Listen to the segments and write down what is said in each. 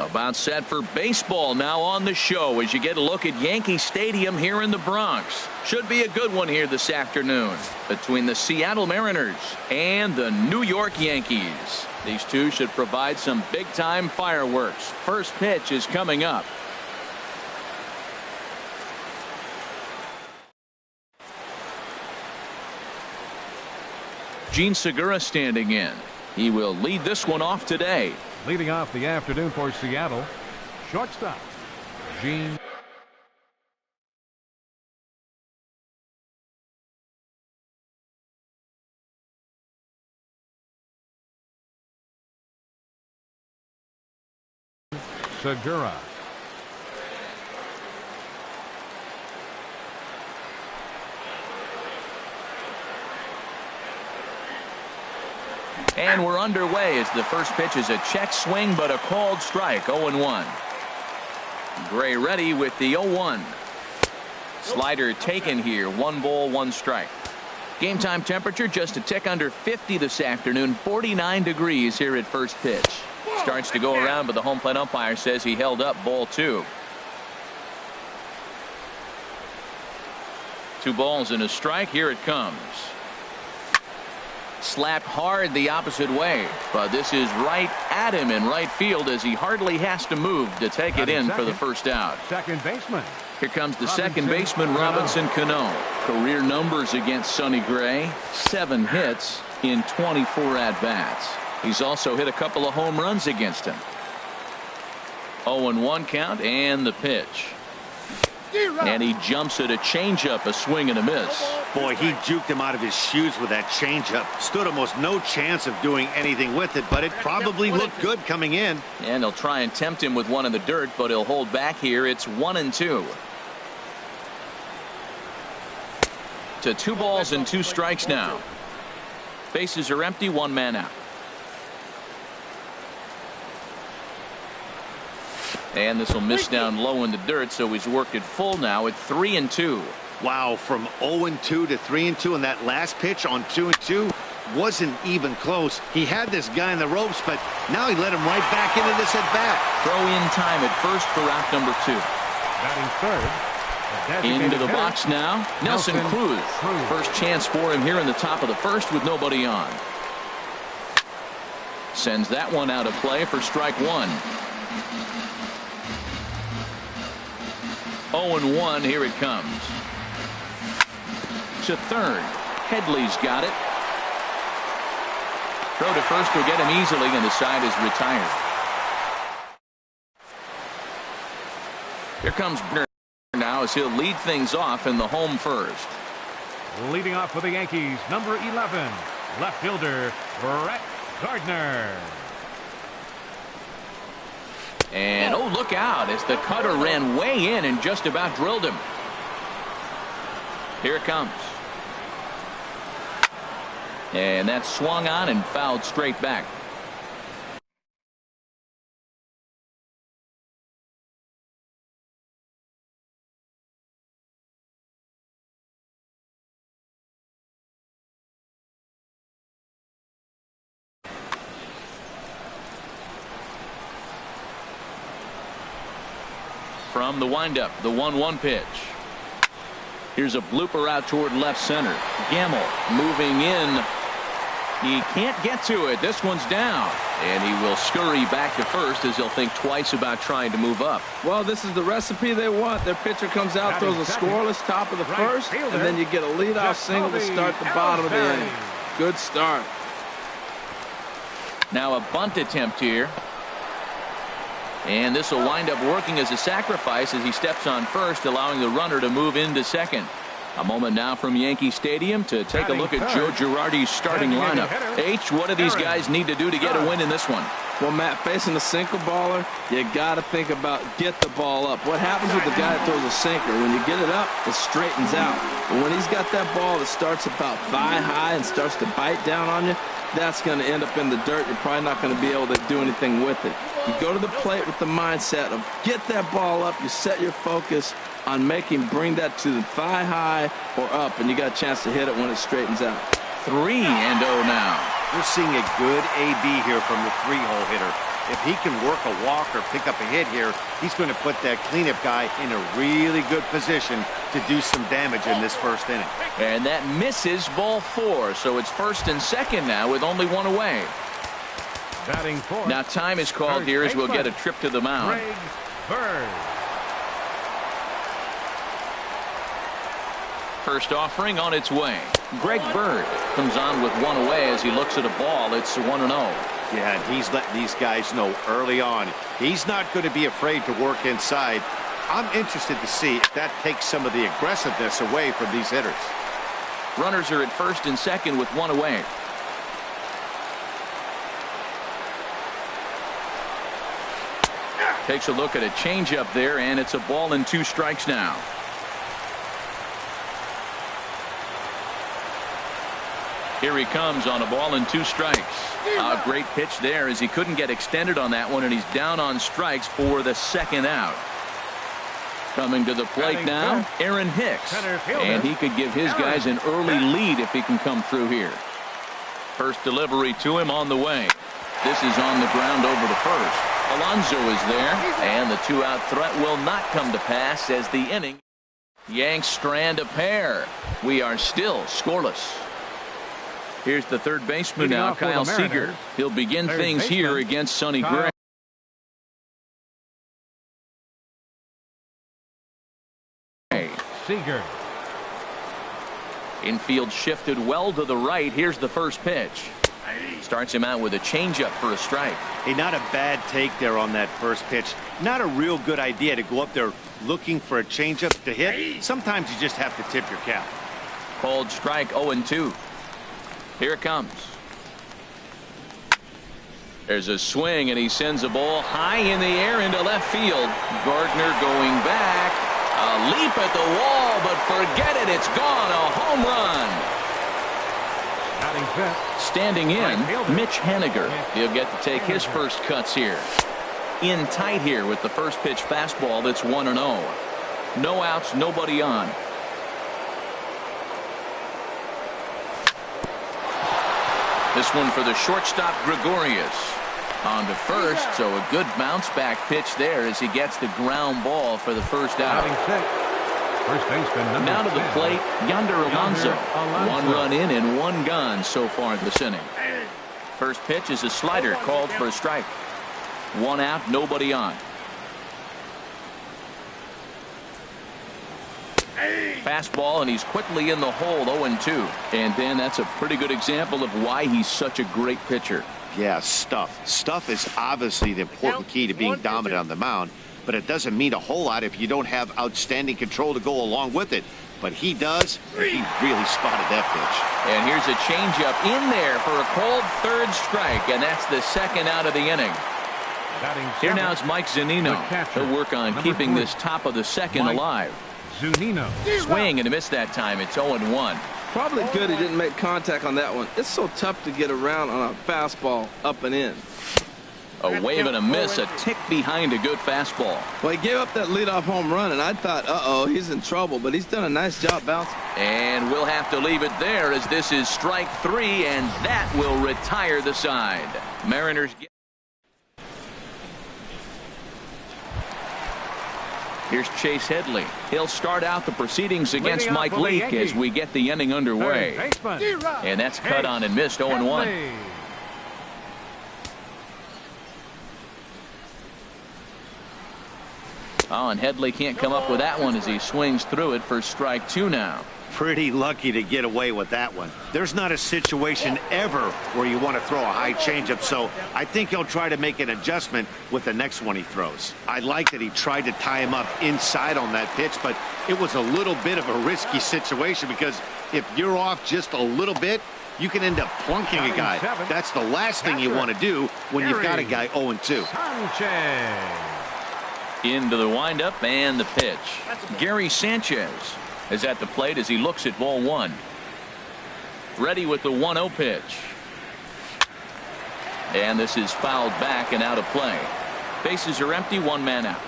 About set for baseball now on the show as you get a look at Yankee Stadium here in the Bronx. Should be a good one here this afternoon between the Seattle Mariners and the New York Yankees. These two should provide some big-time fireworks. First pitch is coming up. Gene Segura standing in. He will lead this one off today. Leading off the afternoon for Seattle, shortstop, Gene. Segura. And we're underway as the first pitch is a check swing, but a called strike. 0-1. Gray ready with the 0-1. Slider taken here. 1 ball, 1 strike. Game time temperature just a tick under 50 this afternoon. 49 degrees here at first pitch. Starts to go around, but the home plate umpire says he held up ball 2. 2 balls and a strike. Here it comes. Slapped hard the opposite way, but this is right at him in right field as he hardly has to move to take it in for the first out. Second baseman. Here comes the second baseman, Robinson Cano. Career numbers against Sonny Gray: 7 hits in 24 at-bats. He's also hit a couple of home runs against him. 0-1 count and the pitch. And he jumps at a changeup, a swing and a miss. Boy, he juked him out of his shoes with that changeup. Stood almost no chance of doing anything with it, but it probably looked good coming in. And he'll try and tempt him with one in the dirt, but he'll hold back here. It's 1-2. To 2 balls and 2 strikes now. Bases are empty, 1 man out. And this will miss down low in the dirt, so he's worked it full now at 3-2. Wow, from 0-2 to 3-2, and that last pitch on 2-2 wasn't even close. He had this guy in the ropes, but now he let him right back into this at bat. Throw in time at first for out number 2. Batting third. Into the box now, Nelson Cruz. First chance for him here in the top of the first with nobody on. Sends that one out of play for strike 1. 0-1. Here it comes. To third. Headley's got it. Throw to first will get him easily, and the side is retired. Here comes Brenner now as he'll lead things off in the home first. Leading off for the Yankees, number 11, left fielder Brett Gardner. And oh, look out as the cutter ran way in and just about drilled him. Here it comes. And that swung on and fouled straight back. From the windup, the 1-1 pitch. Here's a blooper out toward left center. Gamble moving in. He can't get to it. This one's down. And he will scurry back to first as he'll think twice about trying to move up. Well, this is the recipe they want. Their pitcher comes out, throws a scoreless top of the first, and then you get a leadoff single to start the bottom of the inning. Good start. Now a bunt attempt here. And this will wind up working as a sacrifice as he steps on first, allowing the runner to move into second. A moment now from Yankee Stadium to take a look at Joe Girardi's starting lineup. H, what do these guys need to do to get a win in this one? Well, Matt, facing a sinker baller, you got to think about get the ball up. What happens with the guy that throws a sinker? When you get it up, it straightens out. But when he's got that ball that starts about thigh high and starts to bite down on you, that's going to end up in the dirt. You're probably not going to be able to do anything with it. You go to the plate with the mindset of get that ball up. You set your focus on bring that to the thigh high or up, and you got a chance to hit it when it straightens out. 3-0 now. We're seeing a good AB here from the 3-hole hitter. If he can work a walk or pick up a hit here, he's going to put that cleanup guy in a really good position to do some damage in this first inning. And that misses, ball 4. So it's first and second now with only one away. Batting fourth. Now time is called here as we'll get a trip to the mound. Greg Bird. First offering on its way. Greg Bird comes on with one away as he looks at a ball. It's 1-0. Yeah, and he's letting these guys know early on he's not going to be afraid to work inside. I'm interested to see if that takes some of the aggressiveness away from these hitters. Runners are at first and second with one away. Takes a look at a changeup there, and it's a ball and 2 strikes now. Here he comes on a ball and 2 strikes. A great pitch there as he couldn't get extended on that one, and he's down on strikes for the second out. Coming to the plate now, Aaron Hicks. And he could give his guys an early lead if he can come through here. First delivery to him on the way. This is on the ground over to first. Alonso is there, and the 2-out threat will not come to pass as the inning. Yanks strand a pair. We are still scoreless. Here's the third baseman now, Kyle Seager. He'll begin things here against Sonny Gray. Seager. Infield shifted well to the right. Here's the first pitch. Starts him out with a changeup for a strike. Hey, not a bad take there on that first pitch. Not a real good idea to go up there looking for a changeup to hit. Sometimes you just have to tip your cap. Called strike 0-2. Here it comes. There's a swing, and he sends a ball high in the air into left field. Gardner going back. A leap at the wall, but forget it. It's gone. A home run. Standing in, Mitch Haniger. He'll get to take his first cuts here. In tight here with the first pitch fastball. That's 1-0. No outs, nobody on. This one for the shortstop, Gregorius. On to first, so a good bounce back pitch there as he gets the ground ball for the first out. First baseman now to the plate, Yonder Alonso. 1 run in and 1 gone so far this inning. First pitch is a slider called for a strike. 1 out, nobody on. Fastball, and he's quickly in the hole, 0-2. And then that's a pretty good example of why he's such a great pitcher. Yeah, stuff. Stuff is obviously the important key to being dominant on the mound, but it doesn't mean a whole lot if you don't have outstanding control to go along with it. But he does, and he really spotted that pitch. And here's a changeup in there for a called third strike, and that's the second out of the inning. Here now is Mike Zunino. He'll work on keeping this top of the second alive. Zunino. Swing and a miss that time. It's 0-1. Probably good he didn't make contact on that one. It's so tough to get around on a fastball up and in. A wave and a miss, a tick behind a good fastball. Well, he gave up that leadoff home run, and I thought, uh-oh, he's in trouble, but he's done a nice job bouncing. And we'll have to leave it there as this is strike 3, and that will retire the side. Mariners get... Here's Chase Headley. He'll start out the proceedings against Mike Leake as we get the inning underway. And that's cut on and missed, 0-1. Oh, and Headley can't come up with that one as he swings through it for strike 2 now. Pretty lucky to get away with that one. There's not a situation ever where you want to throw a high changeup, so I think he'll try to make an adjustment with the next one he throws. I like that he tried to tie him up inside on that pitch, but it was a little bit of a risky situation because if you're off just a little bit, you can end up plunking a guy. That's the last thing you want to do when you've got a guy 0-2. Into the windup and the pitch. Gary Sanchez is at the plate as he looks at ball 1. Ready with the 1-0 pitch. And this is fouled back and out of play. Bases are empty, 1 man out.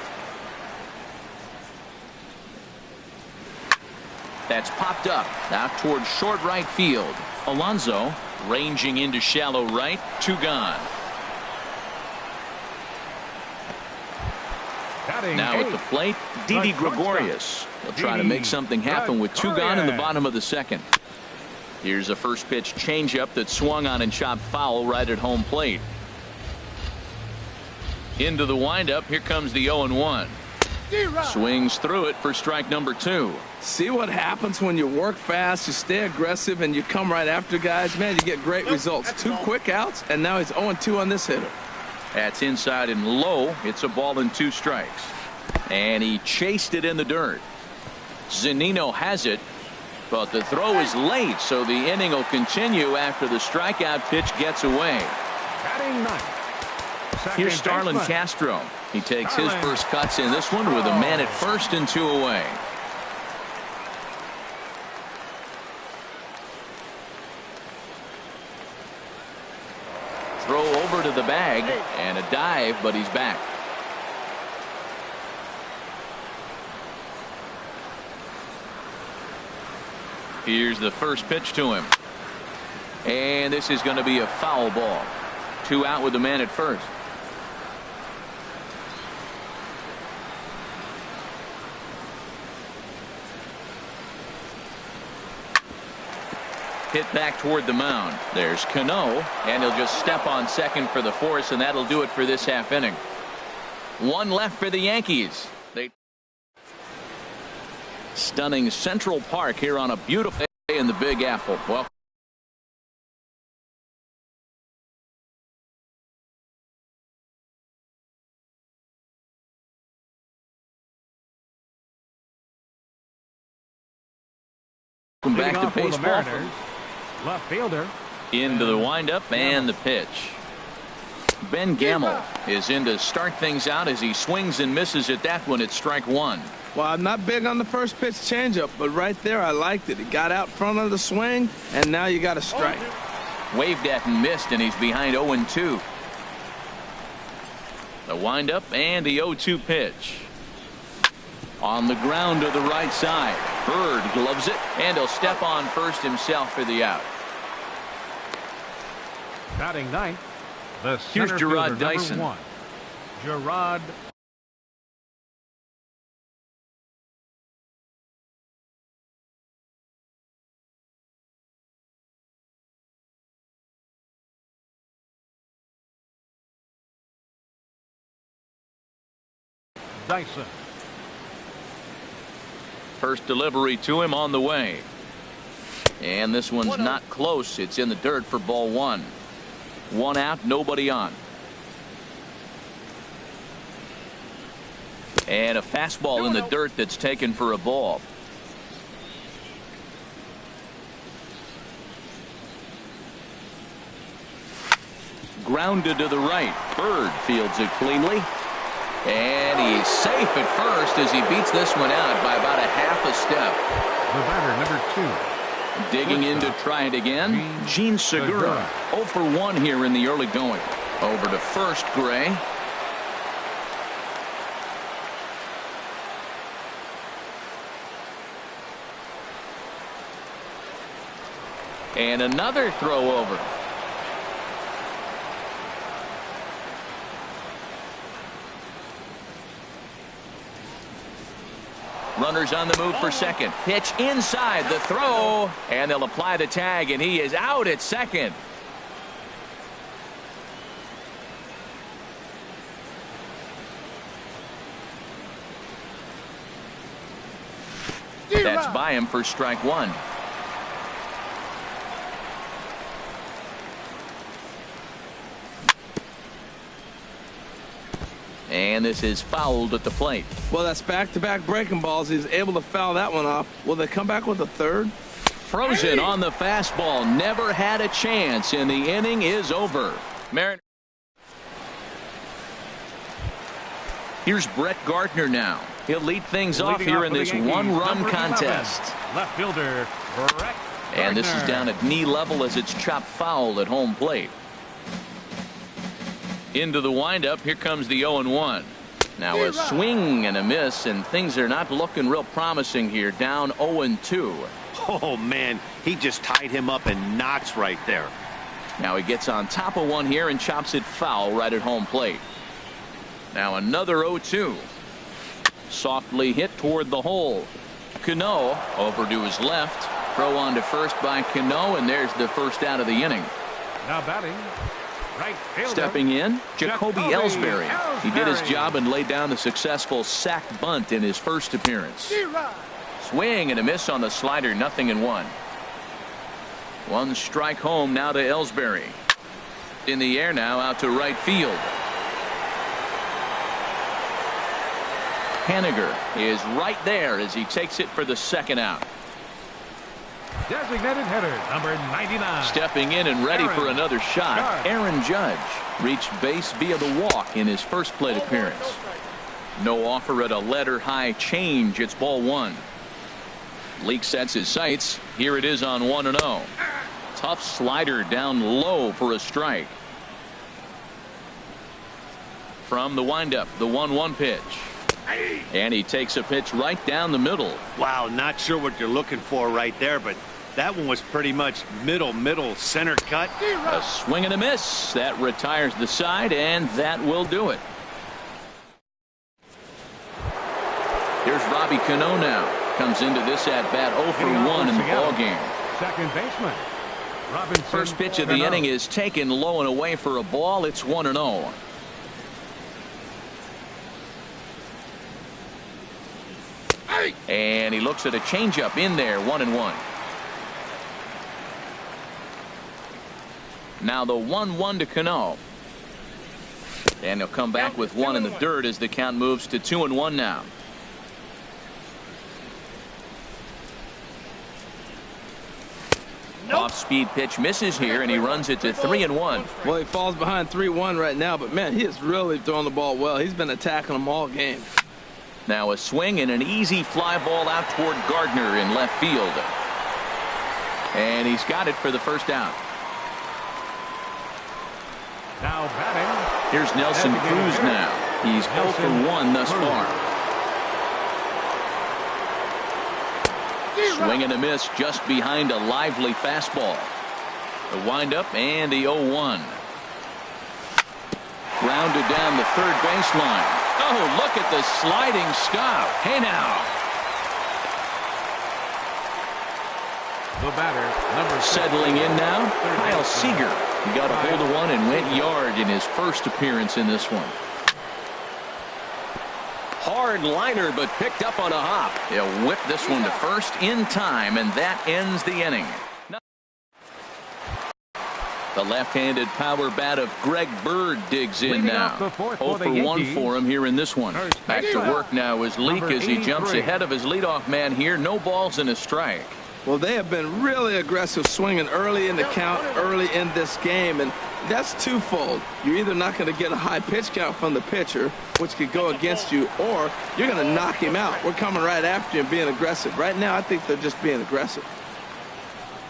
That's popped up out towards short right field. Alonso ranging into shallow right, 2 gone. Now at the plate, Didi Gregorius. He'll try to make something happen with 2 gone in the bottom of the second. Here's a first pitch changeup that swung on and chopped foul right at home plate. Into the windup. Here comes the 0-1. Swings through it for strike number 2. See what happens when you work fast, you stay aggressive, and you come right after guys. Man, you get great results. 2 quick outs, and now he's 0-2 on this hitter. That's inside and low. It's a ball and 2 strikes. And he chased it in the dirt. Zunino has it, but the throw is late, so the inning will continue after the strikeout pitch gets away. Batting ninth. Here's Starlin Castro. He takes his first cuts in this one with a man at first and 2 away. Throw over to the bag and a dive, but he's back. Here's the first pitch to him. And this is going to be a foul ball. 2 out with the man at first. Hit back toward the mound. There's Cano, and he'll just step on second for the force, and that'll do it for this half inning. 1 left for the Yankees. Stunning Central Park here on a beautiful day in the Big Apple. Well, welcome back to baseball. Left fielder. Into the windup and the pitch. Ben Gamel is in to start things out as he swings and misses at that one at strike 1. Well, I'm not big on the first pitch changeup, but right there I liked it. He got out front of the swing, and now you got a strike. Waved at and missed, and he's behind 0-2. The windup and the 0-2 pitch. On the ground to the right side. Bird gloves it, and he'll step on first himself for the out. Batting ninth. The Here's center Gerard fielder, Dyson. number 1. Gerard Dyson. First delivery to him on the way. And this one's not close. It's in the dirt for ball 1. 1 out, nobody on. And a fastball in the dirt that's taken for a ball. Grounded to the right. Bird fields it cleanly. And he's safe at first as he beats this one out by about a half a step. The batter, number 2. Digging in to try it again. Gene Segura. 0 for 1 here in the early going. Over to first, Gray. And another throw over. Runners on the move for second. Pitch inside the throw, and they'll apply the tag, and he is out at second. That's by him for strike 1. And this is fouled at the plate. Well, that's back-to-back breaking balls. He's able to foul that one off. Will they come back with a third? Frozen on the fastball. Never had a chance, and the inning is over. Marin. Here's Brett Gardner now. He'll lead things off here in this one-run contest. Left fielder, Brett And this is Gardner. down at knee level as it's chopped foul at home plate. Into the windup. Here comes the 0-1. Now a swing and a miss, and things are not looking real promising here. Down 0-2. Oh, man, he just tied him up in knots right there. Now he gets on top of one here and chops it foul right at home plate. Now another 0-2. Softly hit toward the hole. Cano over to his left. Throw on to first by Cano, and there's the first out of the inning. Now batting, right fielder. Stepping in, Jacoby Ellsbury. He did his Ellsbury. job and laid down the successful sac bunt in his first appearance. Swing and a miss on the slider, 0-1. One strike home now to Ellsbury. In the air now, out to right field. Haniger is right there as he takes it for the second out. Designated hitter, number 99. Stepping in and ready for another shot, Aaron Judge reached base via the walk in his first plate appearance. No offer at a letter high change. It's ball one. Leake sets his sights. Here it is on 1-0. Tough slider down low for a strike. From the windup, the 1-1 pitch. And he takes a pitch right down the middle. Wow, not sure what you're looking for right there, but that one was pretty much middle center cut. A swing and a miss. That retires the side, and that will do it. Here's Robbie Cano now. Comes into this at bat 0 for 1 in the ball game. Second baseman. Robinson. First pitch of the inning is taken low and away for a ball. It's 1-0. And he looks at a changeup in there, 1-1. Now the 1-1 to Cano. And he'll come back with one in the dirt as the count moves to 2-1 now. Off-speed pitch misses here, and he runs it to 3-1. Well, he falls behind 3-1 right now, but man, he is really throwing the ball well. He's been attacking them all game. Now a swing and an easy fly ball out toward Gardner in left field. And he's got it for the first out. Now batting. Here's Nelson Cruz now. He's 0 for 1 thus far. Swing and a miss just behind a lively fastball. The windup and the 0-1. Grounded down the third baseline. Oh, look at the sliding stop. Hey now. The batter, number Settling in now, Kyle Seager. He got a hold of one and went yard in his first appearance in this one. Hard liner, but picked up on a hop. He'll whip this one to first in time, and that ends the inning. The left-handed power bat of Greg Bird digs in now. 0 for 1 for him here in this one. Back to work now is Leake as he jumps ahead of his leadoff man here. No balls and a strike. Well, they have been really aggressive swinging early in the count, early in this game, and that's twofold. You're either not going to get a high pitch count from the pitcher, which could go against you, or you're going to knock him out. We're coming right after you and being aggressive. Right now, I think they're just being aggressive.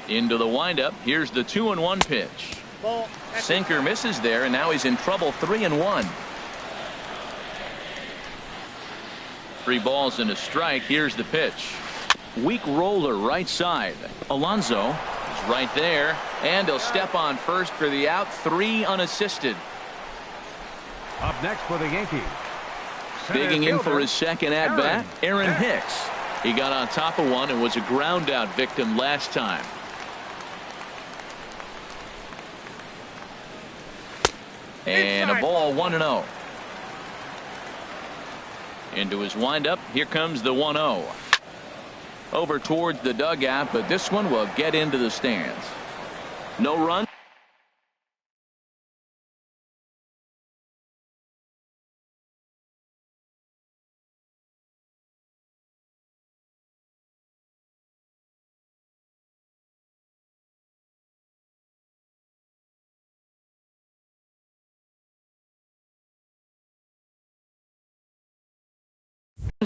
Into the windup. Here's the 2-1 pitch. Sinker misses there, and now he's in trouble. 3-1. 3 balls and a strike. Here's the pitch. Weak roller right side. Alonso is right there, and he'll step on first for the out. 3 unassisted. Up next for the Yankees. Digging in for his second at bat, Aaron Hicks. He got on top of one and was a ground out victim last time. And a ball, 1-0. Into his windup. Here comes the 1-0. Over towards the dugout, but this one will get into the stands. No run.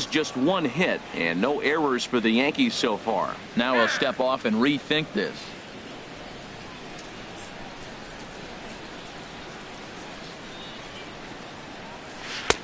Just 1 hit and no errors for the Yankees so far. Now he'll step off and rethink this.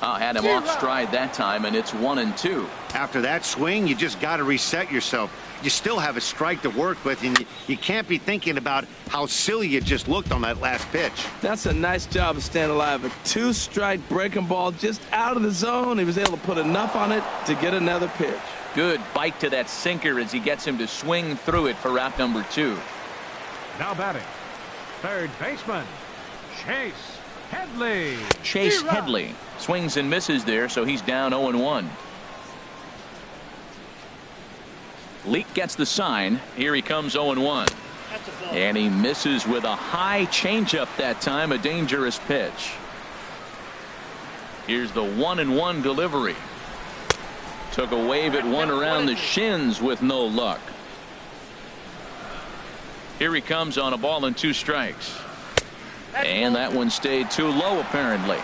Had him off stride that time, and it's 1-2. After that swing, you just got to reset yourself. You still have a strike to work with, and you can't be thinking about how silly you just looked on that last pitch. That's a nice job of staying alive. A two-strike breaking ball just out of the zone. He was able to put enough on it to get another pitch. Good bite to that sinker as he gets him to swing through it for out number 2. Now batting, third baseman, Chase Headley. Chase Headley swings and misses there, so he's down 0-1. Leake gets the sign. Here he comes 0-1. And he misses with a high changeup that time, a dangerous pitch. Here's the 1-1 delivery. Took a wave at one around the shins with no luck. Here he comes on a ball and 2 strikes. And that one stayed too low apparently.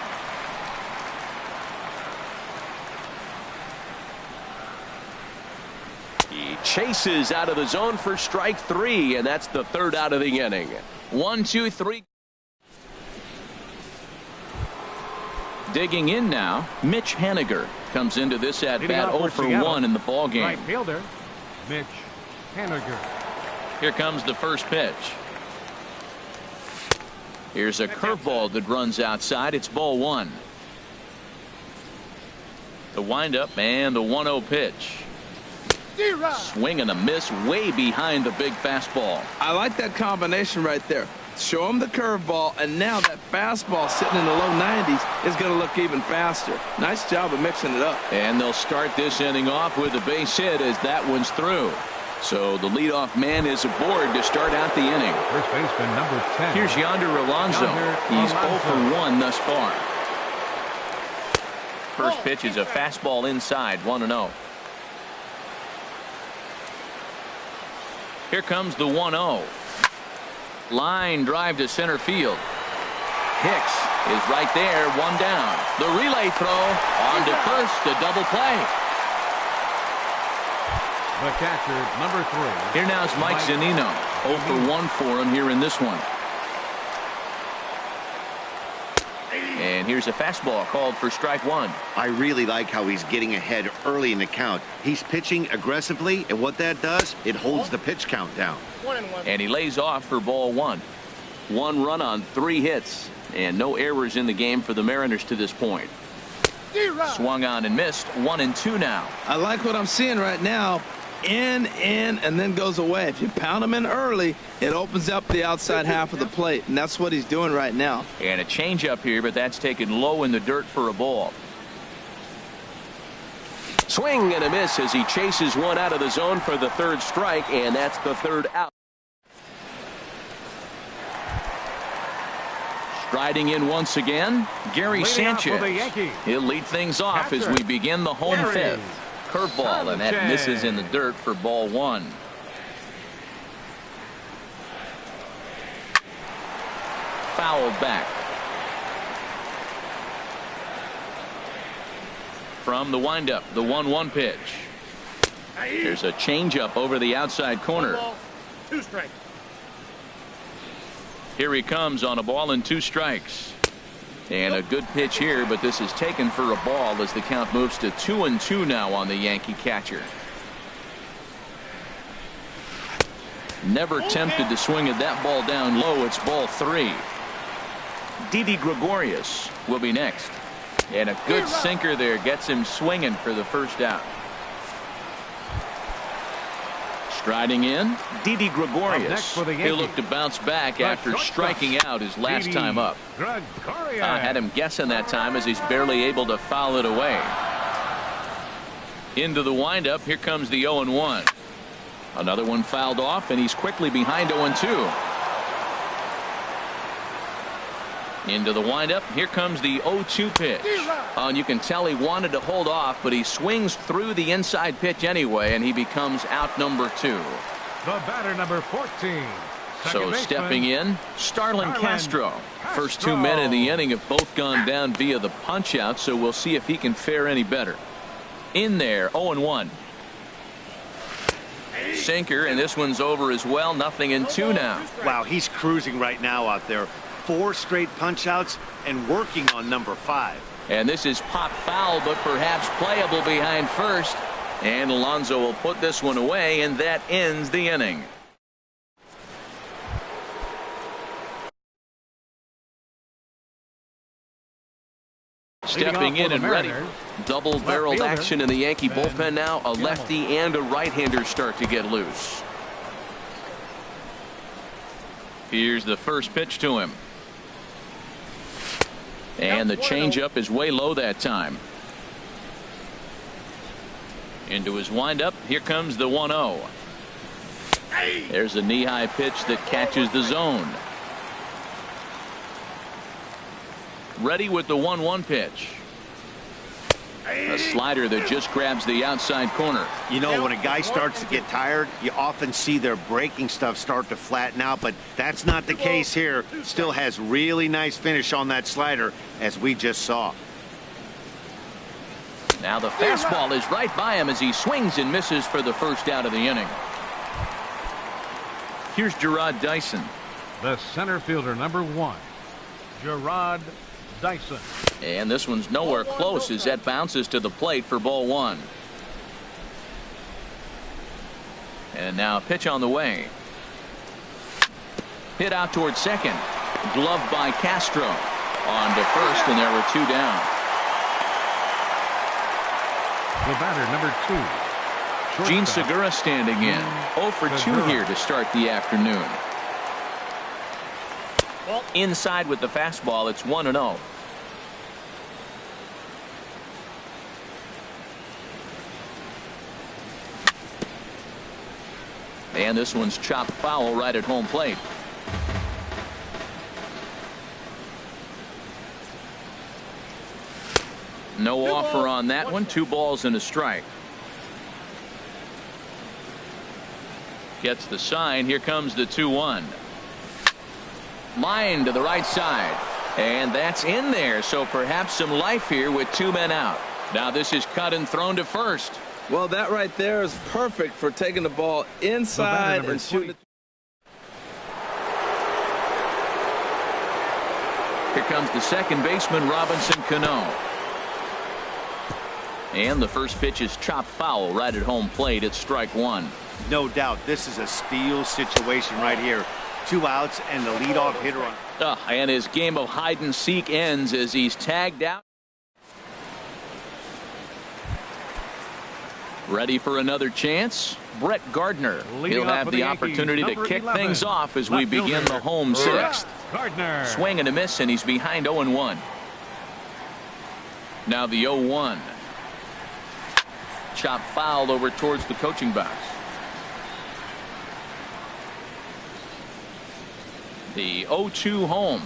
He chases out of the zone for strike 3, and that's the 3rd out of the inning. 1, 2, 3. Digging in now, Mitch Haniger comes into this at bat 0 for 1 in the ball game. Right fielder, Mitch Haniger. Here comes the first pitch. Here's a curveball that runs outside. It's ball 1. The windup and the 1-0 pitch. Swing and a miss way behind the big fastball. I like that combination right there. Show him the curveball, and now that fastball sitting in the low 90s is going to look even faster. Nice job of mixing it up. And they'll start this inning off with a base hit as that one's through. So the leadoff man is aboard to start out the inning. First baseman number 10. Here's Yonder Alonso. He's 0 for 1 thus far. First pitch is a fastball inside, 1-0. Here comes the 1-0. Line drive to center field. Hicks is right there, 1 down. The relay throw on to first, a double play. The catcher, number 3. Here now is Mike Zunino. 0 for 1 for him here in this one. And here's a fastball called for strike 1. I really like how he's getting ahead early in the count. He's pitching aggressively, and what that does, it holds the pitch count down. And he lays off for ball 1. 1 run on 3 hits, and no errors in the game for the Mariners to this point. Swung on and missed. 1-2 now. I like what I'm seeing right now. In, and then goes away. If you pound him in early, it opens up the outside half of the plate, and that's what he's doing right now. And a changeup here, but that's taken low in the dirt for a ball. Swing and a miss as he chases one out of the zone for the 3rd strike, and that's the 3rd out. Striding in once again, Gary Sanchez. He'll lead things off as we begin the home 5th. Curveball, and that misses in the dirt for ball 1. Fouled back. From the windup, the 1-1 pitch. There's a changeup over the outside corner. 2 strikes. Here he comes on a ball and 2 strikes. And a good pitch here, but this is taken for a ball as the count moves to 2-2 now on the Yankee catcher. Never tempted to swing at that ball down low. It's ball 3. Didi Gregorius will be next. And a good sinker there gets him swinging for the 1st out. Striding in, Didi Gregorius. He'll look to bounce back after striking out his last time up. I had him guessing that time as he's barely able to foul it away. Into the windup. Here comes the 0-1. Another one fouled off, and he's quickly behind 0-2. Into the windup. Here comes the 0-2 pitch. And you can tell he wanted to hold off, but he swings through the inside pitch anyway, and he becomes out number 2. The batter, number 14. So stepping in, Starlin Castro. First 2 men in the inning have both gone down via the punch out, so we'll see if he can fare any better. In there, 0-1. Sinker, and this one's over as well. 0-2 now. Wow, he's cruising right now out there. 4 straight punch outs and working on number 5. And this is pop foul, but perhaps playable behind first. And Alonso will put this one away, and that ends the inning. Stepping in and ready. Double-barreled action in the Yankee bullpen now. A lefty and a right-hander start to get loose. Here's the first pitch to him. And the changeup is way low that time. Into his windup. Here comes the 1-0. There's a knee-high pitch that catches the zone. Ready with the 1-1 pitch. A slider that just grabs the outside corner. You know, when a guy starts to get tired, you often see their breaking stuff start to flatten out, but that's not the case here. Still has really nice finish on that slider, as we just saw. Now the fastball is right by him as he swings and misses for the first out of the inning. Here's Gerard Dyson. The center fielder, number 1, Gerard Dyson. And this one's nowhere close as that bounces to the plate for ball 1. And now a pitch on the way. Hit out towards second. Gloved by Castro. On to first, and there were 2 down. The batter, number 2. Gene Segura standing in. 0 for 2 here to start the afternoon. Inside with the fastball, it's 1-0. And this one's chopped foul right at home plate. No offer on that one. 2 balls and a strike. Gets the sign. Here comes the 2-1. Line to the right side. And that's in there. So perhaps some life here with 2 men out. Now this is cut and thrown to first. Well, that right there is perfect for taking the ball inside and shooting it. Here comes the second baseman, Robinson Cano. And the first pitch is chopped foul right at home plate. It's strike 1. No doubt this is a steal situation right here. 2 outs and the leadoff hitter on. And his game of hide and seek ends as he's tagged out. Ready for another chance. Brett Gardner. He'll have the opportunity to kick things off as we begin the home 6th. Swing and a miss, and he's behind 0-1. Now the 0-1. Chop fouled over towards the coaching box. The 0-2 home.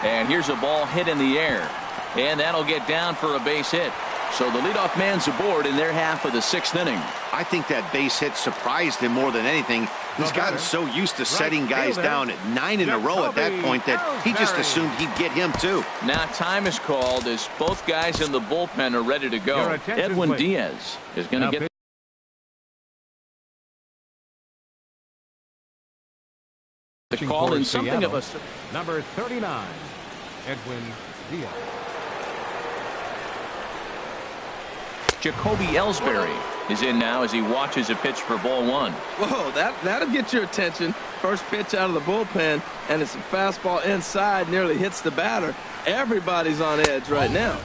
And here's a ball hit in the air. And that'll get down for a base hit. So the leadoff man's aboard in their half of the 6th inning. I think that base hit surprised him more than anything. He's gotten so used to setting guys down at 9 in a row at that point that he just assumed he'd get him too. Now time is called as both guys in the bullpen are ready to go. Edwin Diaz is going to get the call in something of a number 39, Edwin Diaz. Jacoby Ellsbury is in now as he watches a pitch for ball 1. Whoa, that'll get your attention. First pitch out of the bullpen, and it's a fastball inside, nearly hits the batter. Everybody's on edge right now.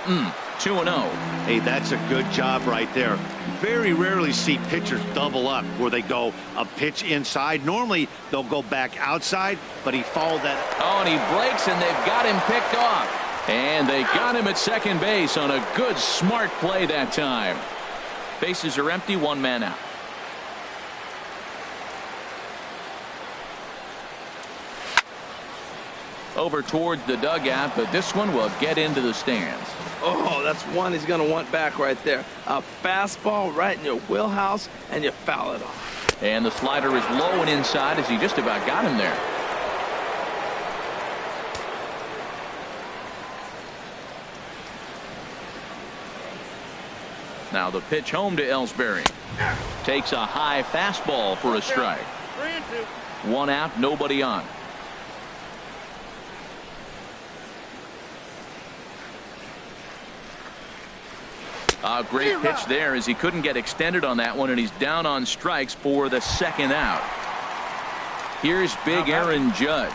2-0. Hey, that's a good job right there. Very rarely see pitchers double up where they go a pitch inside. Normally they'll go back outside, but he followed that. Oh, and he breaks, and they've got him picked off. And they got him at second base on a good, smart play that time. Bases are empty, 1 man out. Over towards the dugout, but this one will get into the stands. Oh, that's one he's going to want back right there. A fastball right in your wheelhouse, and you foul it off. And the slider is low and inside as he just about got him there. Now the pitch home to Ellsbury. Takes a high fastball for a strike. 1 out, nobody on. A great pitch there as he couldn't get extended on that one, and he's down on strikes for the second out. Here's big Aaron Judd.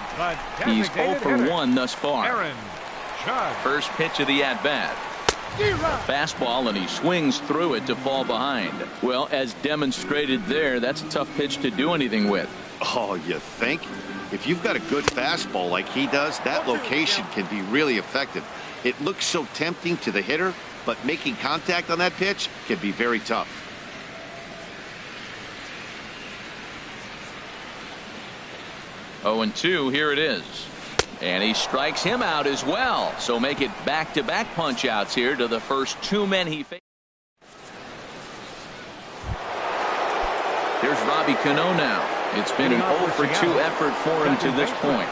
He's 0 for 1 thus far. Aaron Judd. First pitch of the at-bat. Fastball, and he swings through it to fall behind. Well, as demonstrated there, that's a tough pitch to do anything with. Oh, you think? If you've got a good fastball like he does, that location can be really effective. It looks so tempting to the hitter, but making contact on that pitch can be very tough. Oh, and 2, here it is. And he strikes him out as well. So make it back-to-back punch-outs here to the first 2 men he faced. Here's Robbie Cano now. It's been an 0 for 2 effort for him to this point.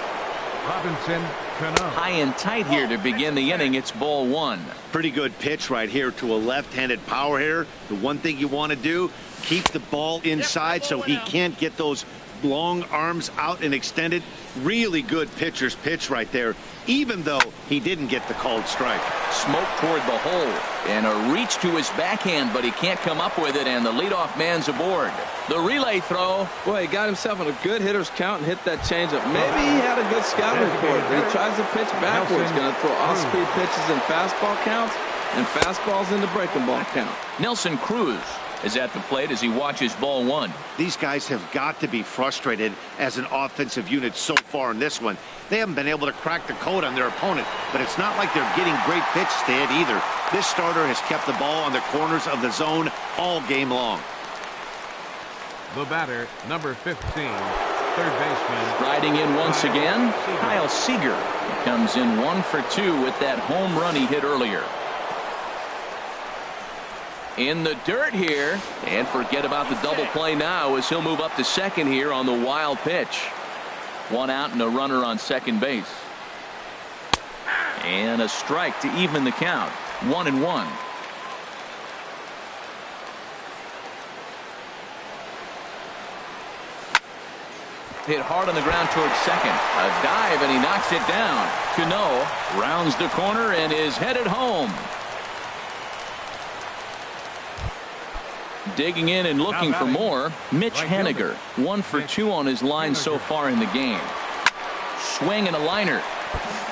Robinson Cano. High and tight here to begin the inning. It's ball 1. Pretty good pitch right here to a left-handed power hitter. The one thing you want to do, keep the ball inside so he can't get those long arms out and extended. Really good pitcher's pitch right there, even though he didn't get the called strike. Smoke toward the hole, and a reach to his backhand, but he can't come up with it, and the leadoff man's aboard. The relay throw. Boy, he got himself in a good hitter's count and hit that changeup. Maybe he had a good scout report, but he tries to pitch backwards. Going to throw off-speed pitches in fastball counts and fastballs into breaking ball count. Nelson Cruz is at the plate as he watches ball 1. These guys have got to be frustrated as an offensive unit so far in this one. They haven't been able to crack the code on their opponent, but it's not like they're getting great pitches to hit either. This starter has kept the ball on the corners of the zone all game long. The batter, number 15, third baseman. Riding in once again, Kyle Seager. He comes in 1 for 2 with that home run he hit earlier. In the dirt here, and forget about the double play now as he'll move up to second here on the wild pitch. 1 out and a runner on second base. And a strike to even the count. 1-1. Hit hard on the ground towards second. A dive, and he knocks it down. Cano rounds the corner and is headed home. Digging in and looking for more, Mitch Haniger. 1 for 2 on his line so far in the game. Swing and a liner.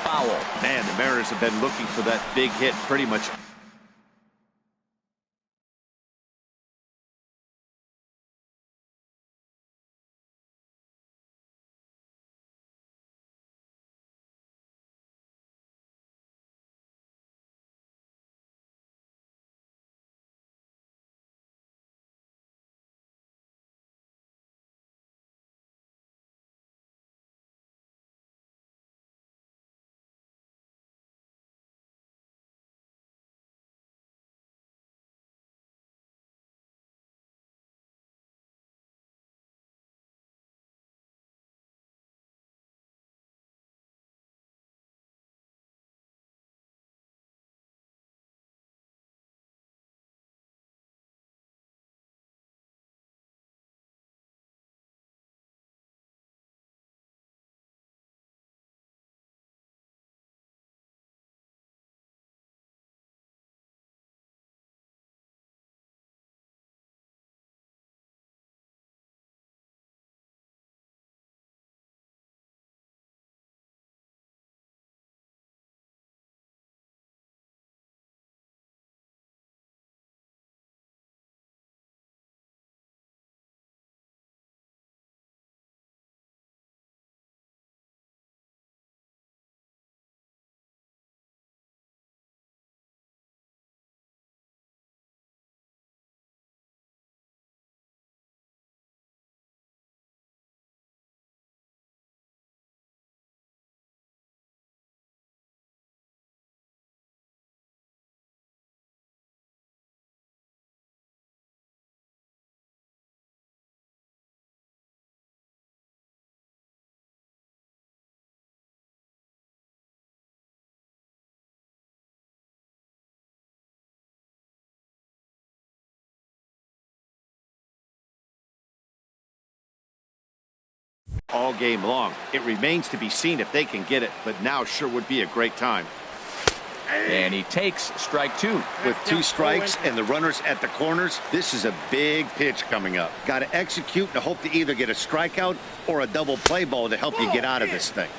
Foul. Man, the Mariners have been looking for that big hit pretty much. All game long. It remains to be seen if they can get it, but now sure would be a great time. And he takes strike two. With 2 strikes and the runners at the corners, this is a big pitch coming up. Got to execute and hope to either get a strikeout or a double play ball to help you get out of this thing.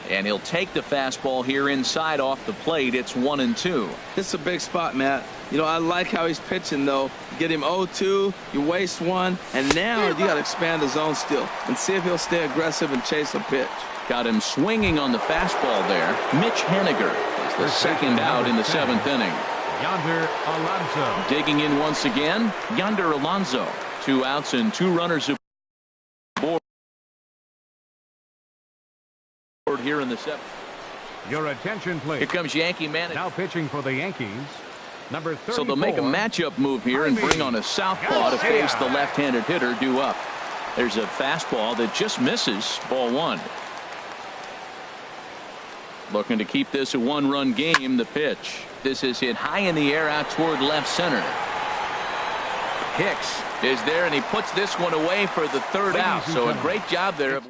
And he'll take the fastball here inside off the plate. It's 1-2. It's a big spot, Matt. You know, I like how he's pitching, though. Get him 0-2, you waste 1, and now you got to expand the zone still and see if he'll stay aggressive and chase a pitch. Got him swinging on the fastball there. Mitch Haniger is the second out in the 7th inning. Yonder Alonso. Digging in once again, Yonder Alonso. 2 outs and 2 runners aboard here in the 7th. Your attention, please. Here comes Yankee manager. Now pitching for the Yankees, number 34. So they'll make a matchup move here and bring on a southpaw to face the left-handed hitter due up. There's a fastball that just misses. Ball 1. Looking to keep this a 1-run game. The pitch. This is hit high in the air out toward left center. Hicks is there, and he puts this one away for the 3rd out. So a great job there.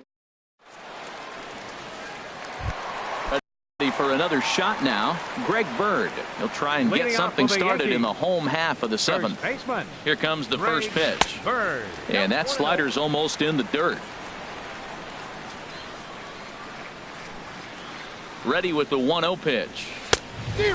Ready for another shot now. Greg Bird. He'll try and get something started in the home half of the 7th. Here comes the first pitch. And that slider's almost in the dirt. Ready with the 1-0 pitch.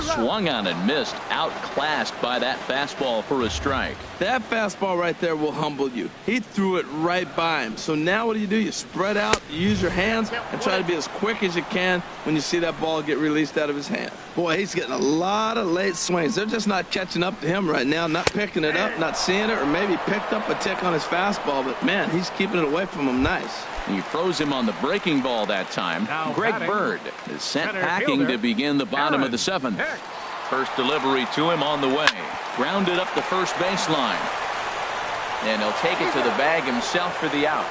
Swung on and missed. Outclassed by that fastball for a strike. That fastball right there will humble you. He threw it right by him. So now what do? You spread out, you use your hands, and try to be as quick as you can when you see that ball get released out of his hand. Boy, he's getting a lot of late swings. They're just not catching up to him right now, not picking it up, not seeing it, or maybe picked up a tick on his fastball. But, man, he's keeping it away from him nice. He throws him on the breaking ball that time. Greg Bird is sent packing to begin the bottom of the 7th. First delivery to him on the way. Grounded up the first baseline. And he'll take it to the bag himself for the out.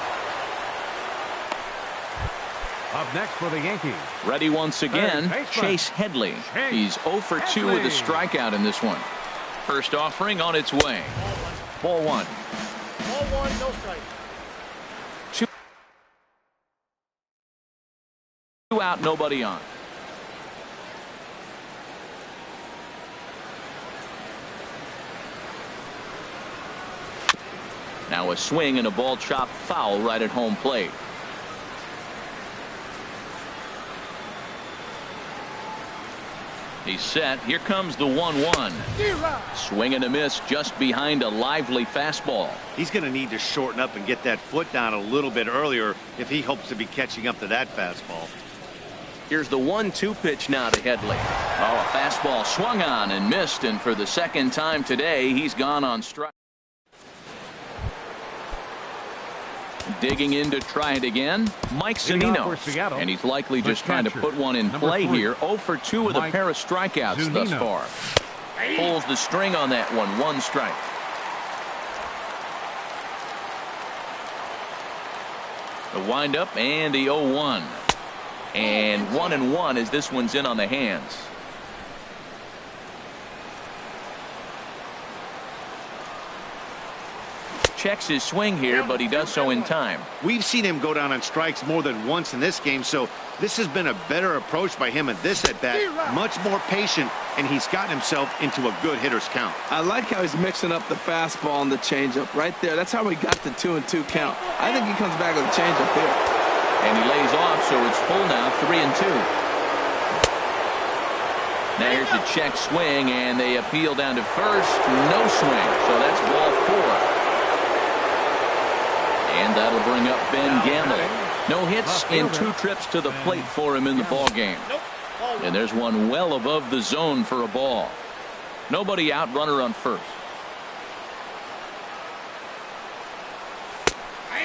Up next for the Yankees. Ready once again, Chase Headley. He's 0 for 2 with a strikeout in this one. First offering on its way. Ball 1. Ball 1, no strike. 2 out, nobody on. Now a swing and a ball chopped foul right at home plate. He's set. Here comes the 1-1. Swing and a miss just behind a lively fastball. He's going to need to shorten up and get that foot down a little bit earlier if he hopes to be catching up to that fastball. Here's the 1-2 pitch now to Headley. Oh, a fastball swung on and missed, and for the second time today, he's gone on strike. Digging in to try it again, Mike Zunino. And he's likely just trying to put one in play here. 0 for 2 with a pair of strikeouts thus far. Pulls the string on that one. 1 strike. The windup and the 0-1. And 1-1 as this one's in on the hands. Checks his swing here, but he does so in time. We've seen him go down on strikes more than once in this game, so this has been a better approach by him at this at-bat. Much more patient, and he's gotten himself into a good hitter's count. I like how he's mixing up the fastball and the changeup right there. That's how we got the 2-2 count. I think he comes back with a changeup here. And he lays off, so it's full now, 3-2. Now here's the check swing, and they appeal down to first. No swing, so that's ball 4. And that'll bring up Ben Gamble. No hits in 2 trips to the plate for him in the ball game. And there's one well above the zone for a ball. Nobody out, runner on first.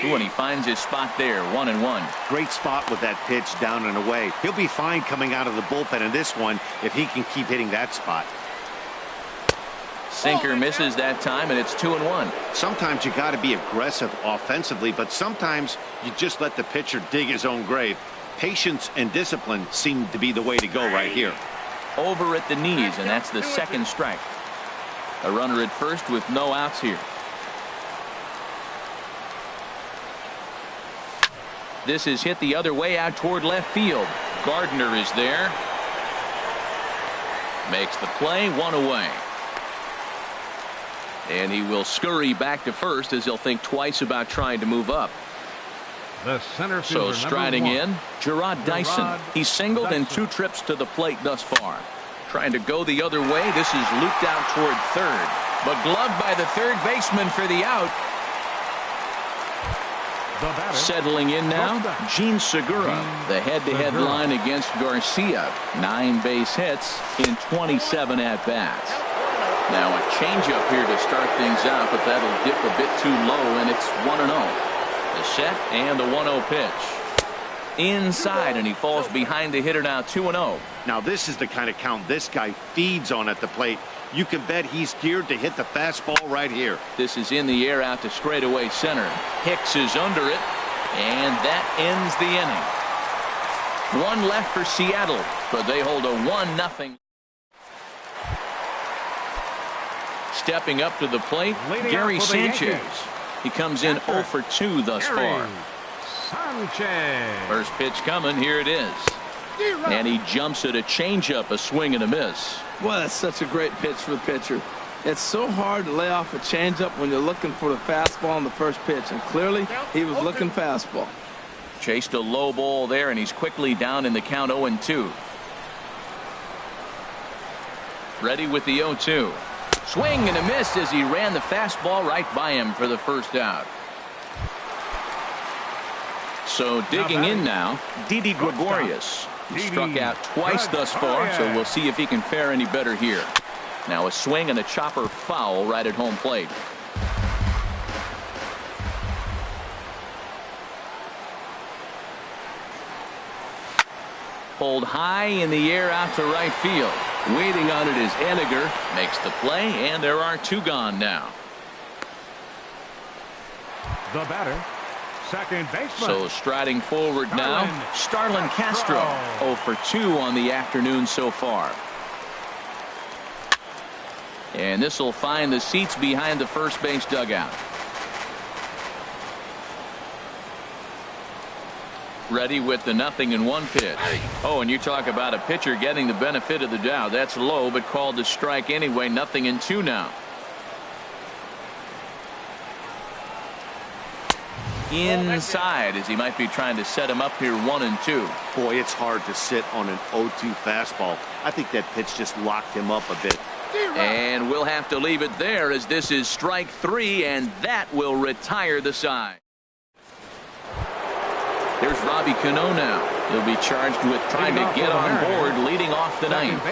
Ooh, and he finds his spot there, 1-1. Great spot with that pitch down and away. He'll be fine coming out of the bullpen in this one if he can keep hitting that spot. Sinker misses that time, and it's 2-1. Sometimes you got to be aggressive offensively, but sometimes you just let the pitcher dig his own grave. Patience and discipline seem to be the way to go right here. Over at the knees, and that's the 2nd strike. A runner at first with no outs here. This is hit the other way out toward left field. Gardner is there. Makes the play, 1 away. And he will scurry back to first as he'll think twice about trying to move up. The center fielder, So striding number 1. in, Gerard Dyson. He's singled in 2 trips to the plate thus far. Trying to go the other way. This is looped out toward third. But gloved by the third baseman for the out. Settling in now, Gene Segura. The head-to-head line against Garcia. 9 base hits in 27 at-bats. Now a changeup here to start things out, but that'll dip a bit too low, and it's 1-0. The set and the 1-0 pitch. Inside, and he falls behind the hitter now, 2-0. Now this is the kind of count this guy feeds on at the plate. You can bet he's geared to hit the fastball right here. This is in the air out to straightaway center. Hicks is under it, and that ends the inning. 1 left for Seattle, but they hold a 1-0. Stepping up to the plate, Gary Sanchez. He comes in 0 for 2 thus far. Sanchez. First pitch coming, here it is. And he jumps at a changeup, a swing and a miss. Well, that's such a great pitch for the pitcher. It's so hard to lay off a changeup when you're looking for the fastball on the first pitch, and clearly he was looking fastball. Chased a low ball there, and he's quickly down in the count, 0-2. Ready with the 0-2. Swing and a miss as he ran the fastball right by him for the first out. So digging in now, Didi Gregorius. He struck out twice thus far, so we'll see if he can fare any better here. Now a swing and a chopper foul right at home plate. Pulled high in the air out to right field. Waiting on it is Henniger. Makes the play, and there are 2 gone now. The batter, second baseman. So striding forward now, Starlin Castro. 0 for 2 on the afternoon so far. And this will find the seats behind the first base dugout. Ready with the 0-1 pitch. Oh, and you talk about a pitcher getting the benefit of the doubt. That's low, but called to strike anyway. 0-2 now. Inside, as he might be trying to set him up here, 1-2. Boy, it's hard to sit on an 0-2 fastball. I think that pitch just locked him up a bit. And we'll have to leave it there, as this is strike 3, and that will retire the side. Here's Robbie Cano now. He'll be charged with trying to get on board, leading off the ninth.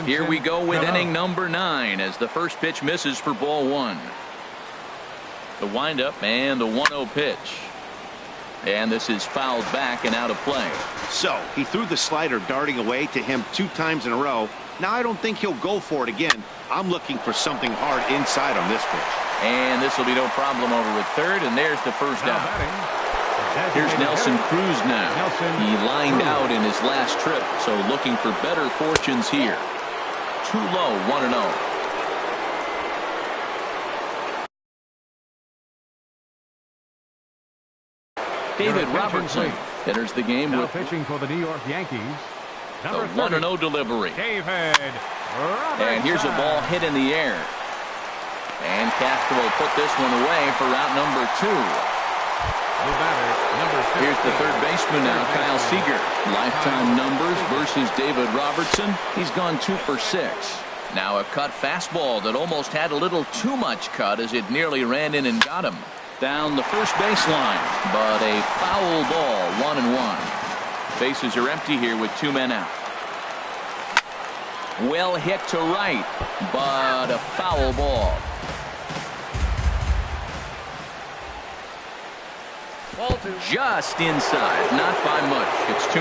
Here we go with inning number 9 as the first pitch misses for ball 1. The windup and the 1-0 pitch. And this is fouled back and out of play. So he threw the slider darting away to him 2 times in a row. Now I don't think he'll go for it again. I'm looking for something hard inside on this pitch. And this will be no problem over at third, and there's the first out. Here's Nelson Cruz now. He lined out in his last trip, so looking for better fortunes here. Too low, 1-0. David Robertson enters the game with pitching for the New York Yankees. the 1-0 delivery. David Robertson. And here's a ball hit in the air. And Castro put this one away for out number 2. Here's the third baseman now, Kyle Seager. Lifetime numbers versus David Robertson. He's gone 2 for 6. Now a cut fastball that almost had a little too much cut as it nearly ran in and got him. Down the first baseline, but a foul ball, 1-1. Bases are empty here with 2 men out. Well hit to right, but a foul ball. Just inside, not by much. It's 2-2.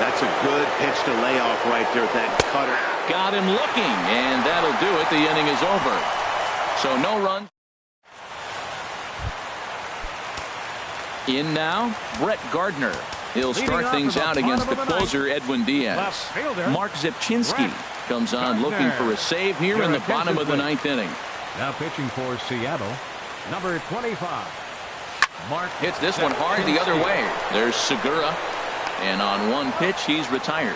That's a good pitch to lay off right there. That cutter got him looking, and that'll do it. The inning is over. So no run. In now, Brett Gardner. He'll start things out against the closer, Edwin Diaz. Mark Zepchinski comes on looking for a save here in the bottom of the 9th inning. Now pitching for Seattle, number 25. Mark hits this one hard the other way. There's Segura, and on one pitch he's retired.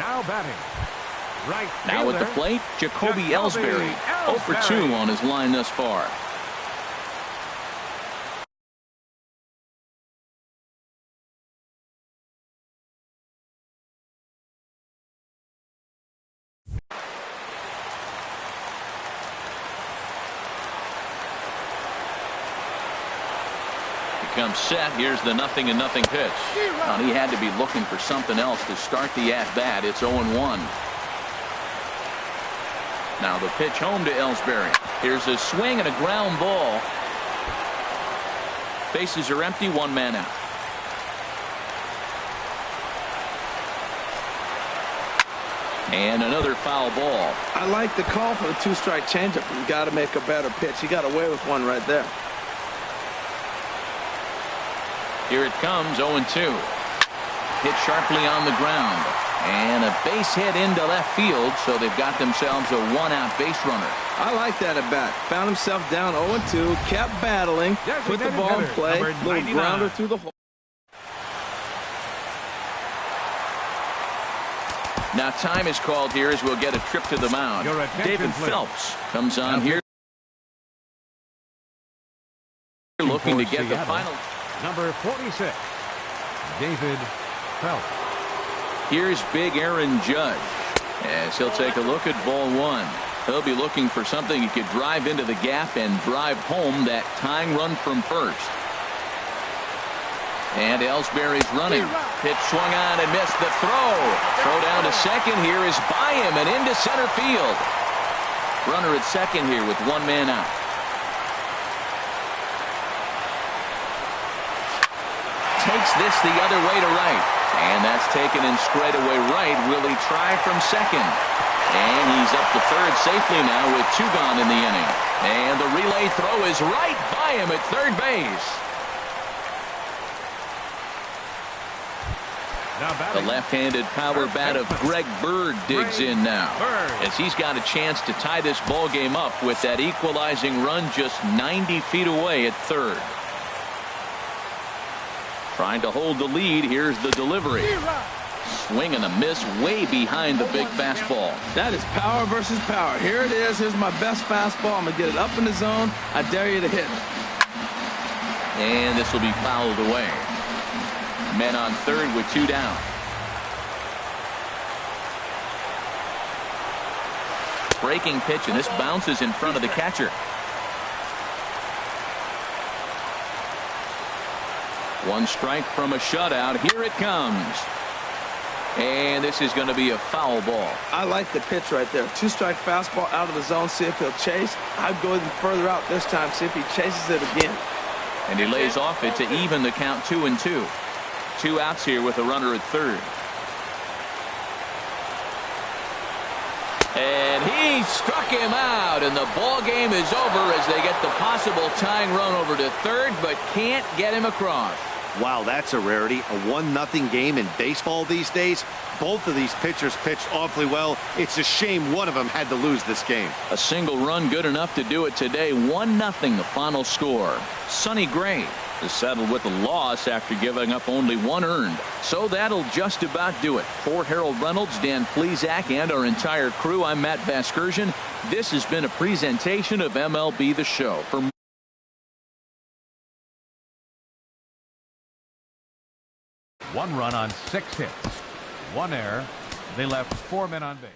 Now batting. Right Now at the fielder, plate, Jacoby Jacoby Ellsbury. 0 for 2 on his line thus far. Comes set. Here's the 0-0 pitch. And he had to be looking for something else to start the at-bat. It's 0-1. Now the pitch home to Ellsbury. Here's a swing and a ground ball. Bases are empty. One man out. And another foul ball. I like the call for the two-strike changeup. You got to make a better pitch. He got away with one right there. Here it comes, 0-2. Hit sharply on the ground. And a base hit into left field, so they've got themselves a one-out base runner. I like that at bat. Found himself down 0-2, kept battling, put the ball in play, little grounder through the hole. Now time is called here as we'll get a trip to the mound. David Phelps comes on here. Looking to get the final. Number 46, David Phelps. Here's big Aaron Judge as he'll take a look at ball one. He'll be looking for something he could drive into the gap and drive home that tying run from first. And Ellsbury's running. Pitch swung on and missed the throw. Throw down to second here is by him and into center field. Runner at second here with one man out. Takes this the other way to right. And that's taken in straightaway right. Will he try from second? And he's up to third safely now with two gone in the inning. And the relay throw is right by him at third base. The left-handed power bat of Greg Bird digs in now as he's got a chance to tie this ball game up with that equalizing run just 90 feet away at third. Trying to hold the lead. Here's the delivery. Swing and a miss way behind the big fastball. That is power versus power. Here it is. Here's my best fastball. I'm going to get it up in the zone. I dare you to hit it. And this will be fouled away. Men on third with two down. Breaking pitch, and this bounces in front of the catcher. One strike from a shutout. Here it comes. And this is going to be a foul ball. I like the pitch right there. Two-strike fastball out of the zone. See if he'll chase. I'd go even further out this time. See if he chases it again. And he lays off it to even the count 2-2. Two outs here with a runner at third. And he struck him out, and the ball game is over as they get the possible tying run over to third, but can't get him across. Wow, that's a rarity. A 1-0 game in baseball these days. Both of these pitchers pitched awfully well. It's a shame one of them had to lose this game. A single run good enough to do it today. 1-0 the final score. Sonny Gray is settled with a loss after giving up only one earned. So that'll just about do it. For Harold Reynolds, Dan Plesac, and our entire crew, I'm Matt Vasgersian. This has been a presentation of MLB The Show. For one run on 6 hits, one error. They left 4 men on base.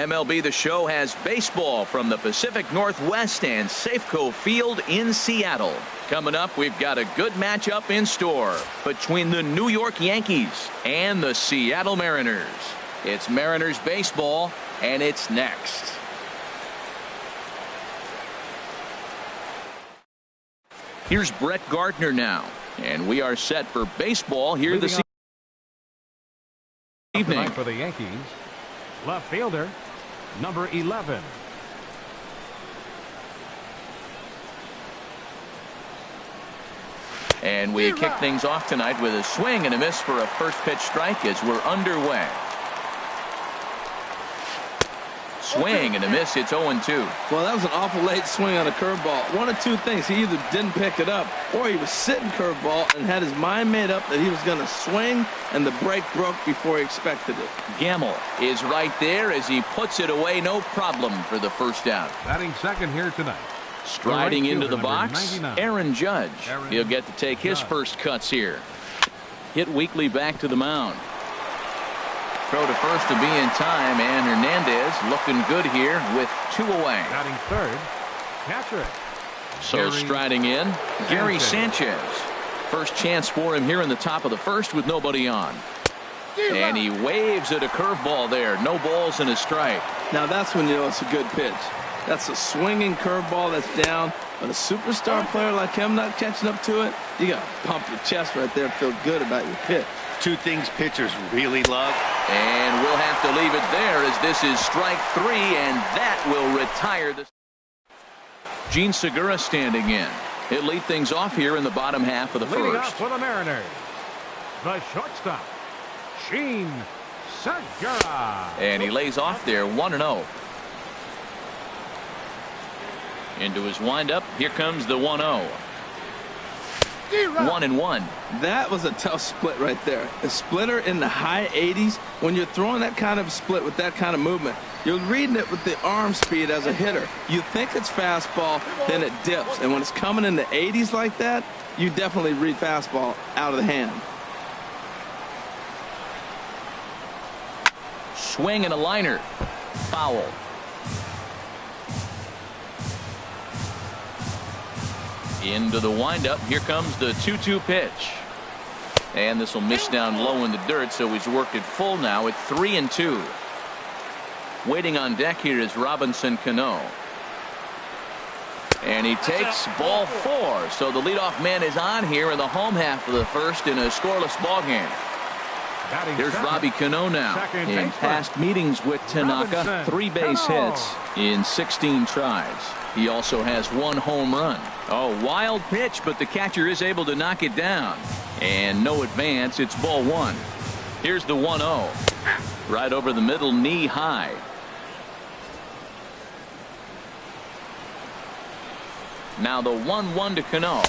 MLB The Show has baseball from the Pacific Northwest and Safeco Field in Seattle. Coming up, we've got a good matchup in store between the New York Yankees and the Seattle Mariners. It's Mariners baseball, and it's next. Here's Brett Gardner now, and we are set for baseball here this evening. For the Yankees, left fielder, number 11. And we kick things off tonight with a swing and a miss for a first pitch strike as we're underway. Swing and a miss. It's 0-2. Well, that was an awful late swing on a curveball. One of two things. He either didn't pick it up or he was sitting curveball and had his mind made up that he was going to swing, and the break broke before he expected it. Gamble is right there as he puts it away. No problem for the first out. Batting second here tonight. Striding into the box, 99. Aaron Judge. He'll get to take his first cuts here. Hit weakly back to the mound. Throw to first to be in time, and Hernandez looking good here with 2 away. Batting third, catcher. So striding in, Gary Sanchez. First chance for him here in the top of the first with nobody on. And he waves at a curveball there. No balls and a strike. Now that's when you know it's a good pitch. That's a swinging curveball that's down. But a superstar player like him not catching up to it, you got to pump your chest right there and feel good about your pitch. Two things pitchers really love. And we'll have to leave it there as this is strike 3, and that will retire the. Gene Segura standing in. He'll lead things off here in the bottom half of the Leading first. off for the Mariners, the shortstop, Gene Segura. And he lays off there 1-0. Into his windup. Here comes the 1-0. 1-1. That was a tough split right there. A splitter in the high 80s. When you're throwing that kind of split with that kind of movement, you're reading it with the arm speed as a hitter. You think it's fastball, then it dips. And when it's coming in the 80s like that, you definitely read fastball out of the hand. Swing and a liner. Foul. Into the windup. Here comes the 2-2 pitch. And this will miss down low in the dirt, so he's worked it full now at 3-2. Waiting on deck here is Robinson Cano. And he takes ball 4. So the leadoff man is on here in the home half of the first in a scoreless ball game. Here's Robbie Cano now. In past meetings with Tanaka, 3 base hits in 16 tries. He also has 1 home run. Oh, wild pitch, but the catcher is able to knock it down. And no advance. It's ball 1. Here's the 1-0. Right over the middle, knee high. Now the 1-1 to Cano.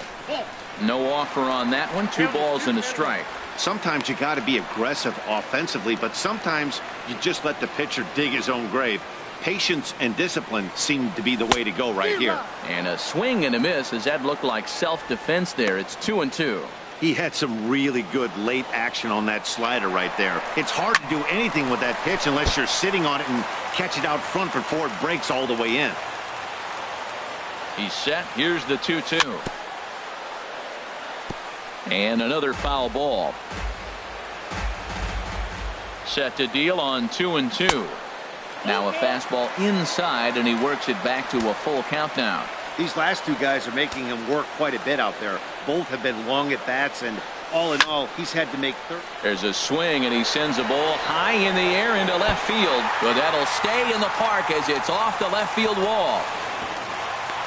No offer on that one. 2 balls and a strike. Sometimes you got to be aggressive offensively, but sometimes you just let the pitcher dig his own grave. Patience and discipline seem to be the way to go right here. And a swing and a miss as that looked like self-defense there. It's 2-2. He had some really good late action on that slider right there. It's hard to do anything with that pitch unless you're sitting on it and catch it out front before it breaks all the way in. He's set. Here's the 2-2. And another foul ball. Set to deal on 2-2. Now a fastball inside, and he works it back to a full count now. These last 2 guys are making him work quite a bit out there. Both have been long at bats, and all in all, he's had to make 30. There's a swing, and he sends a ball high in the air into left field. But that'll stay in the park as it's off the left field wall.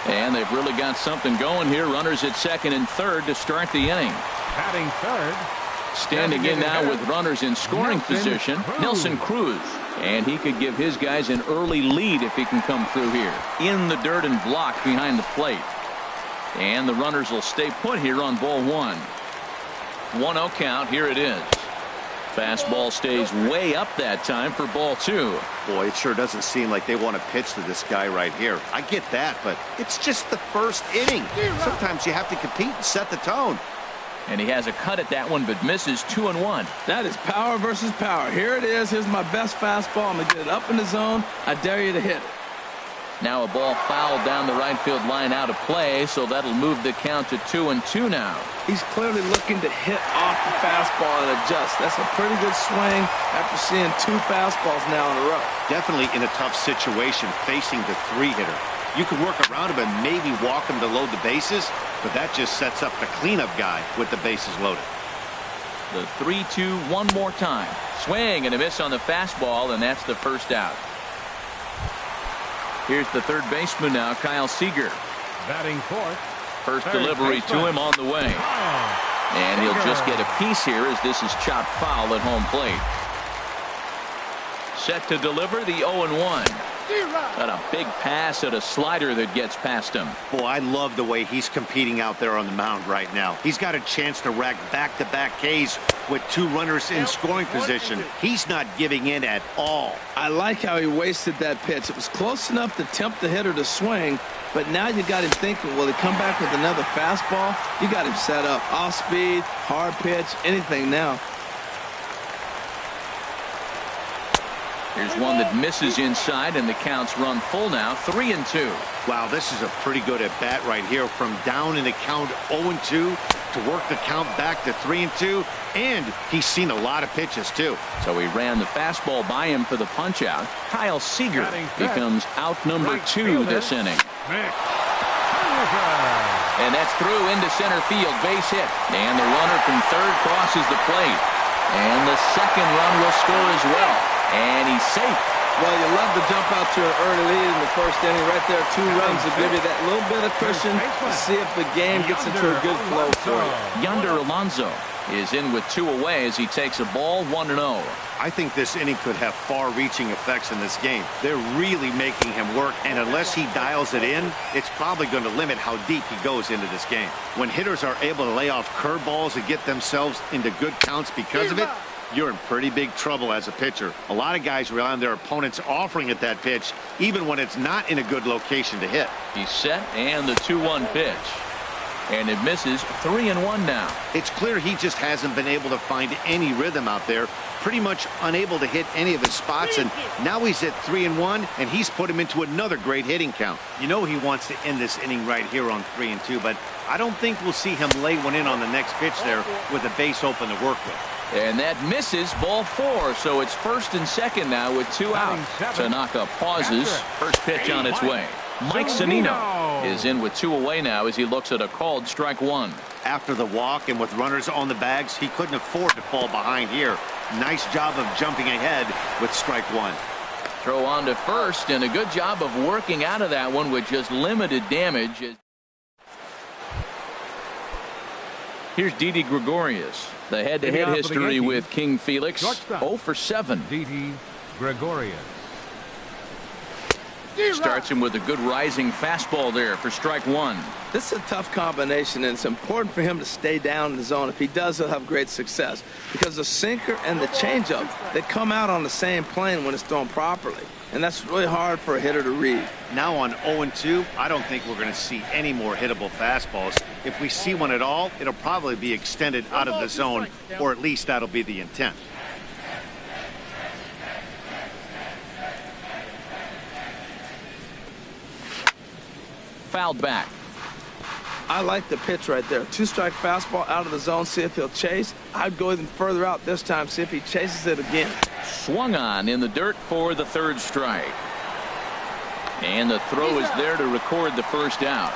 And they've really got something going here. Runners at second and third to start the inning. Batting third. Standing in now with runners in scoring position, Nelson Cruz. And he could give his guys an early lead if he can come through here. In the dirt and block behind the plate. And the runners will stay put here on ball 1. 1-0 count. Here it is. Fastball stays way up that time for ball 2. Boy, it sure doesn't seem like they want to pitch to this guy right here. I get that, but it's just the first inning. Sometimes you have to compete and set the tone. And he has a cut at that one, but misses 2-1. That is power versus power. Here it is. Here's my best fastball. I'm going to get it up in the zone. I dare you to hit it. Now a ball fouled down the right field line out of play, so that'll move the count to 2-2 now. He's clearly looking to hit off the fastball and adjust. That's a pretty good swing after seeing 2 fastballs now in a row. Definitely in a tough situation facing the 3-hitter. You can work around him and maybe walk him to load the bases, but that just sets up the cleanup guy with the bases loaded. The 3-2 one more time. Swing and a miss on the fastball, and that's the first out. Here's the third baseman now, Kyle Seager. Batting fourth. First delivery to him on the way. And he'll just get a piece here as this is chopped foul at home plate. Set to deliver the 0-1. Got a big pass at a slider that gets past him. Boy, I love the way he's competing out there on the mound right now. He's got a chance to rack back-to-back Ks with 2 runners in scoring position. He's not giving in at all. I like how he wasted that pitch. It was close enough to tempt the hitter to swing, but now you got him thinking, will he come back with another fastball? You got him set up. Off speed, hard pitch, anything now. Here's one that misses inside, and the count's run full now, 3-2. Wow, this is a pretty good at-bat right here. From down in the count 0-2 to work the count back to 3-2, and he's seen a lot of pitches, too. So he ran the fastball by him for the punch-out. Kyle Seager becomes out number 2 this inning. And that's through into center field, base hit. And the runner from third crosses the plate. And the second run will score as well. And he's safe. Well, you love to jump out to an early lead in the first inning. Right there, 2 runs to give you that little bit of cushion to see if the game gets into a good flow for you. Yonder Alonso is in with 2 away as he takes a ball 1-0. I think this inning could have far-reaching effects in this game. They're really making him work, and unless he dials it in, it's probably going to limit how deep he goes into this game. When hitters are able to lay off curveballs and get themselves into good counts because of it, you're in pretty big trouble as a pitcher. A lot of guys rely on their opponents offering at that pitch, even when it's not in a good location to hit. He's set, and the 2-1 pitch. And it misses, 3-1 now. It's clear he just hasn't been able to find any rhythm out there. Pretty much unable to hit any of his spots, and now he's at 3-1, and he's put him into another great hitting count. You know he wants to end this inning right here on 3-2, but I don't think we'll see him lay one in on the next pitch there with a base open to work with. And that misses, ball 4, so it's first and second now with 2 out. Tanaka pauses, first pitch on its way. Mike Zunino is in with 2 away now as he looks at a called strike 1. After the walk and with runners on the bags, he couldn't afford to fall behind here. Nice job of jumping ahead with strike 1. Throw on to first, and a good job of working out of that one with just limited damage. Here's Didi Gregorius. The head-to-head history with King Felix, 0 for 7. Didi Gregorius. Starts him with a good rising fastball there for strike 1. This is a tough combination, and it's important for him to stay down in the zone. If he does, he'll have great success. Because the sinker and the changeup, they come out on the same plane when it's thrown properly. And that's really hard for a hitter to read. Now on 0-2, I don't think we're going to see any more hittable fastballs. If we see one at all, it'll probably be extended out of the zone, or at least that'll be the intent. Fouled back. I like the pitch right there. 2-strike fastball out of the zone, see if he'll chase. I'd go even further out this time, see if he chases it again. Swung on in the dirt for the 3rd strike. And the throw is there to record the first out.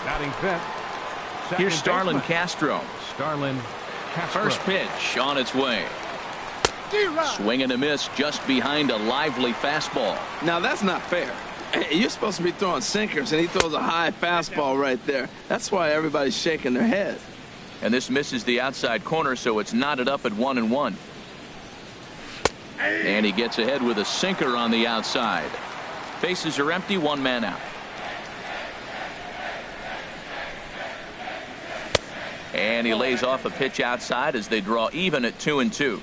Batting fifth. Here's Starlin Castro. Starlin Castro. First pitch on its way. Swing and a miss just behind a lively fastball. Now that's not fair. You're supposed to be throwing sinkers, and he throws a high fastball right there. That's why everybody's shaking their head. And this misses the outside corner, so it's knotted up at 1-1. And he gets ahead with a sinker on the outside. Bases are empty, 1 man out. And he lays off a pitch outside as they draw even at 2-2.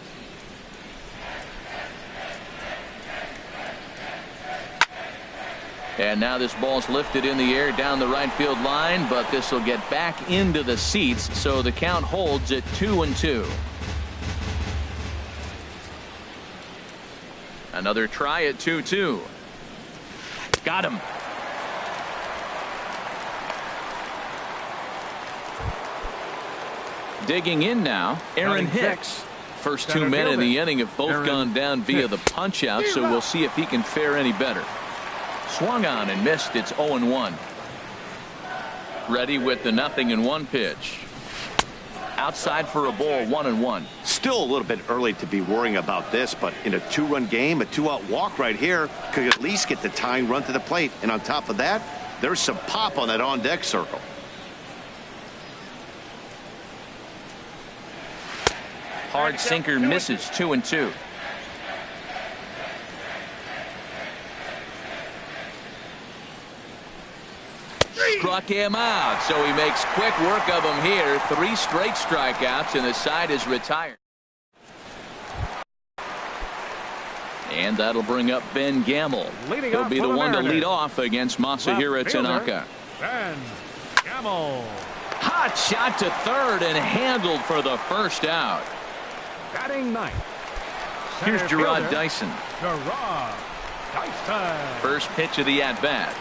And now this ball's lifted in the air down the right field line, but this will get back into the seats, so the count holds at 2-2. Another try at 2-2. Got him. Digging in now, Aaron Hicks. First two men in the inning have both gone down via the punch out, so we'll see if he can fare any better. Swung on and missed. It's 0-1. Ready with the 0-1 pitch. Outside for a ball, 1-1. Still a little bit early to be worrying about this, but in a two-run game, a two-out walk right here could at least get the tying run to the plate. And on top of that, there's some pop on that on-deck circle. Hard sinker misses. 2-2. Struck him out, so he makes quick work of him here. 3 straight strikeouts, and the side is retired. And that'll bring up Ben Gamble. He'll be the one to lead off against Masahiro Tanaka. Ben Gamble. Hot shot to third and handled for the first out. Batting ninth. Here's Gerard Dyson. Gerard Dyson. First pitch of the at-bat.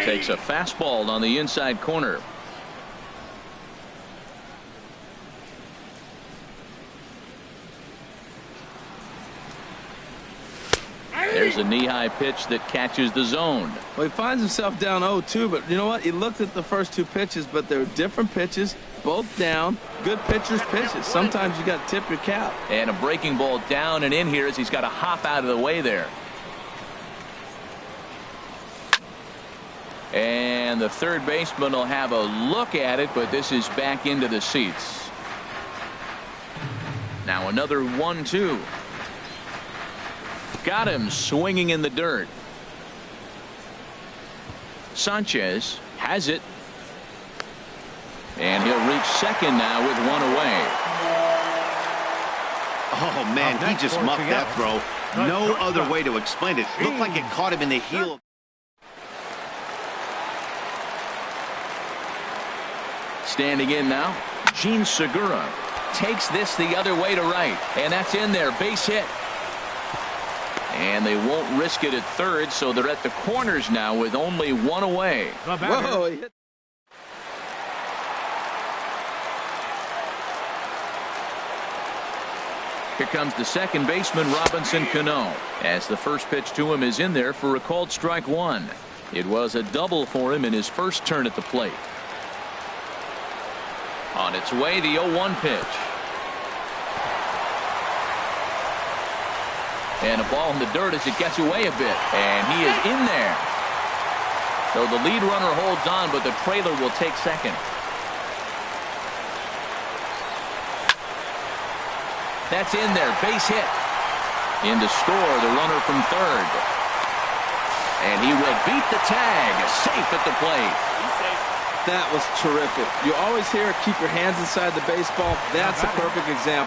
Takes a fastball on the inside corner. There's a knee-high pitch that catches the zone. Well, he finds himself down 0-2, but you know what? He looked at the first 2 pitches, but they're different pitches, both down. Good pitchers' pitches. Sometimes you got to tip your cap. And a breaking ball down and in here as he's got to hop out of the way there. And the third baseman will have a look at it, but this is back into the seats. Now another 1-2. Got him swinging in the dirt. Sanchez has it. And he'll reach second now with 1 away. Oh, man, he just muffed that throw. No other way to explain it. Looked like it caught him in the heel. Standing in now, Gene Segura takes this the other way to right, and that's in there. Base hit. And they won't risk it at third, so they're at the corners now with only 1 away. Whoa, he hit. Here comes the second baseman, Robinson Cano, as the first pitch to him is in there for a called strike 1. It was a double for him in his first turn at the plate. On its way, the 0-1 pitch. And a ball in the dirt as it gets away a bit. And he is in there. So the lead runner holds on, but the trailer will take second. That's in there. Base hit. In to score the runner from third. And he will beat the tag. Safe at the plate. That was terrific. You always hear keep your hands inside the baseball. That's a perfect example.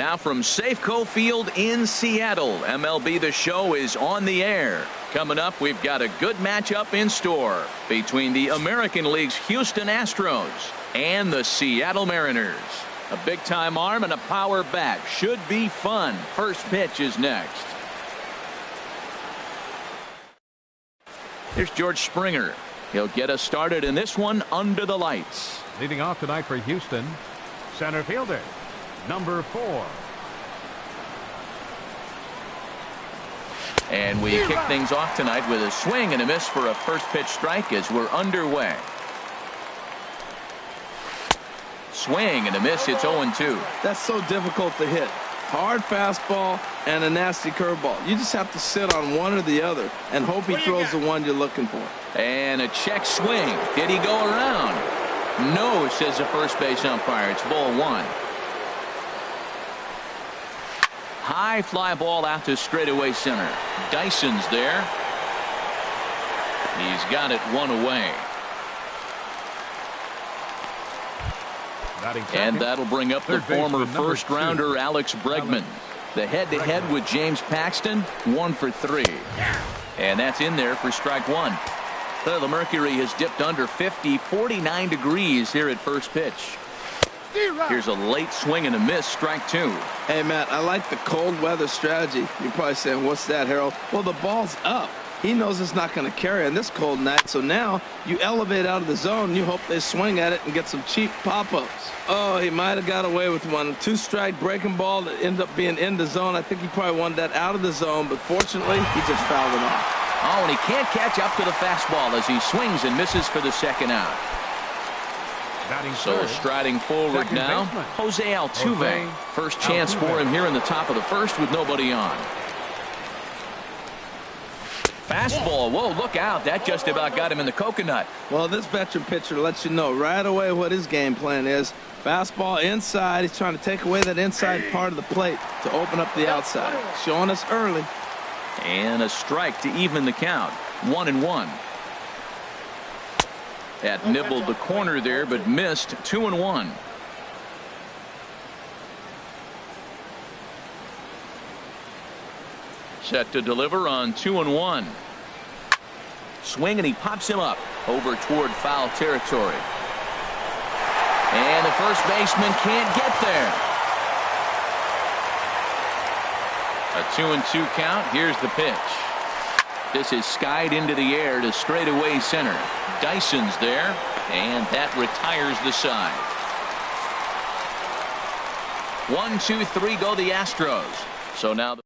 Now from Safeco Field in Seattle, MLB The Show is on the air. Coming up, we've got a good matchup in store between the American League's Houston Astros and the Seattle Mariners. A big-time arm and a power bat. Should be fun. First pitch is next. Here's George Springer. He'll get us started in this one under the lights. Leading off tonight for Houston, center fielder, number 4. And we kick things off tonight with a swing and a miss for a first pitch strike as we're underway. Swing and a miss. It's 0-2. That's so difficult to hit. Hard fastball and a nasty curveball. You just have to sit on one or the other and hope he throws the one you're looking for. And a check swing. Did he go around? No, says the first base umpire. It's ball 1. High fly ball out to straightaway center. Dyson's there. He's got it 1 away. And that'll bring up the former first rounder Alex Bregman. The head-to-head with James Paxton, 1 for 3. And that's in there for strike 1. So the mercury has dipped under 50, 49 degrees here at first pitch. Here's a late swing and a miss, strike 2. Hey, Matt, I like the cold weather strategy. You're probably saying, what's that, Harold? Well, the ball's up. He knows it's not going to carry on this cold night, so now you elevate out of the zone, and you hope they swing at it and get some cheap pop-ups. Oh, he might have got away with one. 2-strike breaking ball that ended up being in the zone. I think he probably wanted that out of the zone, but fortunately, he just fouled it off. Oh, and he can't catch up to the fastball as he swings and misses for the second out. So striding forward now, Jose Altuve. First chance for him here in the top of the first with nobody on. Fastball. Whoa, look out. That just about got him in the coconut. Well, this veteran pitcher lets you know right away what his game plan is. Fastball inside. He's trying to take away that inside part of the plate to open up the outside. Showing us early. And a strike to even the count. 1-1. That nibbled the corner there, but missed. 2-1. Set to deliver on 2-1. Swing, and he pops him up over toward foul territory. And the first baseman can't get there. A 2-2 count. Here's the pitch. This is skied into the air to straightaway center. Dyson's there, and that retires the side. 1, 2, 3 go the Astros. So now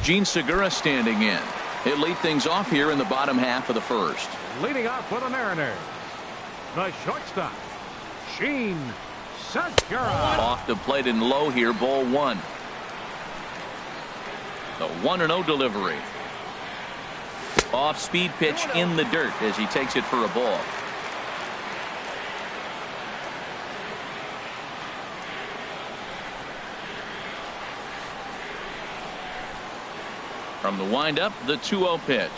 Gene Segura standing in. He'll lead things off here in the bottom half of the first. Leading off for the Mariners, the shortstop, Gene Segura. Off the plate and low here, ball 1. The 1-0 delivery. Off speed pitch in the dirt as he takes it for a ball. From the windup, the 2-0 pitch.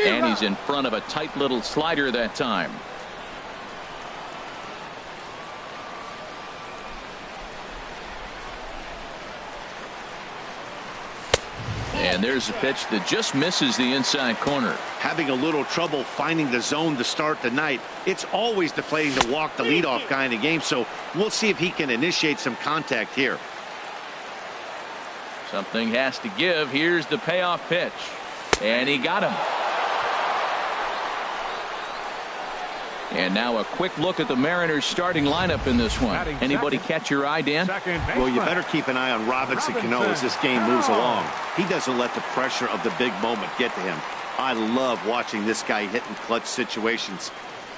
And he's in front of a tight little slider that time. And there's a pitch that just misses the inside corner. Having a little trouble finding the zone to start the night. It's always deflating to walk the leadoff guy in the game, so we'll see if he can initiate some contact here. Something has to give. Here's the payoff pitch. And he got him. And now a quick look at the Mariners starting lineup in this one. Anybody catch your eye, Dan? Well, you better keep an eye on Robinson Cano as this game moves along. He doesn't let the pressure of the big moment get to him. I love watching this guy hit in clutch situations.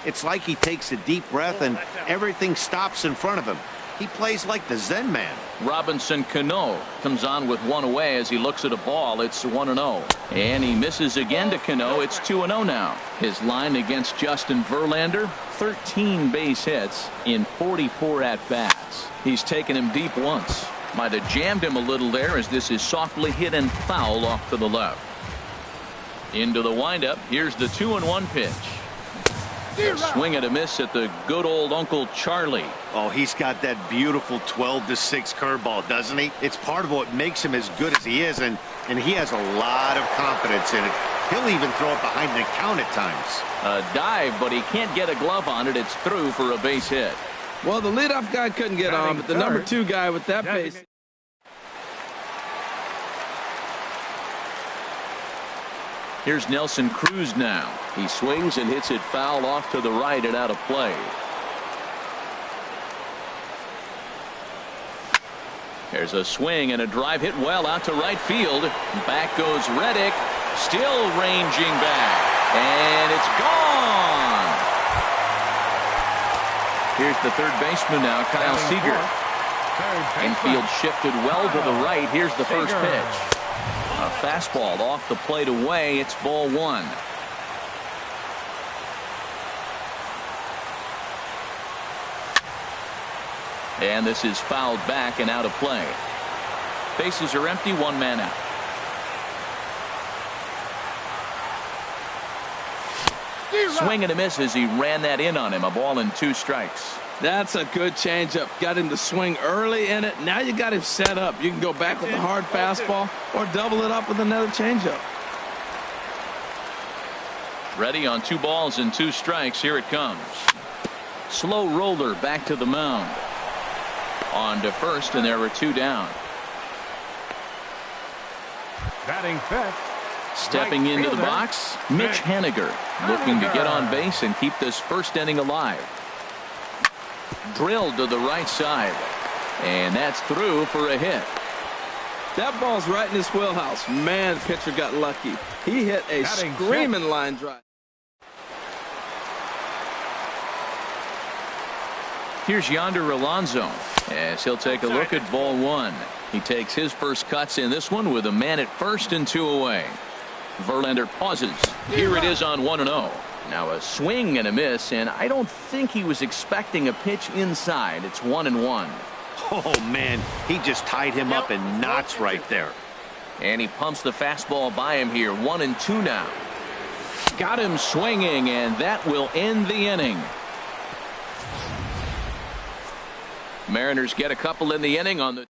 It's like he takes a deep breath and everything stops in front of him. He plays like the Zen man. Robinson Cano comes on with 1 away as he looks at a ball. It's 1-0. And he misses again to Cano. It's 2-0 now. His line against Justin Verlander, 13 base hits in 44 at-bats. He's taken him deep once. Might have jammed him a little there as this is softly hit and foul off to the left. Into the windup. Here's the 2-1 pitch. Swing and a miss at the good old Uncle Charlie. Oh, he's got that beautiful 12-6 curveball, doesn't he? It's part of what makes him as good as he is, and he has a lot of confidence in it. He'll even throw it behind the count at times. A dive, but he can't get a glove on it. It's through for a base hit. Well, the leadoff guy couldn't get on, but the number 2 guy with that base. Here's Nelson Cruz now. He swings and hits it foul off to the right and out of play. There's a swing and a drive hit well out to right field. Back goes Reddick, still ranging back, and it's gone. Here's the third baseman now, Kyle Seager. Infield shifted well to the right. Here's the first pitch. A fastball off the plate away. It's ball 1. And this is fouled back and out of play. Bases are empty, 1 man out. Swing and a miss as he ran that in on him. A ball and 2 strikes. That's a good changeup. Got him to swing early in it. Now you got him set up. You can go back with a hard fastball or double it up with another changeup. Ready on 2 balls and 2 strikes. Here it comes. Slow roller back to the mound. On to first, and there were 2 down. Batting fifth. Stepping into the box, Mitch Haniger, looking to get on base and keep this first inning alive. Drilled to the right side, and that's through for a hit. That ball's right in his wheelhouse. Man, the pitcher got lucky. He hit a screaming line drive. Here's Yonder Alonso as he'll take a look at ball 1. He takes his first cuts in this one with a man at first and 2 away. Verlander pauses. Here it is on 1-0. Now a swing and a miss, and I don't think he was expecting a pitch inside. It's 1-1. Oh, man, he just tied him up in knots right there. And he pumps the fastball by him here. 1-2 now. Got him swinging, and that will end the inning. Mariners get a couple in the inning on the.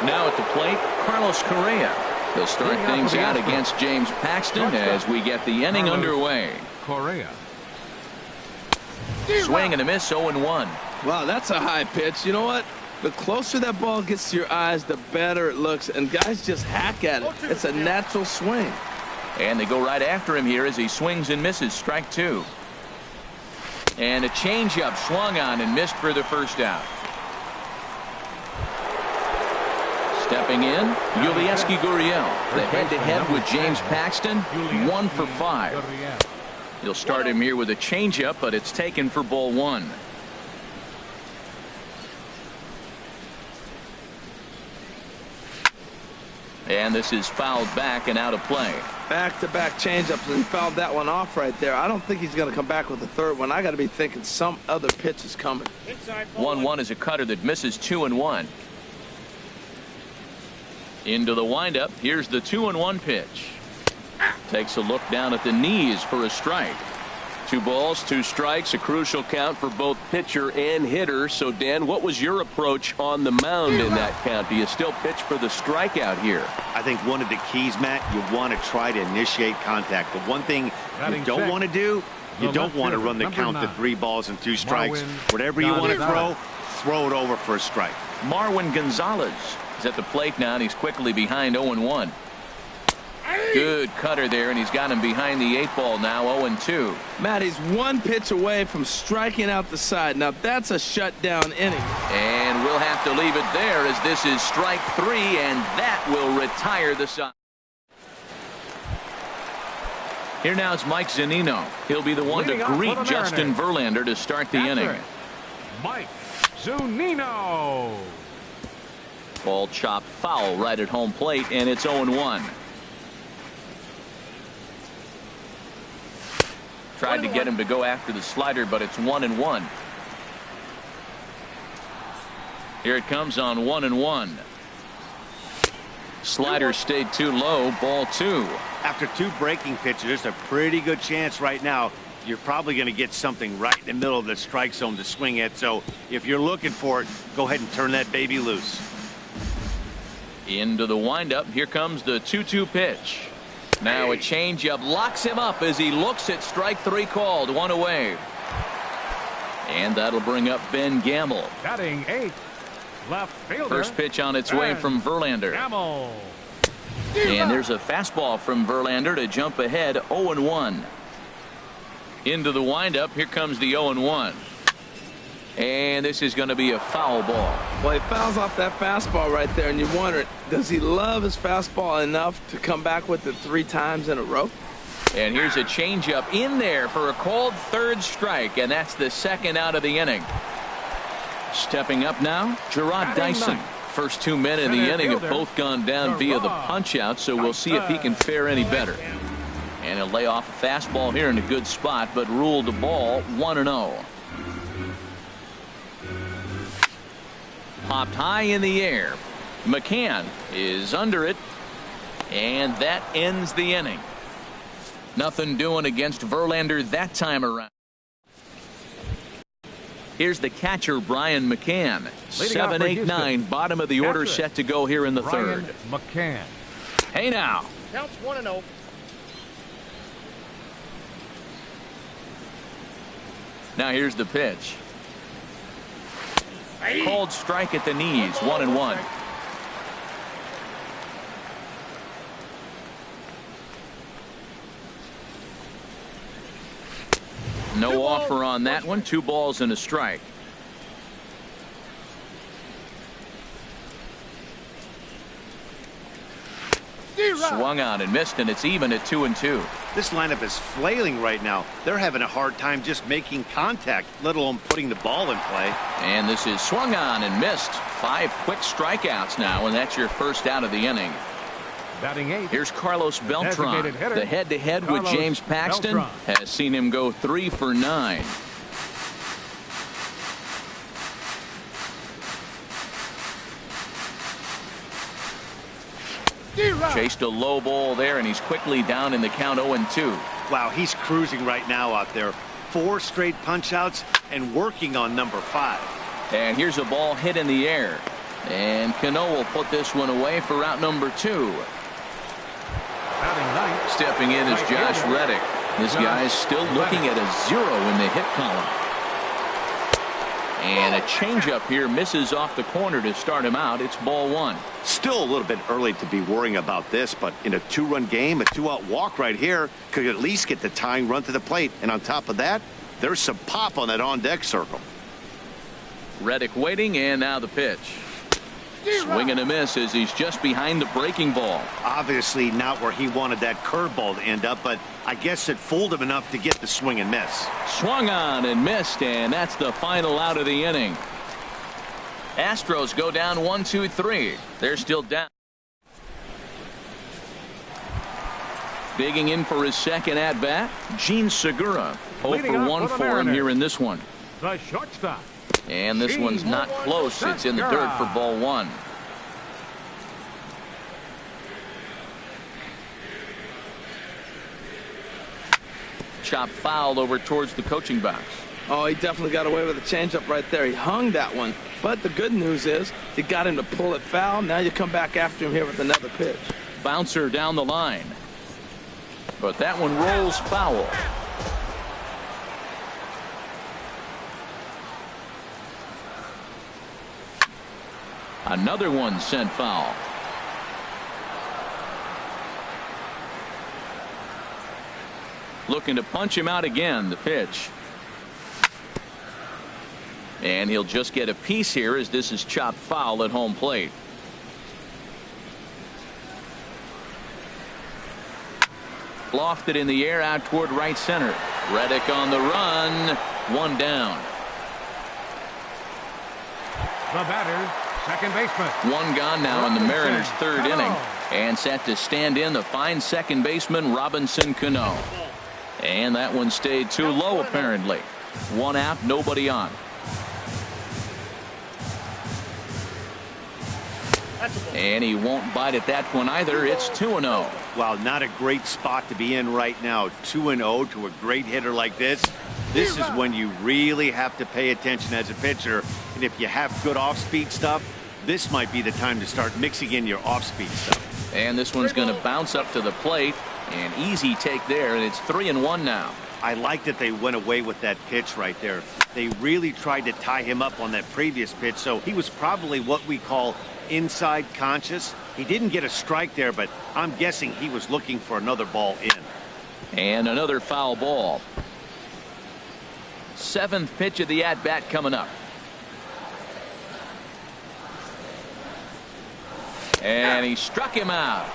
Now at the plate, Carlos Correa. He'll start things out against James Paxton as we get the inning underway. Correa. Swing and a miss, 0-1. Wow, that's a high pitch. You know what? The closer that ball gets to your eyes, the better it looks. And guys just hack at it. It's a natural swing. And they go right after him here as he swings and misses. Strike 2. And a changeup swung on and missed for the first out. Stepping in, Yulieski Gurriel. The head-to-head with James Paxton, 1 for 5. You'll start him here with a changeup, but it's taken for ball 1. And this is fouled back and out of play. Back-to-back changeups, and he fouled that one off right there. I don't think he's going to come back with the third one. I got to be thinking some other pitch is coming. 1-1 is a cutter that misses 2-1. Into the windup. Here's the 2-1 pitch. Takes a look down at the knees for a strike. 2 balls, 2 strikes, a crucial count for both pitcher and hitter. So, Dan, what was your approach on the mound in that count? Do you still pitch for the strikeout here? I think one of the keys, Matt, you want to try to initiate contact. The one thing you don't want to do, you don't want to run the count to 3 balls and 2 strikes. Whatever you want to throw it over for a strike. Marwin Gonzalez is at the plate now, and he's quickly behind 0-1. Good cutter there, and he's got him behind the 8 ball now, 0-2. Matt, he's 1 pitch away from striking out the side. Now, that's a shutdown inning. And we'll have to leave it there as this is strike 3, and that will retire the side. Here now is Mike Zunino. He'll be the one to greet Justin Verlander to start the inning. Mike Zunino. Ball chopped foul right at home plate, and it's 0-1. Tried to get him to go after the slider, but it's 1-1. Here it comes on 1-1. Slider stayed too low. Ball 2. After 2 breaking pitches, there's a pretty good chance right now you're probably going to get something right in the middle of the strike zone to swing at. So if you're looking for it, go ahead and turn that baby loose. Into the windup. Here comes the 2-2 pitch. Now a changeup locks him up as he looks at strike 3 called. 1 away. And that'll bring up Ben Gamble. Batting 8th, left fielder. First pitch on its way from Verlander. Gamble. And there's a fastball from Verlander to jump ahead 0-1. Into the windup. Here comes the 0-1. And this is going to be a foul ball. Well, he fouls off that fastball right there, and you wonder, does he love his fastball enough to come back with it 3 times in a row? And here's a changeup in there for a called 3rd strike, and that's the 2nd out of the inning. Stepping up now, Gerard Dyson. First 2 men in the inning have both gone down via the punch-out, so we'll see if he can fare any better. And he'll lay off a fastball here in a good spot, but ruled the ball 1-0. Popped high in the air. McCann is under it, and that ends the inning. Nothing doing against Verlander that time around. Here's the catcher, Brian McCann. 7, 8, 9, bottom of the order set to go here in the 3rd. McCann. Hey now. Counts 1-0. Now here's the pitch. Called strike at the knees. 1-1. No offer on that one. 2 balls and a strike. Swung on and missed, and it's even at 2-2. This lineup is flailing right now. They're having a hard time just making contact, let alone putting the ball in play. And this is swung on and missed. 5 quick strikeouts now, and that's your first out of the inning. Batting 8th. Here's Carlos Beltran. The head-to-head with James Paxton has seen him go 3 for 9. Chased a low ball there, and he's quickly down in the count 0-2. Wow, he's cruising right now out there. 4 straight punch-outs and working on number 5. And here's a ball hit in the air. And Cano will put this one away for out number 2. Stepping in is Josh Reddick. This guy's still looking at a 0 in the hit column. And a changeup here misses off the corner to start him out. It's ball 1. Still a little bit early to be worrying about this, but in a 2-run game, a 2-out walk right here could at least get the tying run to the plate. And on top of that, there's some pop on that on-deck circle. Reddick waiting, and now the pitch. Swing and a miss as he's just behind the breaking ball. Obviously not where he wanted that curveball to end up, but I guess it fooled him enough to get the swing and miss. Swung on and missed, and that's the final out of the inning. Astros go down 1-2-3. They're still down. Digging in for his second at-bat, Gene Segura. 0 for 1 for him here in this one. The shortstop. And this one's not close. It's in the dirt for ball 1. Chop fouled over towards the coaching box. Oh, he definitely got away with a changeup right there. He hung that one. But the good news is you got him to pull it foul. Now you come back after him here with another pitch. Bouncer down the line. But that one rolls foul. Another one sent foul. Looking to punch him out again. The pitch. And he'll just get a piece here as this is chopped foul at home plate. Lofted in the air out toward right center. Reddick on the run. 1 down. The batter, second baseman. 1 gone now in the Mariners' 3rd inning. And set to stand in the fine second baseman Robinson Cano. And that one stayed too low apparently. 1 out, nobody on. And he won't bite at that one either. It's 2-0. Wow, not a great spot to be in right now. 2-0 to a great hitter like this. This is when you really have to pay attention as a pitcher. And if you have good off-speed stuff, this might be the time to start mixing in your off-speed stuff. And this one's going to bounce up to the plate. An easy take there, and it's 3-1 now. I like that they went away with that pitch right there. They really tried to tie him up on that previous pitch, so he was probably what we call inside conscious. He didn't get a strike there, but I'm guessing he was looking for another ball in. And another foul ball. 7th pitch of the at-bat coming up. And he struck him out.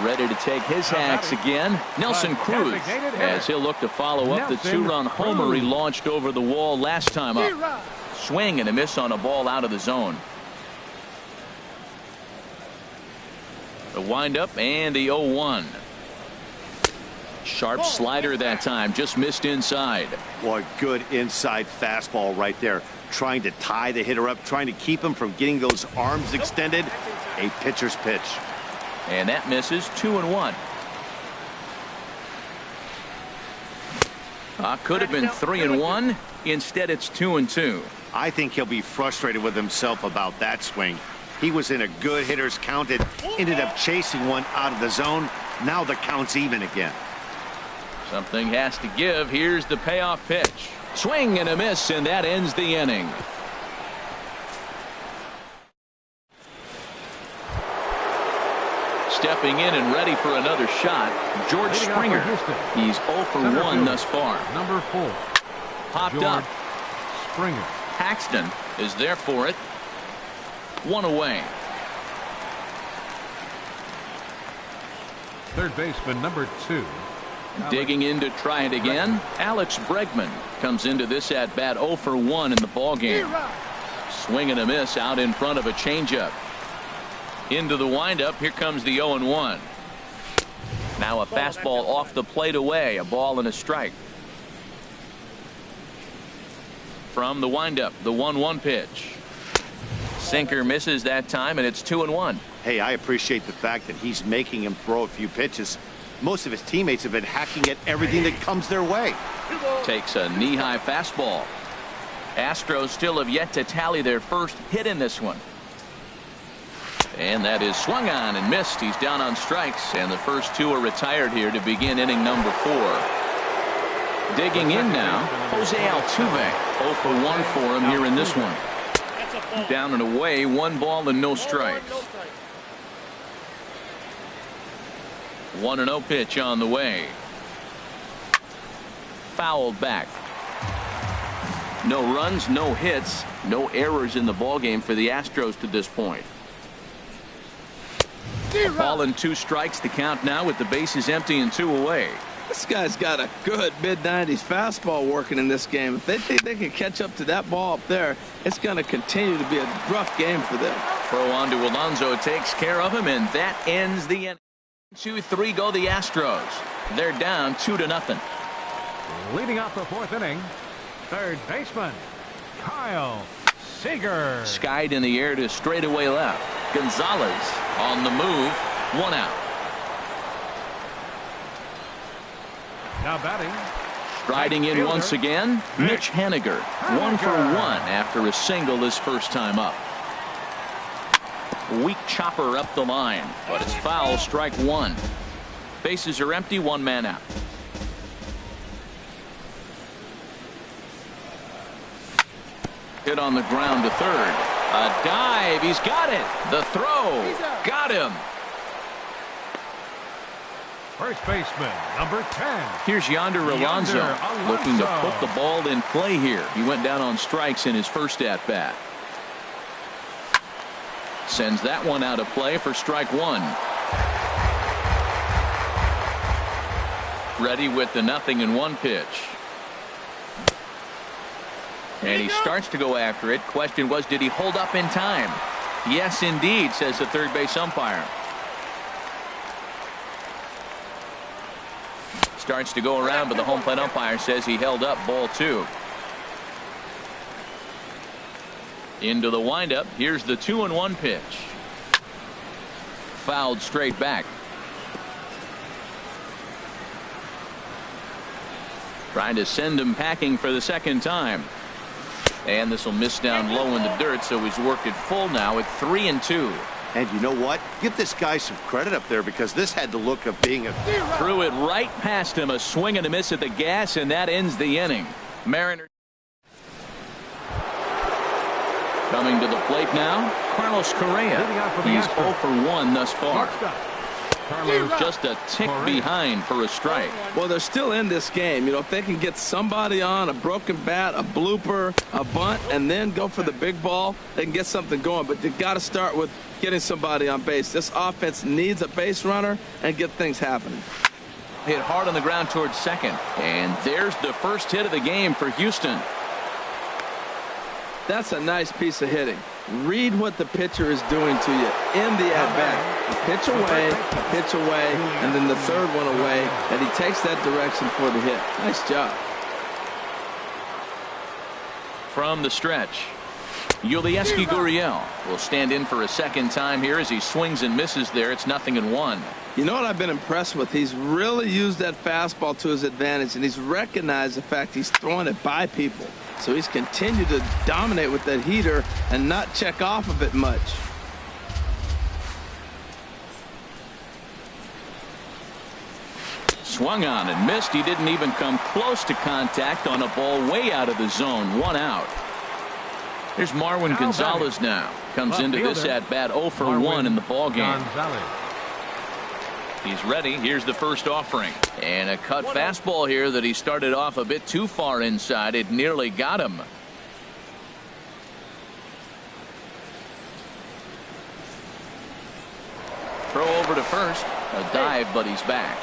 Ready to take his hacks again. Nelson Cruz, as he'll look to follow up the 2-run homer he launched over the wall last time up. Swing and a miss on a ball out of the zone. The windup and the 0-1. Sharp slider that time, just missed inside. Boy, good inside fastball right there. Trying to tie the hitter up, trying to keep him from getting those arms extended. A pitcher's pitch. And that misses. 2-1. Could have been 3-1. Instead, it's 2-2. I think he'll be frustrated with himself about that swing. He was in a good hitter's count. It ended up chasing one out of the zone. Now the count's even again. Something has to give. Here's the payoff pitch. Swing and a miss, and that ends the inning. Stepping in and ready for another shot, George Springer. He's 0 for 1 thus far. Number 4. Popped George up. Springer. Paxton is there for it. 1 away. Third baseman, number 2. Digging in to try it again. Alex Bregman comes into this at bat 0 for 1 in the ball game. Swing and a miss out in front of a changeup. Into the windup. Here comes the 0-1. Now a fastball off the plate away. A ball and a strike. From the windup, the 1-1 pitch. Sinker misses that time, and it's 2-1. Hey, I appreciate the fact that he's making him throw a few pitches. Most of his teammates have been hacking at everything that comes their way. Takes a knee-high fastball. Astros still have yet to tally their first hit in this one. And that is swung on and missed. He's down on strikes, and the first 2 are retired here to begin inning number 4. Digging in now, Jose Altuve. 0 for 1 for him here in this one. Down and away, 1 ball and no strikes. 1-0 pitch on the way. Fouled back. No runs, no hits, no errors in the ballgame for the Astros to this point. A ball and 2 strikes to count now with the bases empty and 2 away. This guy's got a good mid-90s fastball working in this game. If they think they can catch up to that ball up there, it's going to continue to be a rough game for them. Throw on to Alonso takes care of him, and that ends the inning. 2-3 go the Astros. They're down 2-0. Leading off the 4th inning, third baseman, Kyle Seager. Skied in the air to straightaway left. Gonzalez on the move. 1 out. Now batting. Striding in once again, Mitch Haniger. 1 for 1 after a single his first time up. Weak chopper up the line, but it's foul. Strike 1. Bases are empty. 1 man out. Hit on the ground to third. A dive. He's got it. The throw. Got him. First baseman, number 10. Here's Yonder Alonso looking to put the ball in play here. He went down on strikes in his first at bat. Sends that one out of play for strike 1. Ready with the 0-1 pitch. And he starts to go after it. Question was, did he hold up in time? Yes, indeed, says the third base umpire. Starts to go around, but the home plate umpire says he held up. Ball 2. Into the windup. Here's the 2-1 pitch. Fouled straight back. Trying to send him packing for the second time. And this will miss down low in the dirt, so he's worked it full now at 3-2. And you know what? Give this guy some credit up there, because this had the look of being a... Threw it right past him. A swing and a miss at the gas, and that ends the inning. Mariners coming to the plate now, Carlos Correa. He's 0 for 1 thus far. Just a tick behind for a strike. Well, they're still in this game. You know, if they can get somebody on, a broken bat, a blooper, a bunt, and then go for the big ball, they can get something going. But they've got to start with getting somebody on base. This offense needs a base runner and get things happening. Hit hard on the ground towards second. And there's the first hit of the game for Houston. That's a nice piece of hitting. Read what the pitcher is doing to you in the at-bat. A pitch away, and then the third one away, and he takes that direction for the hit. Nice job. From the stretch, Yulieski Gurriel will stand in for a second time here as he swings and misses there. It's 0-1. You know what I've been impressed with? He's really used that fastball to his advantage, and he's recognized the fact he's throwing it by people. So he's continued to dominate with that heater and not check off of it much. Swung on and missed. He didn't even come close to contact on a ball way out of the zone. 1 out. Here's Marwin Gonzalez now. Comes into this at bat 0 for 1 in the ball game. He's ready. Here's the first offering. And a cut fastball here that he started off a bit too far inside. It nearly got him. Throw over to first. A dive, but he's back.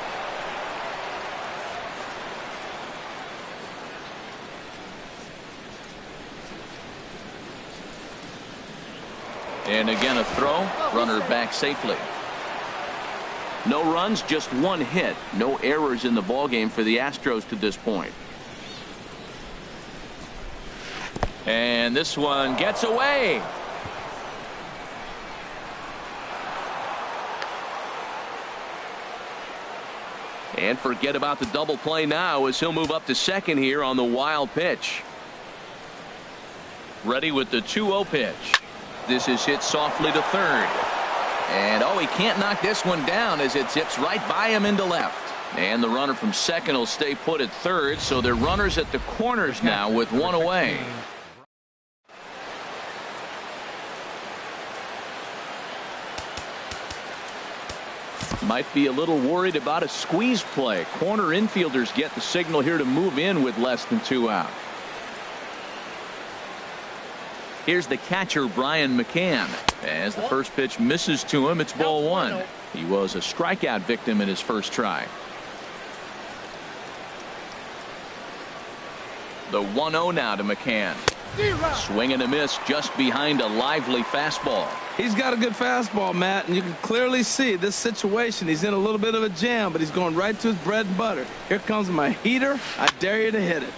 And again a throw. Runner back safely. No runs, just 1 hit. No errors in the ballgame for the Astros to this point. And this one gets away. And forget about the double play now as he'll move up to second here on the wild pitch. Ready with the 2-0 pitch. This is hit softly to third. And he can't knock this one down as it zips right by him into left. And the runner from second will stay put at third, so they're runners at the corners now with 1 away. Might be a little worried about a squeeze play. Corner infielders get the signal here to move in with less than 2 out. Here's the catcher, Brian McCann. As the first pitch misses to him, it's ball 1. He was a strikeout victim in his first try. The 1-0 now to McCann. Swing and a miss just behind a lively fastball. He's got a good fastball, Matt, and you can clearly see this situation. He's in a little bit of a jam, but he's going right to his bread and butter. Here comes my heater. I dare you to hit it.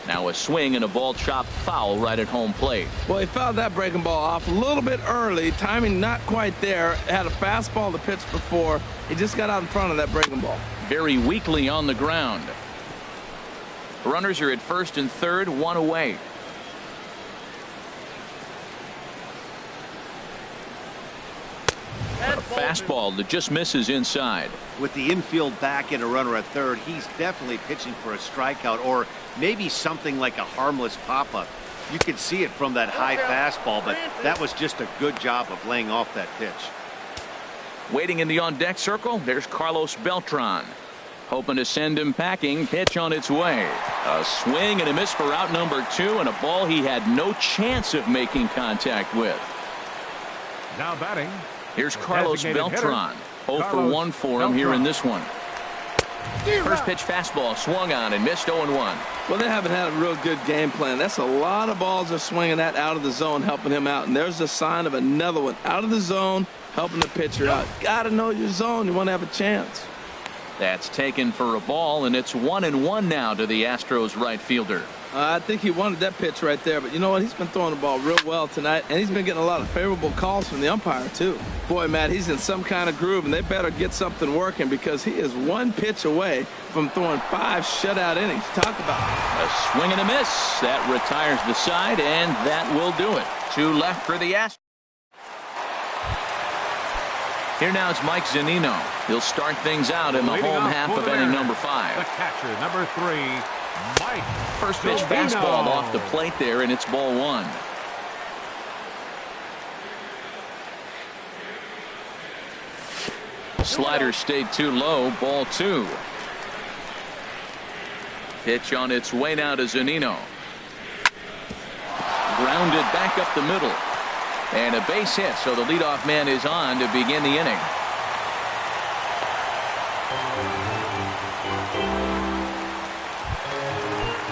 Now a swing and a ball chopped foul right at home plate. Well, he fouled that breaking ball off a little bit early. Timing not quite there. Had a fastball to pitch before. He just got out in front of that breaking ball. Very weakly on the ground. Runners are at first and third, 1 away. A fastball that just misses inside. With the infield back and a runner at third, he's definitely pitching for a strikeout or maybe something like a harmless pop-up. You can see it from that high fastball, but that was just a good job of laying off that pitch. Waiting in the on-deck circle, there's Carlos Beltran. Hoping to send him packing. Pitch on its way. A swing and a miss for out number 2, and a ball he had no chance of making contact with. Now batting. Here's Carlos Beltran. 0 for 1 for him here in this one. First pitch fastball swung on and missed 0-1. Well, they haven't had a real good game plan. That's a lot of balls they're swinging at out of the zone, helping him out. And there's a sign of another one out of the zone, helping the pitcher out. Got to know your zone. You want to have a chance. That's taken for a ball, and it's 1-1 now to the Astros right fielder. I think he wanted that pitch right there, but you know what? He's been throwing the ball real well tonight, and he's been getting a lot of favorable calls from the umpire, too. Boy, Matt, he's in some kind of groove, and they better get something working because he is one pitch away from throwing 5 shutout innings. Talk about it. A swing and a miss. That retires the side, and that will do it. 2 left for the Astros. Here now is Mike Zunino. He'll start things out in the home half of inning number 5. The catcher, number 3, Mike. First pitch fastball off the plate there, and it's ball 1. Slider stayed too low, ball 2. Pitch on its way now to Zunino. Grounded back up the middle. And a base hit, so the leadoff man is on to begin the inning.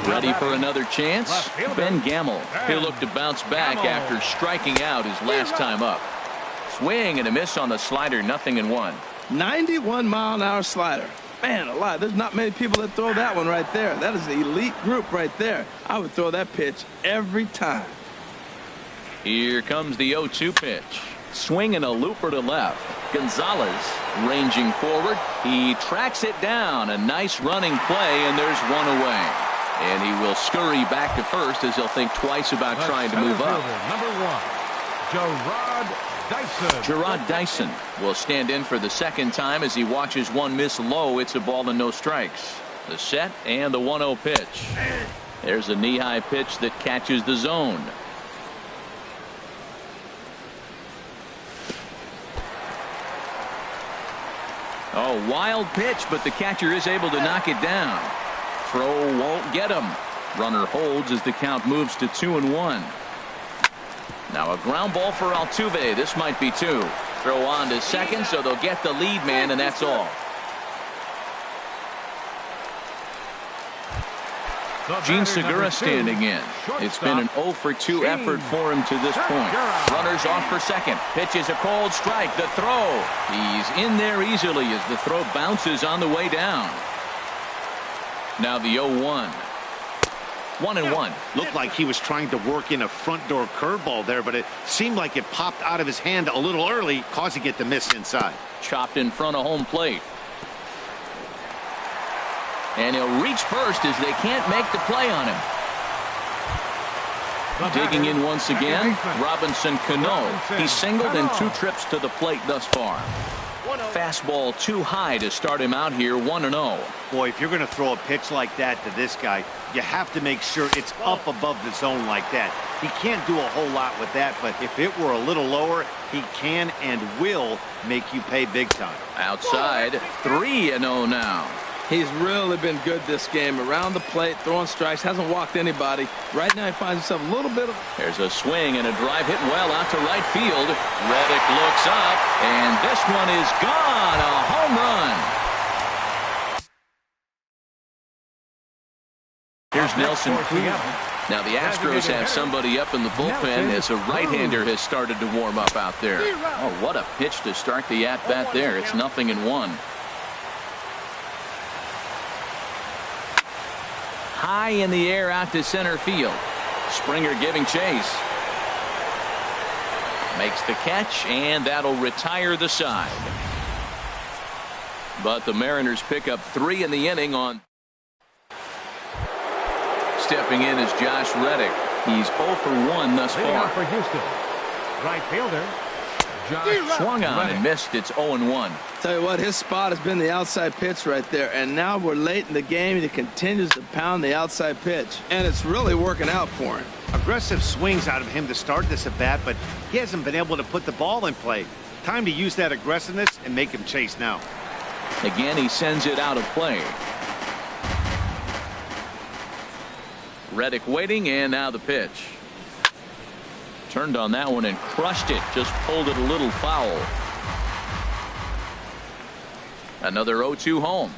Ready for another chance? Ben Gamble. He'll look to bounce back after striking out his last time up. Swing and a miss on the slider, 0-1. 91-mile-an-hour slider. Man alive, there's not many people that throw that one right there. That is an elite group right there. I would throw that pitch every time. Here comes the 0-2 pitch. Swing and a looper to left. Gonzalez ranging forward. He tracks it down. A nice running play, and there's one away. And he will scurry back to first as he'll think twice about trying to move up. Number 1, Gerard Dyson. Gerard Dyson will stand in for the second time as he watches one miss low. It's a ball and no strikes. The set and the 1-0 pitch. There's a knee-high pitch that catches the zone. Oh, wild pitch, but the catcher is able to knock it down. Throw won't get him. Runner holds as the count moves to 2-1. Now a ground ball for Altuve. This might be 2. Throw on to second, so they'll get the lead man, and that's all. Gene Segura standing in. It's been an 0 for 2 effort for him to this point. Runners off for second. Pitches a cold strike. The throw. He's in there easily as the throw bounces on the way down. Now the 0-1. 1-1. Looked like he was trying to work in a front door curveball there, but it seemed like it popped out of his hand a little early, causing it to miss inside. Chopped in front of home plate. And he'll reach first as they can't make the play on him. Digging in once again, Robinson Cano. He's singled in 2 trips to the plate thus far. Fastball too high to start him out here, 1-0. Boy, if you're going to throw a pitch like that to this guy, you have to make sure it's up above the zone like that. He can't do a whole lot with that, but if it were a little lower, he can and will make you pay big time. Outside, 3-0 now. He's really been good this game. Around the plate, throwing strikes, hasn't walked anybody. Right now he finds himself a little bit of... There's a swing and a drive hit well out to right field. Reddick looks up, and this one is gone. A home run. Here's Nelson Cruz. Now the Astros have somebody up in the bullpen as a right-hander has started to warm up out there. Oh, what a pitch to start the at-bat there. It's 0-1. High in the air out to center field. Springer giving chase. Makes the catch, and that'll retire the side. But the Mariners pick up 3 in the inning on. Stepping in is Josh Reddick. He's 0 for 1 thus far. For Houston, right fielder. Swung on and missed. It's 0-1. Tell you what, his spot has been the outside pitch right there, and now we're late in the game and he continues to pound the outside pitch, and it's really working out for him. Aggressive swings out of him to start this at bat, but he hasn't been able to put the ball in play. Time to use that aggressiveness and make him chase now. Again, he sends it out of play. Reddick waiting, and now the pitch. Turned on that one and crushed it. Just pulled it a little foul. Another 0-2 home.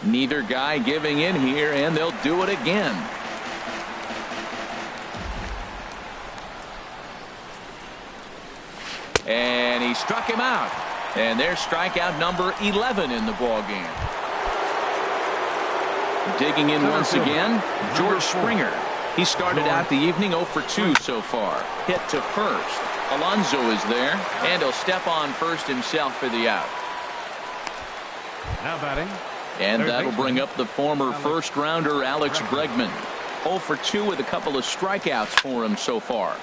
Neither guy giving in here, and they'll do it again. And he struck him out. And there's strikeout number 11 in the ball game. Digging in once again, George Springer. He started out the evening 0 for 2 so far. Hit to first. Alonso is there, and he'll step on first himself for the out. Now batting. And that'll bring up the former first-rounder Alex Bregman. 0 for 2 with a couple of strikeouts for him so far.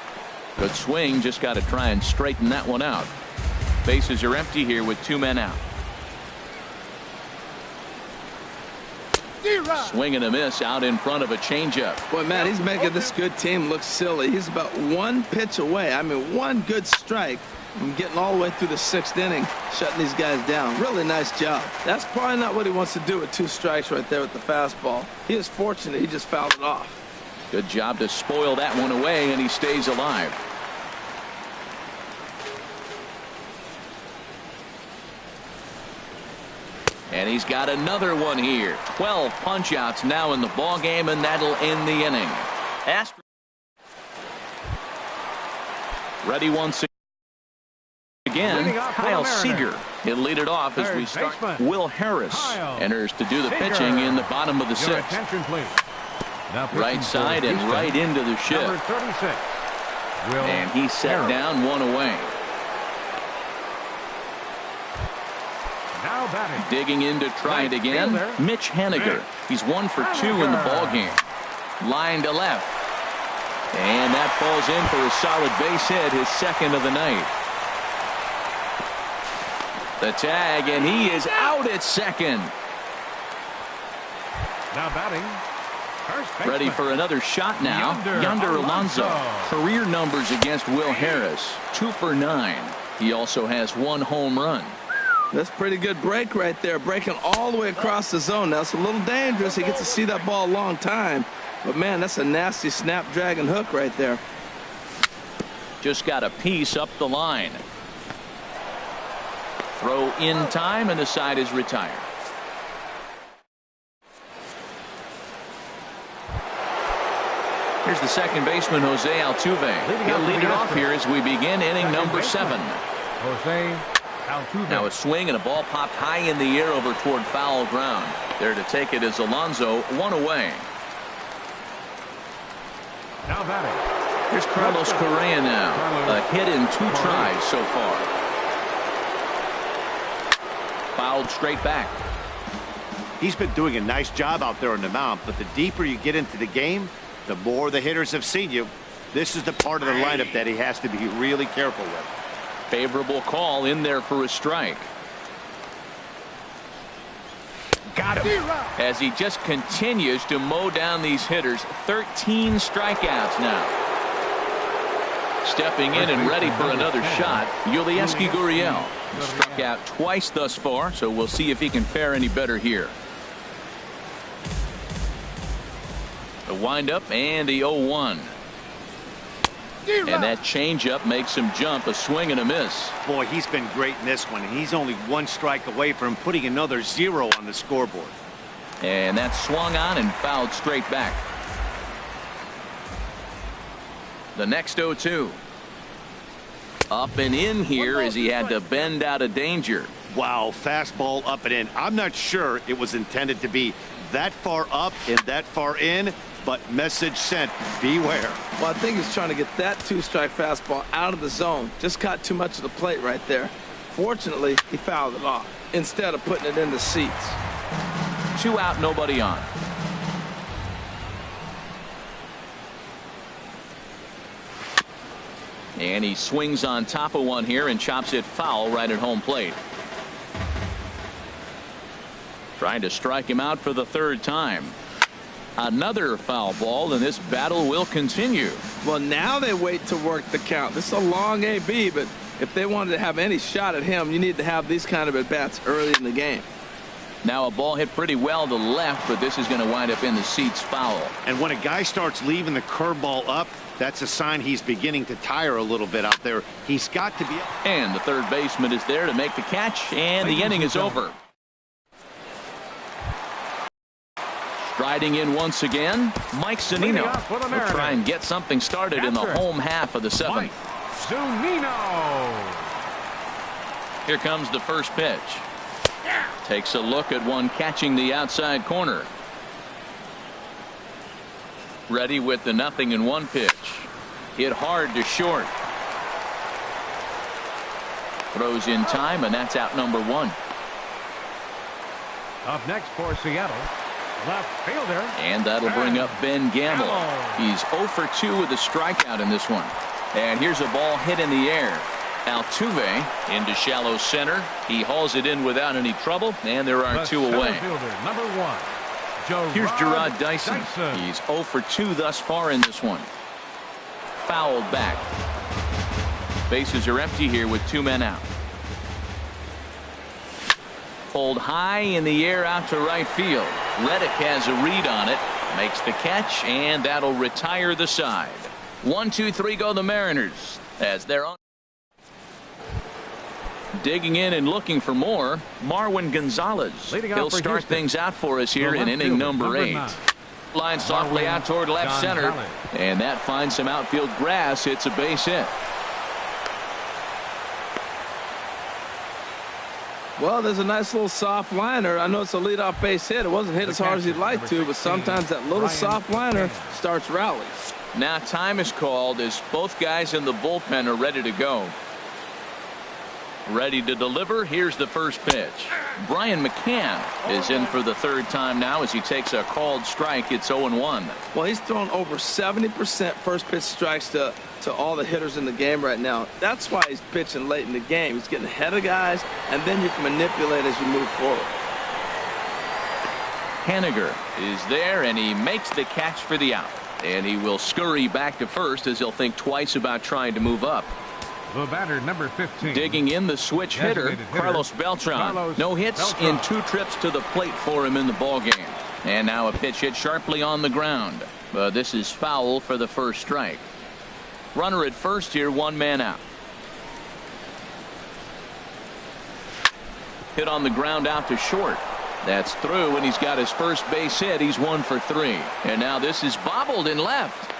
Good swing, just got to try and straighten that one out. Bases are empty here with 2 men out. Swing and a miss out in front of a changeup. Boy, man, he's making this good team look silly. He's about 1 pitch away. I mean, 1 good strike from getting all the way through the 6th inning, shutting these guys down. Really nice job. That's probably not what he wants to do with 2 strikes right there with the fastball. He is fortunate he just fouled it off. Good job to spoil that one away, and he stays alive. And he's got another one here. 12 punch-outs now in the ball game, and that'll end the inning. Ready once again, Kyle Seager. He'll lead it off as we start. Will Harris enters to do the pitching in the bottom of the 6th. Right side and right into the shift. And he set down 1 away. Digging in to try it again, Mitch Haniger. He's 1 for 2 in the ball game. Line to left. And that falls in for a solid base hit, his 2nd of the night. The tag, and he is out at 2nd. Now batting. Ready for another shot now. Yonder Alonso. Career numbers against Will Harris. 2 for 9. He also has 1 home run. That's a pretty good break right there, breaking all the way across the zone. Now, it's a little dangerous. He gets to see that ball a long time. But, man, that's a nasty snapdragon hook right there. Just got a piece up the line. Throw in time, and the side is retired. Here's the second baseman, Jose Altuve. He'll lead it off here as we begin inning number 7. Jose Altuve. Now a swing and a ball popped high in the air over toward foul ground. There to take it is Alonso, 1 away. Now batting. Here's Carlos Correa now. A hit in 2 tries so far. Fouled straight back. He's been doing a nice job out there on the mound, but the deeper you get into the game, the more the hitters have seen you. This is the part of the lineup that he has to be really careful with. Favorable call in there for a strike. Got him. As he just continues to mow down these hitters. 13 strikeouts now. Stepping in and ready for another shot, Yulieski Gurriel. Struck out twice thus far, so we'll see if he can fare any better here. The windup and the 0-1. And that changeup makes him jump. A swing and a miss. Boy, he's been great in this one, and he's only 1 strike away from putting another 0 on the scoreboard. And that swung on and fouled straight back. The next 0-2. Up and in here as he had to bend out of danger. Wow, fastball up and in. I'm not sure it was intended to be that far up and that far in, but message sent, beware. Well, I think he's trying to get that 2-strike fastball out of the zone. Just caught too much of the plate right there. Fortunately, he fouled it off instead of putting it in the seats. 2 out, nobody on. And he swings on top of one here and chops it foul right at home plate. Trying to strike him out for the 3rd time. Another foul ball, and this battle will continue. Well, now they wait to work the count. This is a long AB, but if they wanted to have any shot at him, you need to have these kind of at-bats early in the game. Now a ball hit pretty well to the left, but this is going to wind up in the seats foul. And when a guy starts leaving the curveball up, that's a sign he's beginning to tire a little bit out there. He's got to be. And the third baseman is there to make the catch, and the inning is over. Striding in once again, Mike Zunino will try and get something started in the home half of the 7th. Zunino. Here comes the first pitch. Takes a look at one catching the outside corner. Ready with the 0-1 pitch. Hit hard to short. Throws in time, and that's out number 1. Up next for Seattle, left fielder. And that'll bring up Ben Gamble. He's 0 for 2 with a strikeout in this one. And here's a ball hit in the air. Altuve into shallow center. He hauls it in without any trouble, and there are 2 away. Fielder, number 1. Here's Gerard Dyson. He's 0 for 2 thus far in this one. Fouled back. Bases are empty here with 2 men out. Pulled high in the air out to right field. Reddick has a read on it. Makes the catch, and that'll retire the side. 1, 2, 3 go the Mariners as they're on. Digging in and looking for more, Marwin Gonzalez. He'll start things out for us here in inning number 8. Line softly out toward left center, and that finds some outfield grass. It's a base hit. Well, there's a nice little soft liner. I know it's a leadoff base hit. It wasn't hit as hard as you'd like to, but sometimes that little soft liner starts rallies. Now time is called as both guys in the bullpen are ready to go. Ready to deliver. Here's the first pitch. Brian McCann is in for the 3rd time now as he takes a called strike. It's 0-1. Well, he's thrown over 70% first pitch strikes to all the hitters in the game right now. That's why he's pitching late in the game. He's getting ahead of guys, and then you can manipulate as you move forward. Haniger is there, and he makes the catch for the out. And he will scurry back to first as he'll think twice about trying to move up. The batter, number 15. Digging in, the switch hitter, Carlos Beltran. No hits in 2 trips to the plate for him in the ballgame. And now a pitch hit sharply on the ground. This is foul for the first strike. Runner at first here, 1 man out. Hit on the ground out to short. That's through, and he's got his first base hit. He's 1 for 3. And now this is bobbled in left.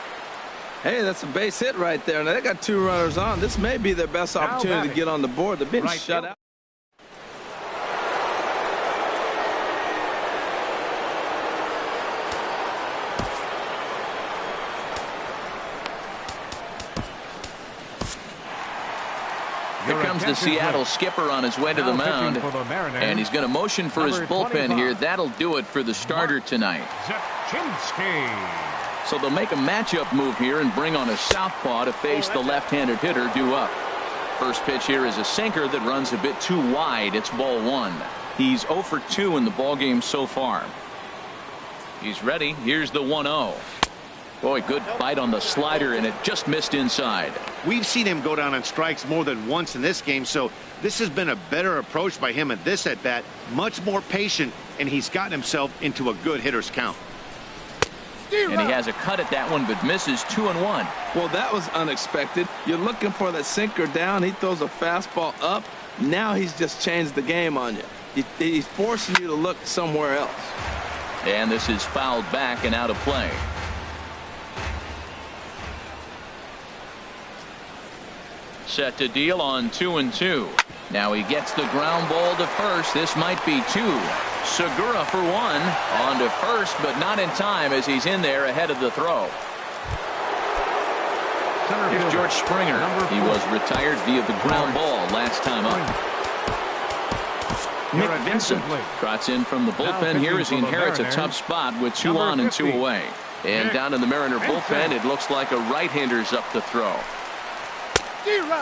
Hey, that's a base hit right there. Now they got 2 runners on. This may be their best opportunity to get on the board. They've been shut out. Here comes the Seattle skipper on his way to the mound, and he's going to motion for his bullpen here. That'll do it for the starter tonight. So they'll make a matchup move here and bring on a southpaw to face the left-handed hitter due up. First pitch here is a sinker that runs a bit too wide. It's ball 1. He's 0 for 2 in the ballgame so far. He's ready. Here's the 1-0. Boy, good bite on the slider, and it just missed inside. We've seen him go down on strikes more than once in this game, so this has been a better approach by him at this at-bat. Much more patient, and he's gotten himself into a good hitter's count. And he has a cut at that one, but misses 2-1. Well, that was unexpected. You're looking for that sinker down. He throws a fastball up. Now he's just changed the game on you. He's forcing you to look somewhere else. And this is fouled back and out of play. Set to deal on 2-2. Now he gets the ground ball to first. This might be 2. Segura for 1 on to first, but not in time as he's in there ahead of the throw. Here's George Springer. He was retired via the ground ball last time up. Nick Vincent trots in from the bullpen here as he inherits a tough spot with 2 on and 2 away. And down in the Mariner bullpen, it looks like a right-hander's up to throw.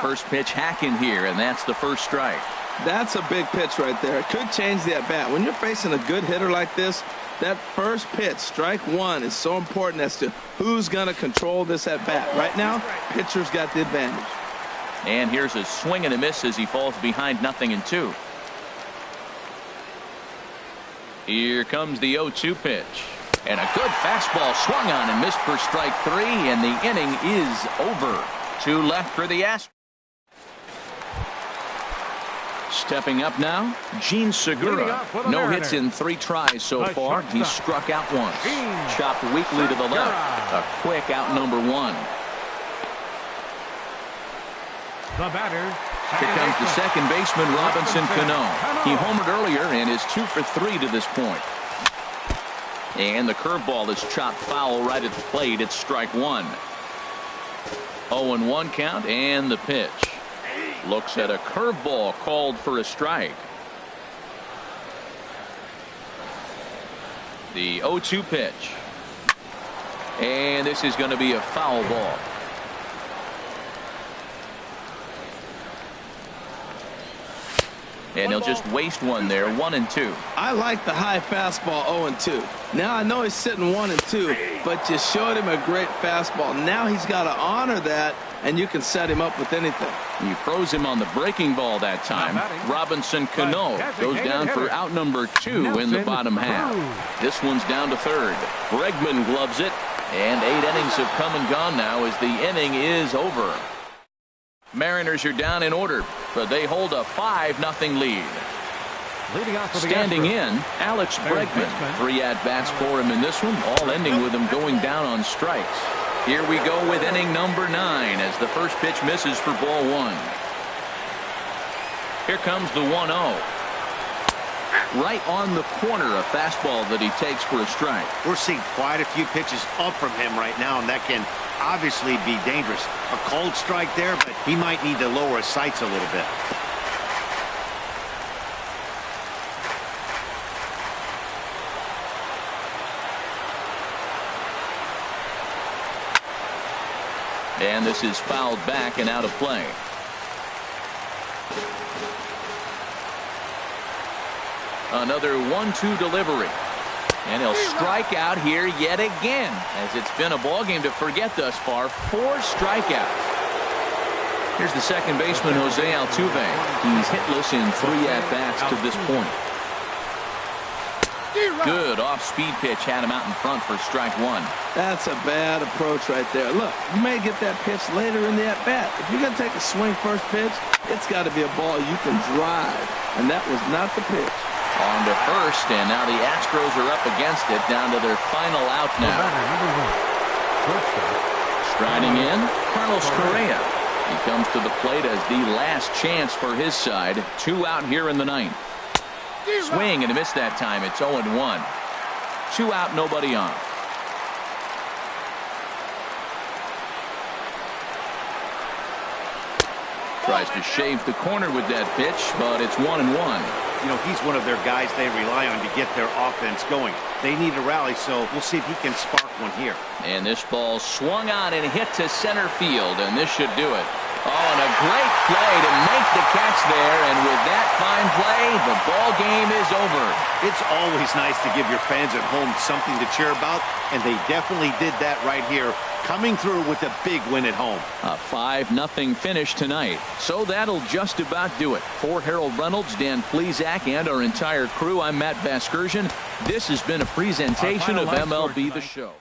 First pitch hacking here, and that's the first strike. That's a big pitch right there. It could change the at-bat. When you're facing a good hitter like this, that first pitch, strike 1, is so important as to who's going to control this at-bat. Right now, pitcher's got the advantage. And here's a swing and a miss as he falls behind 0-2. Here comes the 0-2 pitch. And a good fastball swung on and missed for strike 3, and the inning is over. 2 left for the Astros. Stepping up now, Gene Segura. No hits in 3 tries so far. He's struck out once. Chopped weakly to the left. A quick out number 1. The batter. Here comes the second baseman, Robinson Cano. He homered earlier and is 2 for 3 to this point. And the curveball is chopped foul right at the plate. It's strike one. 0-1 count, and the pitch. Looks at a curveball called for a strike. The 0-2 pitch. And this is going to be a foul ball. And he'll just waste one there. 1-2. I like the high fastball 0-2. Now I know he's sitting 1-2, but you showed him a great fastball. Now he's got to honor that, and you can set him up with anything. You froze him on the breaking ball that time. Robinson Cano goes down for out number 2 in the bottom half. This one's down to third. Bregman gloves it, and 8 innings have come and gone now as the inning is over. Mariners are down in order, but they hold a 5-0 lead. Standing in, Alex Bregman. 3 at-bats for him in this one, all ending with him going down on strikes. Here we go with inning number 9 as the first pitch misses for ball 1. Here comes the 1-0. Right on the corner, a fastball that he takes for a strike. We're seeing quite a few pitches up from him right now, and that can obviously be dangerous. A cold strike there, but he might need to lower his sights a little bit. And this is fouled back and out of play. Another 1-2 delivery. And he'll strike out here yet again, as it's been a ball game to forget thus far. 4 strikeouts. Here's the second baseman, Jose Altuve. He's hitless in 3 at-bats to this point. Good off-speed pitch had him out in front for strike 1. That's a bad approach right there. Look, you may get that pitch later in the at-bat. If you're going to take a swing first pitch, it's got to be a ball you can drive, and that was not the pitch. On to first, and now the Astros are up against it, down to their final out now. Striding in, Carlos Correa. He comes to the plate as the last chance for his side. 2 out here in the 9th. Swing and a miss that time. It's 0-1. 2 out, nobody on. Tries to shave the corner with that pitch, but it's 1-1. You know, he's one of their guys they rely on to get their offense going. They need a rally, so we'll see if he can spark one here. And this ball swung on and hit to center field, and this should do it. Oh, and a great play to make the catch there, and with that fine play, the ball game is over. It's always nice to give your fans at home something to cheer about, and they definitely did that right here, coming through with a big win at home. A 5-0 finish tonight. So that'll just about do it. For Harold Reynolds, Dan Plesac, and our entire crew, I'm Matt Vasgersian. This has been a presentation of MLB The Show.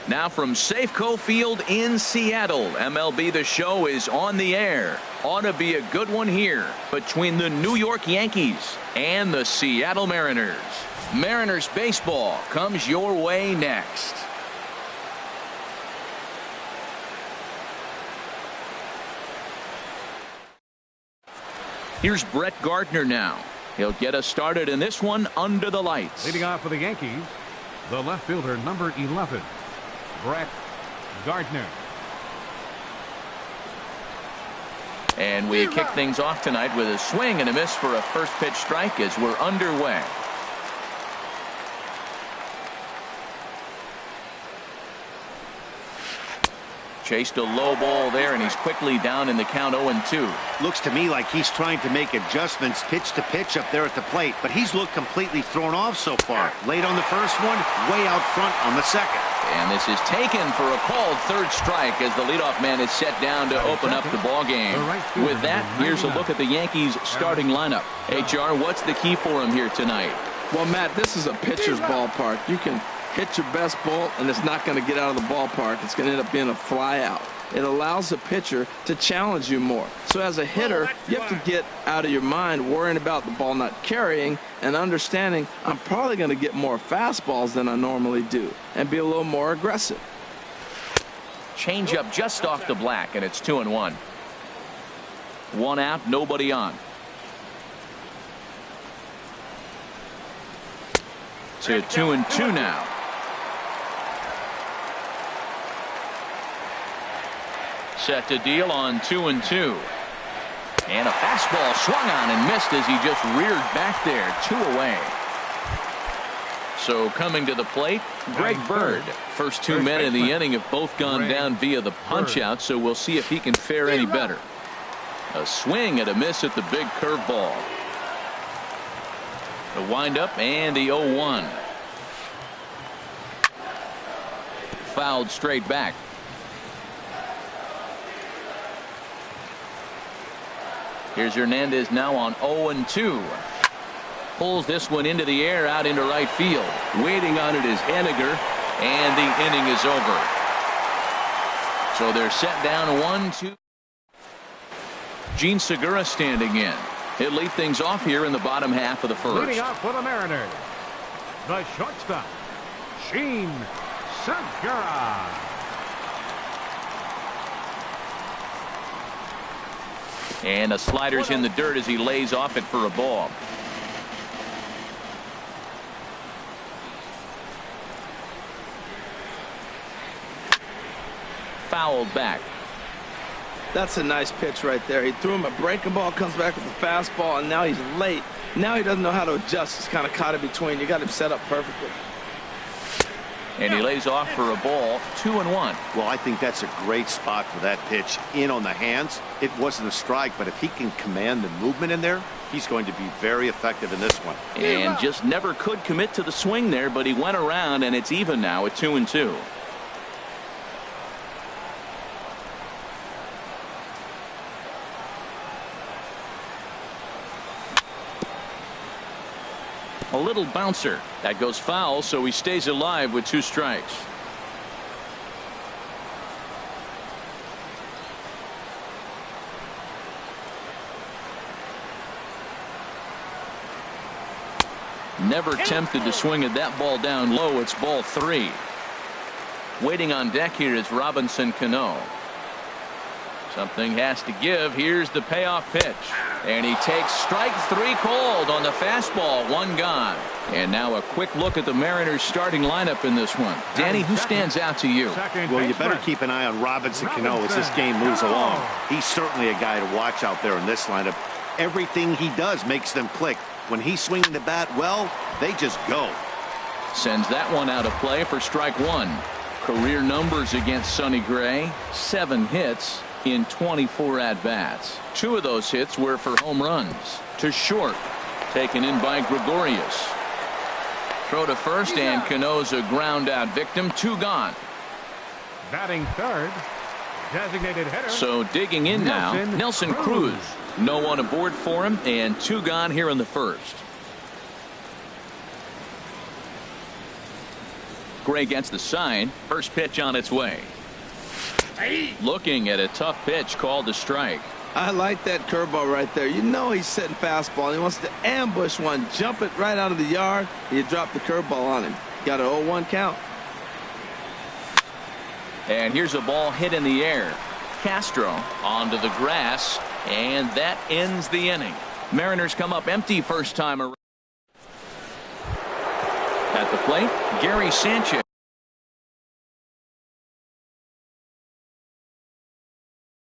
Now from Safeco Field in Seattle, MLB The Show is on the air. Ought to be a good one here between the New York Yankees and the Seattle Mariners. Mariners baseball comes your way next. Here's Brett Gardner now. He'll get us started in this one under the lights. Leading off for the Yankees, the left fielder, number 11, Brett Gardner. And we kick things off tonight with a swing and a miss for a first pitch strike as we're underway. Chased a low ball there, and he's quickly down in the count 0-2. Looks to me like he's trying to make adjustments pitch to pitch up there at the plate, but he's looked completely thrown off so far. Late on the first one, way out front on the second. And this is taken for a called third strike as the leadoff man is set down to open up the ball game. With that, here's a look at the Yankees starting lineup. HR, what's the key for him here tonight? Well, Matt, this is a pitcher's ballpark. You can hit your best ball, and it's not going to get out of the ballpark. It's going to end up being a fly out. It allows the pitcher to challenge you more. So as a hitter, you have to get out of your mind worrying about the ball not carrying and understanding I'm probably going to get more fastballs than I normally do and be a little more aggressive. Change up just off the black, and it's 2-1. One out, nobody on. To 2-2 now. Set to deal on 2-2. And a fastball swung on and missed as he just reared back there. 2 away. So coming to the plate, Greg Bird. First 2 men in the inning have both gone down via the punch out, so we'll see if he can fare any better. A swing and a miss at the big curveball. The windup and the 0-1. Fouled straight back. Here's Hernandez now on 0-2. Pulls this one into the air out into right field. Waiting on it is Henniger, and the inning is over. So they're set down 1-2. Gene Segura standing in. He'll lead things off here in the bottom half of the first. Leading off for the Mariners, the shortstop, Gene Segura. And a slider's in the dirt as he lays off it for a ball. Fouled back. That's a nice pitch right there. He threw him a breaking ball, comes back with a fastball, and now he's late. Now he doesn't know how to adjust. He's kind of caught in between. You got him set up perfectly. And he lays off for a ball. 2-1. Well, I think that's a great spot for that pitch. In on the hands. It wasn't a strike, but if he can command the movement in there, he's going to be very effective in this one. And just never could commit to the swing there, but he went around, and it's even now at 2-2. A little bouncer. That goes foul, so he stays alive with 2 strikes. Never tempted to swing at that ball down low. It's ball 3. Waiting on deck here is Robinson Cano. Something has to give. Here's the payoff pitch. And he takes strike 3 called on the fastball. 1 gone. And now a quick look at the Mariners starting lineup in this one. Danny, who stands out to you? Well, you better keep an eye on Robinson Cano as this game moves along. He's certainly a guy to watch out there in this lineup. Everything he does makes them click. When he's swinging the bat, well, they just go. Sends that one out of play for strike 1. Career numbers against Sonny Gray. 7 hits in 24 at-bats. 2 of those hits were for home runs. To short. Taken in by Gregorius. Throw to first, and Cano's a ground out victim. 2 gone. Batting third, designated hitter. So digging in now, Nelson Cruz. No one aboard for him, and 2 gone here in the first. Gray gets the sign. First pitch on its way. Looking at a tough pitch called a strike. I like that curveball right there. You know he's setting fastball. He wants to ambush one, jump it right out of the yard. You drop the curveball on him. Got an 0-1 count. And here's a ball hit in the air. Castro onto the grass, and that ends the inning. Mariners come up empty first time around. At the plate, Gary Sanchez.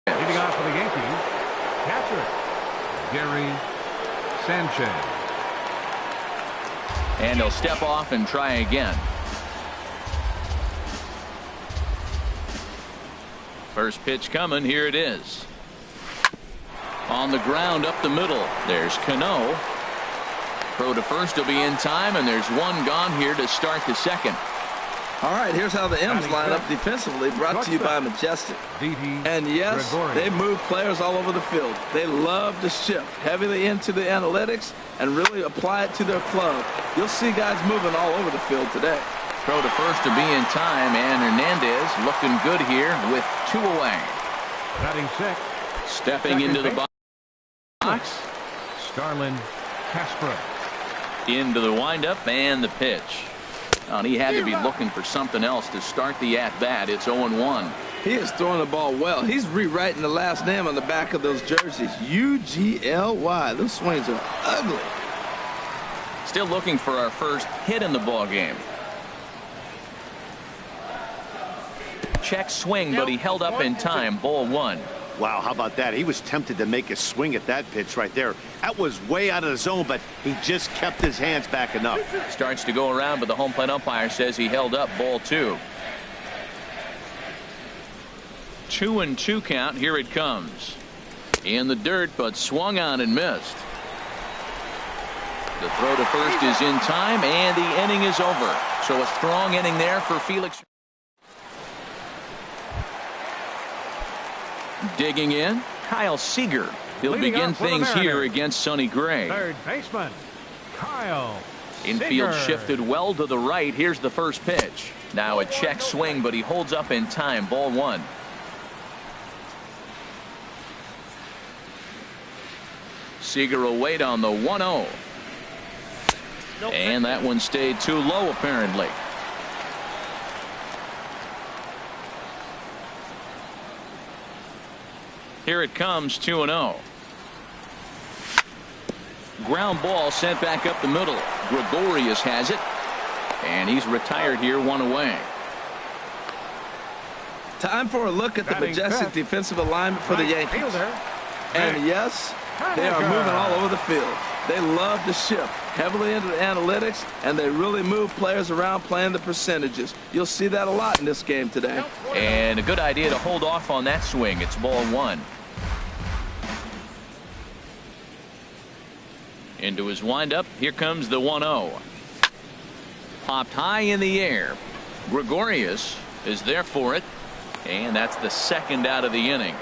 Leading off for the Yankees, catcher Gary Sanchez. And he'll step off and try again. First pitch coming. Here it is. On the ground up the middle. There's Cano. Throw to first will be in time, and there's one gone here to start the second. All right, here's how the M's line up defensively, brought to you by Majestic. And yes, they move players all over the field. They love to shift heavily into the analytics and really apply it to their club. You'll see guys moving all over the field today. Throw to first to be in time, and Hernandez looking good here with 2 away. Batting six. Stepping into the box. Starlin Castro. Into the windup and the pitch. And he had to be looking for something else to start the at-bat. It's 0-1. He is throwing the ball well. He's rewriting the last name on the back of those jerseys. UGLY. Those swings are ugly. Still looking for our first hit in the ball game. Check swing, but he held up in time. Ball 1. Wow, how about that? He was tempted to make a swing at that pitch right there. That was way out of the zone, but he just kept his hands back enough. Starts to go around, but the home plate umpire says he held up. Ball 2. 2-2 count. Here it comes. In the dirt, but swung on and missed. The throw to first is in time, and the inning is over. So a strong inning there for Felix. Digging in, Kyle Seager. He'll begin things here against Sonny Gray. Third baseman, Kyle Infield Seager. shifted well to the right. Here's the first pitch. Now a check swing, but he holds up in time. Ball 1. Seager will wait on the 1-0. And that one stayed too low, apparently. Here it comes, 2-0. Ground ball sent back up the middle. Gregorius has it, and he's retired here, 1 away. Time for a look at the majestic defensive alignment for the Yankees. And yes, they are moving all over the field. They love to shift heavily into the analytics, and they really move players around playing the percentages. You'll see that a lot in this game today. And a good idea to hold off on that swing. It's ball 1. Into his windup. Here comes the 1-0. Popped high in the air. Gregorius is there for it. And that's the second out of the inning.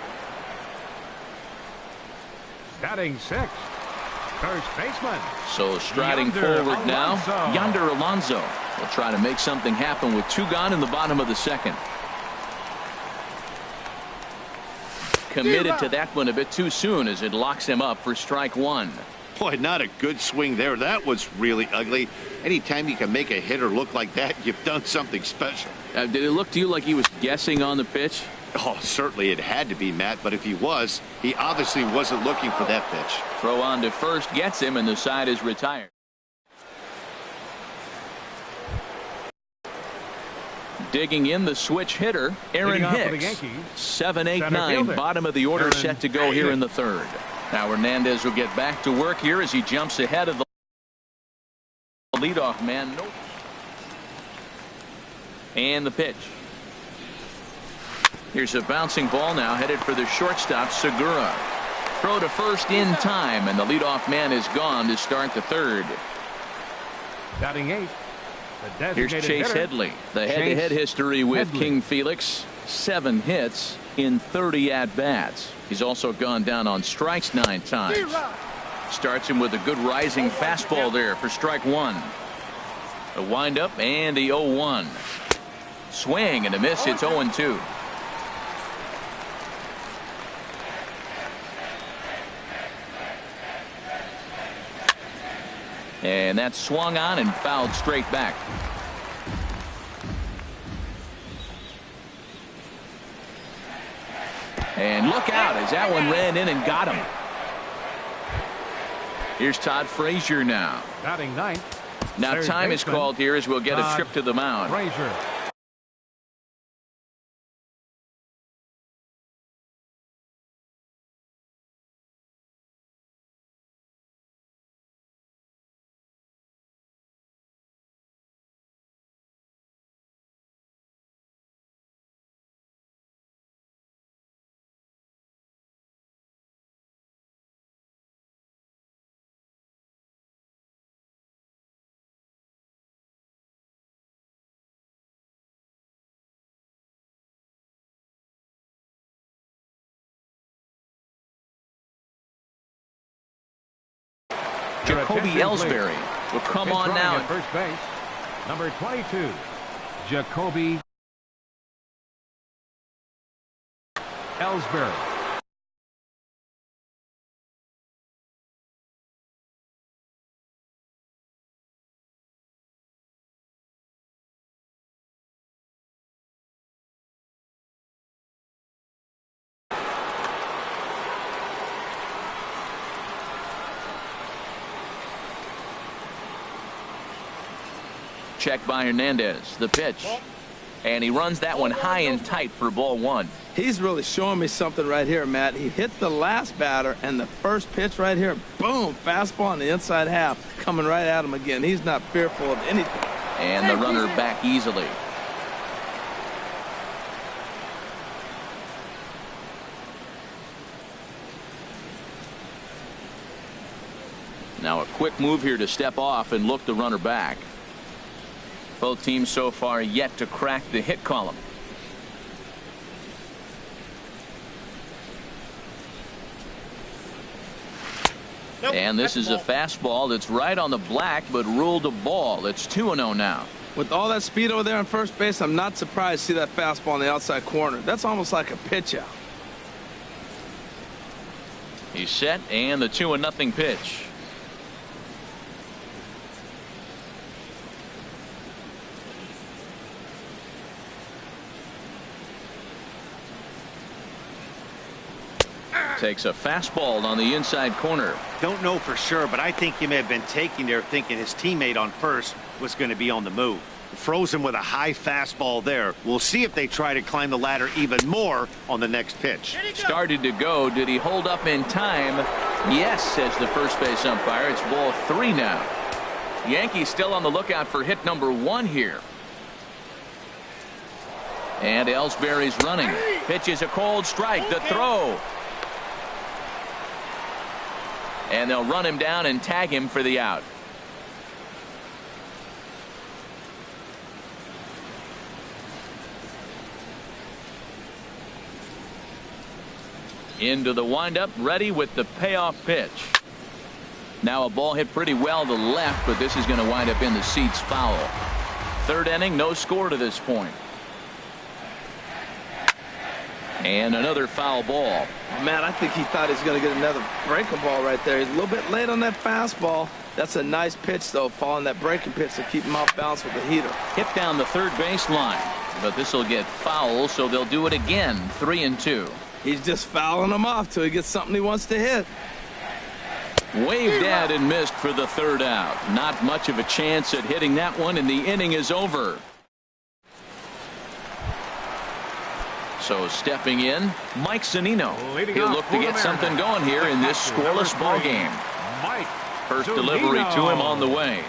Batting six, first baseman. So striding Yonder forward now, Alonso. Yonder Alonso will try to make something happen with 2 gone in the bottom of the second. Committed to that one a bit too soon as it locks him up for strike 1. Boy, not a good swing there. That was really ugly. Anytime you can make a hitter look like that, you've done something special. Did it look to you like he was guessing on the pitch? Oh, certainly it had to be, Matt, but if he was, he obviously wasn't looking for that pitch. Throw on to first gets him, and the side is retired. Digging in the switch hitter, Aaron Hicks. 7-8-9, bottom of the order set to go here in the third. Now Hernandez will get back to work here as he jumps ahead of the leadoff man. And the pitch. Here's a bouncing ball now headed for the shortstop, Segura. Throw to first in time, and the leadoff man is gone to start the third. Batting 8. Here's Chase Headley. The head-to-head history with King Felix. 7 hits in 30 at-bats. He's also gone down on strikes 9 times. Starts him with a good rising fastball there for strike 1. A windup and the 0-1. Swing and a miss. It's 0-2. And that's swung on and fouled straight back. And look out as that one ran in and got him. Here's Todd Frazier now. Batting ninth. Now time is called here as we'll get a trip to the mound. Frazier. Jacoby Ellsbury will come on now. At first base, number 22, Jacoby Ellsbury. Check by Hernandez. The pitch. And he runs that one high and tight for ball one. He's really showing me something right here, Matt. He hit the last batter, and the first pitch right here, boom, fastball on the inside half, coming right at him again. He's not fearful of anything. And the runner back easily. Now a quick move here to step off and look the runner back. Both teams so far yet to crack the hit column. Nope, and this is a fastball that's right on the black but ruled a ball. It's 2-0 now. With all that speed over there on first base, I'm not surprised to see that fastball on the outside corner. That's almost like a pitch out. He's set, and the 2-0 pitch. Takes a fastball on the inside corner. Don't know for sure, but I think he may have been taking there thinking his teammate on first was going to be on the move. Froze him with a high fastball there. We'll see if they try to climb the ladder even more on the next pitch. Started to go. Did he hold up in time? Yes, says the first base umpire. It's ball 3 now. Yankees still on the lookout for hit number 1 here. And Ellsbury's running. Pitch is a cold strike. The throw. And they'll run him down and tag him for the out. Into the windup, ready with the payoff pitch. Now a ball hit pretty well to left, but this is going to wind up in the seats foul. Third inning, no score to this point. And another foul ball. Matt, I think he thought he was going to get another breaking ball right there. He's a little bit late on that fastball. That's a nice pitch, though, following that breaking pitch to keep him off balance with the heater. Hit down the third base line, but this will get foul, so they'll do it again. 3-2. He's just fouling him off till he gets something he wants to hit. Waved at and missed for the third out. Not much of a chance at hitting that one, and the inning is over. So stepping in, Mike Zunino. He'll look to get something going here in this scoreless ball game. First delivery to him on the way.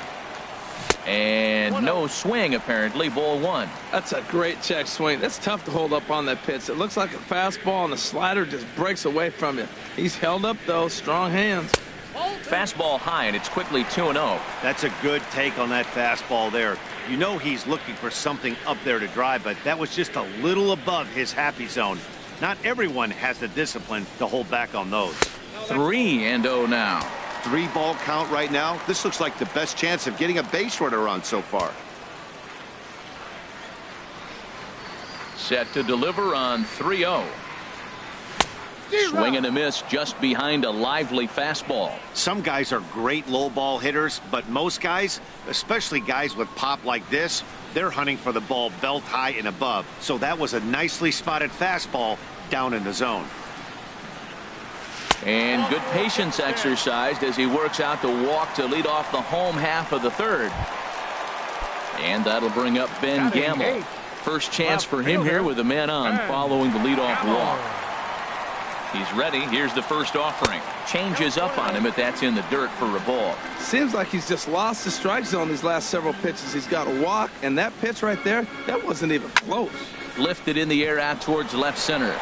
And no swing, apparently. Ball 1. That's a great check swing. That's tough to hold up on that pitch. It looks like a fastball, and the slider just breaks away from you. He's held up, though. Strong hands. Fastball high, and it's quickly 2-0. That's a good take on that fastball there. You know he's looking for something up there to drive, but that was just a little above his happy zone. Not everyone has the discipline to hold back on those. 3-0 now. 3-ball count right now. This looks like the best chance of getting a base runner on so far. Set to deliver on 3-0. Swing and a miss just behind a lively fastball. Some guys are great low ball hitters, but most guys, especially guys with pop like this, they're hunting for the ball belt high and above. So that was a nicely spotted fastball down in the zone. And good patience exercised as he works out the walk to lead off the home half of the third. And that'll bring up Ben Gamble. First chance for him here with a man on following the leadoff walk. He's ready. Here's the first offering. Changes up on him, but that's in the dirt for a ball. Seems like he's just lost the strike zone these last several pitches. He's got a walk, and that pitch right there, that wasn't even close. Lifted in the air out towards left center.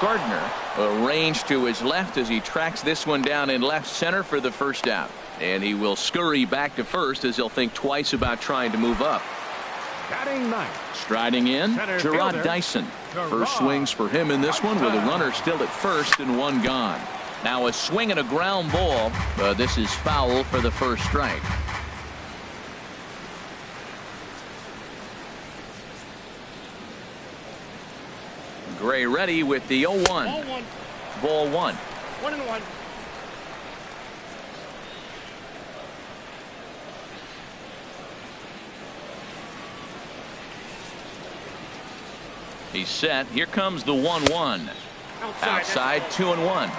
Gardner arranged to his left as he tracks this one down in left center for the first out. And he will scurry back to first as he'll think twice about trying to move up. Batting ninth. Striding in, Gerard Dyson. First swings for him in this one with a runner still at first and one gone. Now a swing and a ground ball. This is foul for the first strike. Gray ready with the 0-1. Ball one. 1-1. He's set. Here comes the 1-1. Outside 2-1.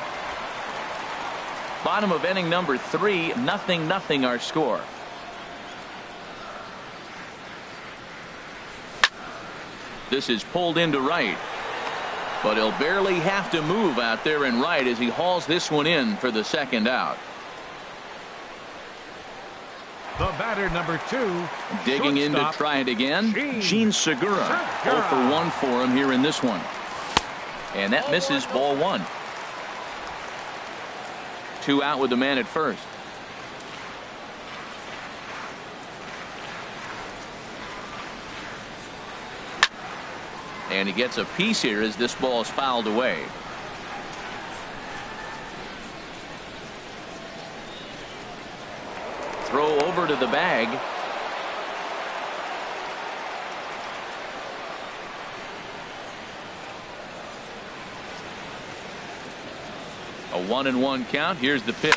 Bottom of inning number 3. 0-0 our score. This is pulled into right. But he'll barely have to move out there in right as he hauls this one in for the second out. The batter, number 2. Digging in to try it again. Gene Segura. 0 for 1 for him here in this one. And that misses, ball 1. 2 out with the man at first. And he gets a piece here as this ball is fouled away. Throw over to the bag. A 1-1 count. Here's the pitch.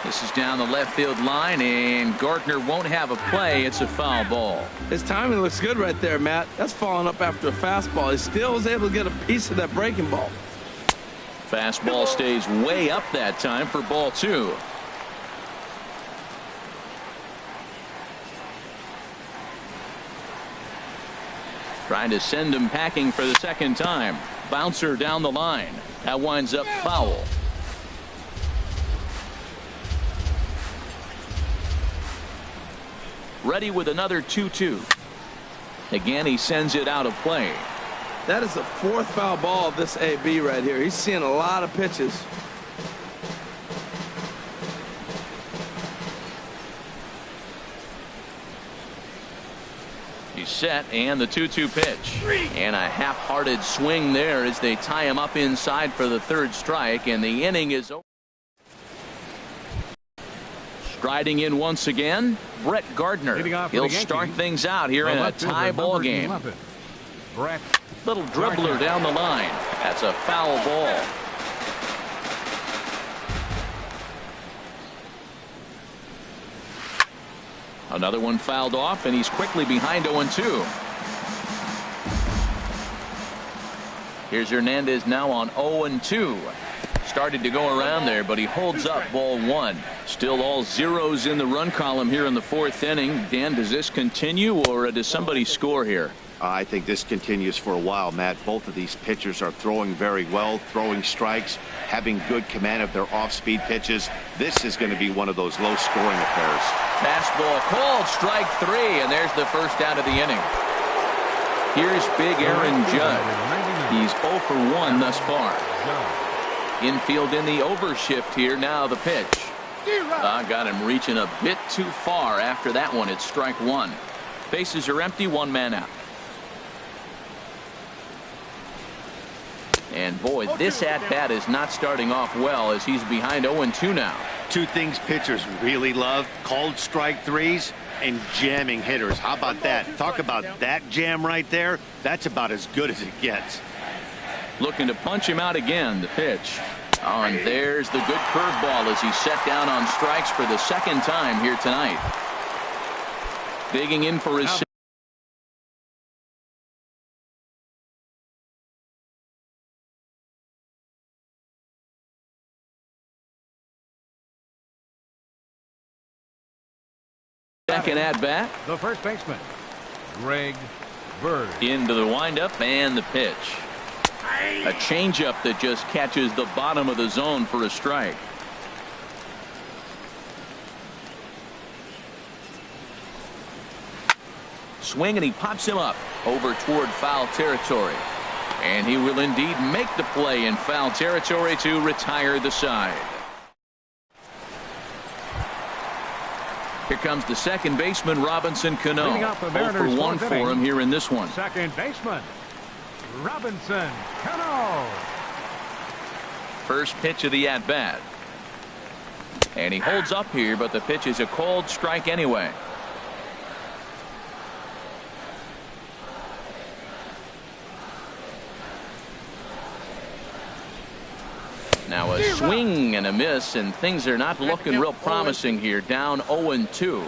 This is down the left field line, and Gardner won't have a play. It's a foul ball. His timing looks good right there, Matt. That's falling up after a fastball. He still was able to get a piece of that breaking ball. Fastball stays way up that time for ball 2. Trying to send him packing for the second time. Bouncer down the line. That winds up foul. Ready with another 2-2. Again, he sends it out of play. That is the 4th foul ball of this AB right here. He's seeing a lot of pitches. He's set, and the 2-2 pitch. And a half-hearted swing there as they tie him up inside for the third strike, and the inning is over. Striding in once again, Brett Gardner. He'll start things out here in a tie ball game. Little dribbler down the line. That's a foul ball. Another one fouled off, and he's quickly behind 0-2. Here's Hernandez now on 0-2. Started to go around there, but he holds up, ball 1. Still all zeros in the run column here in the 4th inning. Dan, does this continue, or does somebody score here? I think this continues for a while, Matt. Both of these pitchers are throwing very well, throwing strikes, having good command of their off-speed pitches. This is going to be one of those low-scoring affairs. Fastball called, strike 3, and there's the first out of the inning. Here's big Aaron Judd. He's 0 for 1 thus far. Infield in the overshift here. Now the pitch. Got him reaching a bit too far after that one. It's strike 1. Bases are empty, 1 man out. And boy, this at-bat is not starting off well as he's behind 0-2 now. 2 things pitchers really love: called strike 3s and jamming hitters. How about that? Talk about that jam right there. That's about as good as it gets. Looking to punch him out again. The pitch. Oh, and there's the good curveball as he's set down on strikes for the second time here tonight. Digging in for his second at bat. The first baseman, Greg Bird. Into the windup and the pitch. A changeup that just catches the bottom of the zone for a strike. Swing and he pops him up over toward foul territory. And he will indeed make the play in foul territory to retire the side. Here comes the second baseman, Robinson Cano. 0 for 1 for him here in this one. Second baseman, Robinson Cano. First pitch of the at-bat. And he holds up here, but the pitch is a called strike anyway. Now a swing and a miss, and things are not looking real promising here. Down 0-2.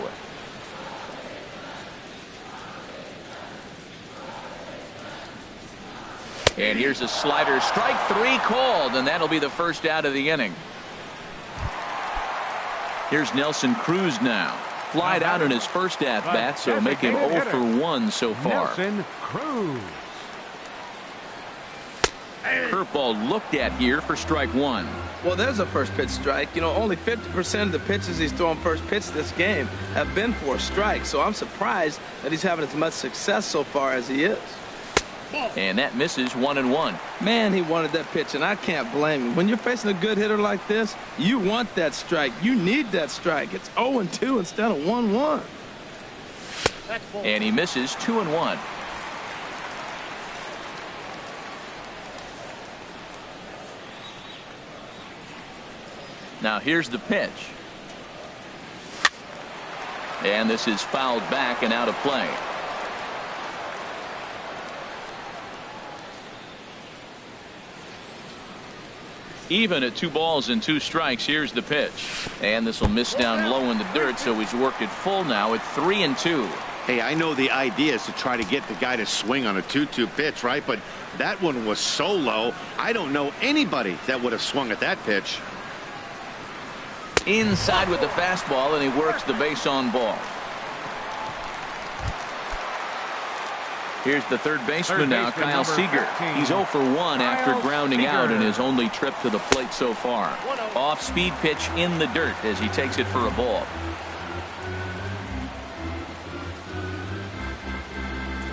And here's a slider. Strike 3 called, and that'll be the first out of the inning. Here's Nelson Cruz now. Flied out in his first at-bat, so make him 0 for 1 so far. Nelson Cruz. Curveball looked at here for strike 1. Well, there's a first pitch strike. You know, only 50% of the pitches he's thrown first pitch this game have been for a strike. So I'm surprised that he's having as much success so far as he is. And that misses 1-1. Man, he wanted that pitch, and I can't blame him. When you're facing a good hitter like this, you want that strike. You need that strike. It's 0-2 instead of 1-1. And he misses 2-1. Now here's the pitch. And this is fouled back and out of play. Even at 2 balls and 2 strikes. Here's the pitch. And this will miss down low in the dirt, so he's worked it full now at 3-2. Hey, I know the idea is to try to get the guy to swing on a 2-2 pitch, right? But that one was so low, I don't know anybody that would have swung at that pitch. Inside with the fastball, and he works the base on ball. Here's the third baseman now, Kyle Seager. He's 0 for 1 after grounding out in his only trip to the plate so far. Off-speed pitch in the dirt as he takes it for a ball.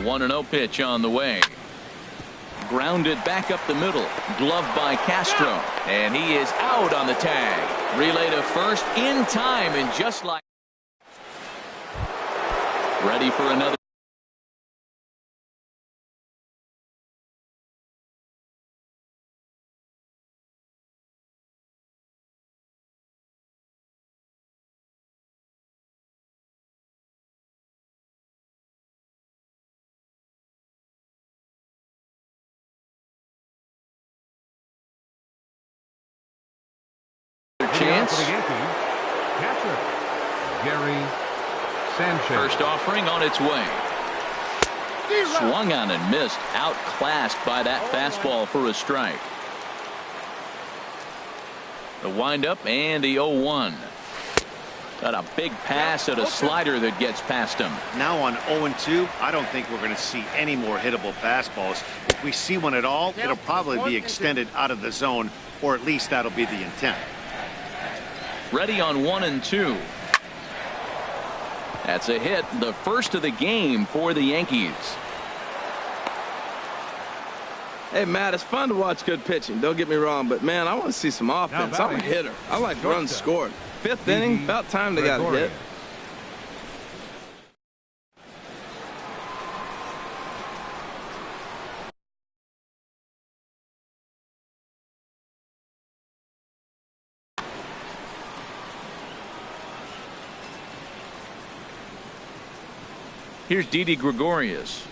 1-0 pitch on the way. Grounded back up the middle. Gloved by Castro. And he is out on the tag. Relay to first in time, and just like ready for another. Chance. For the Yankees, catcher Gary Sanchez. First offering on its way. Swung on and missed. Outclassed by that fastball for a strike. The windup and the 0-1. Got a big pass at a slider that gets past him. Now on 0-2, I don't think we're going to see any more hittable fastballs. If we see one at all, it'll probably be extended out of the zone, or at least that'll be the intent. Ready on 1-2. That's a hit, the first of the game for the Yankees. Hey, Matt, it's fun to watch good pitching. Don't get me wrong, but, man, I want to see some offense. I'm a hitter. I like runs scored. 5th inning, about time they got a hit. Here's Didi Gregorius.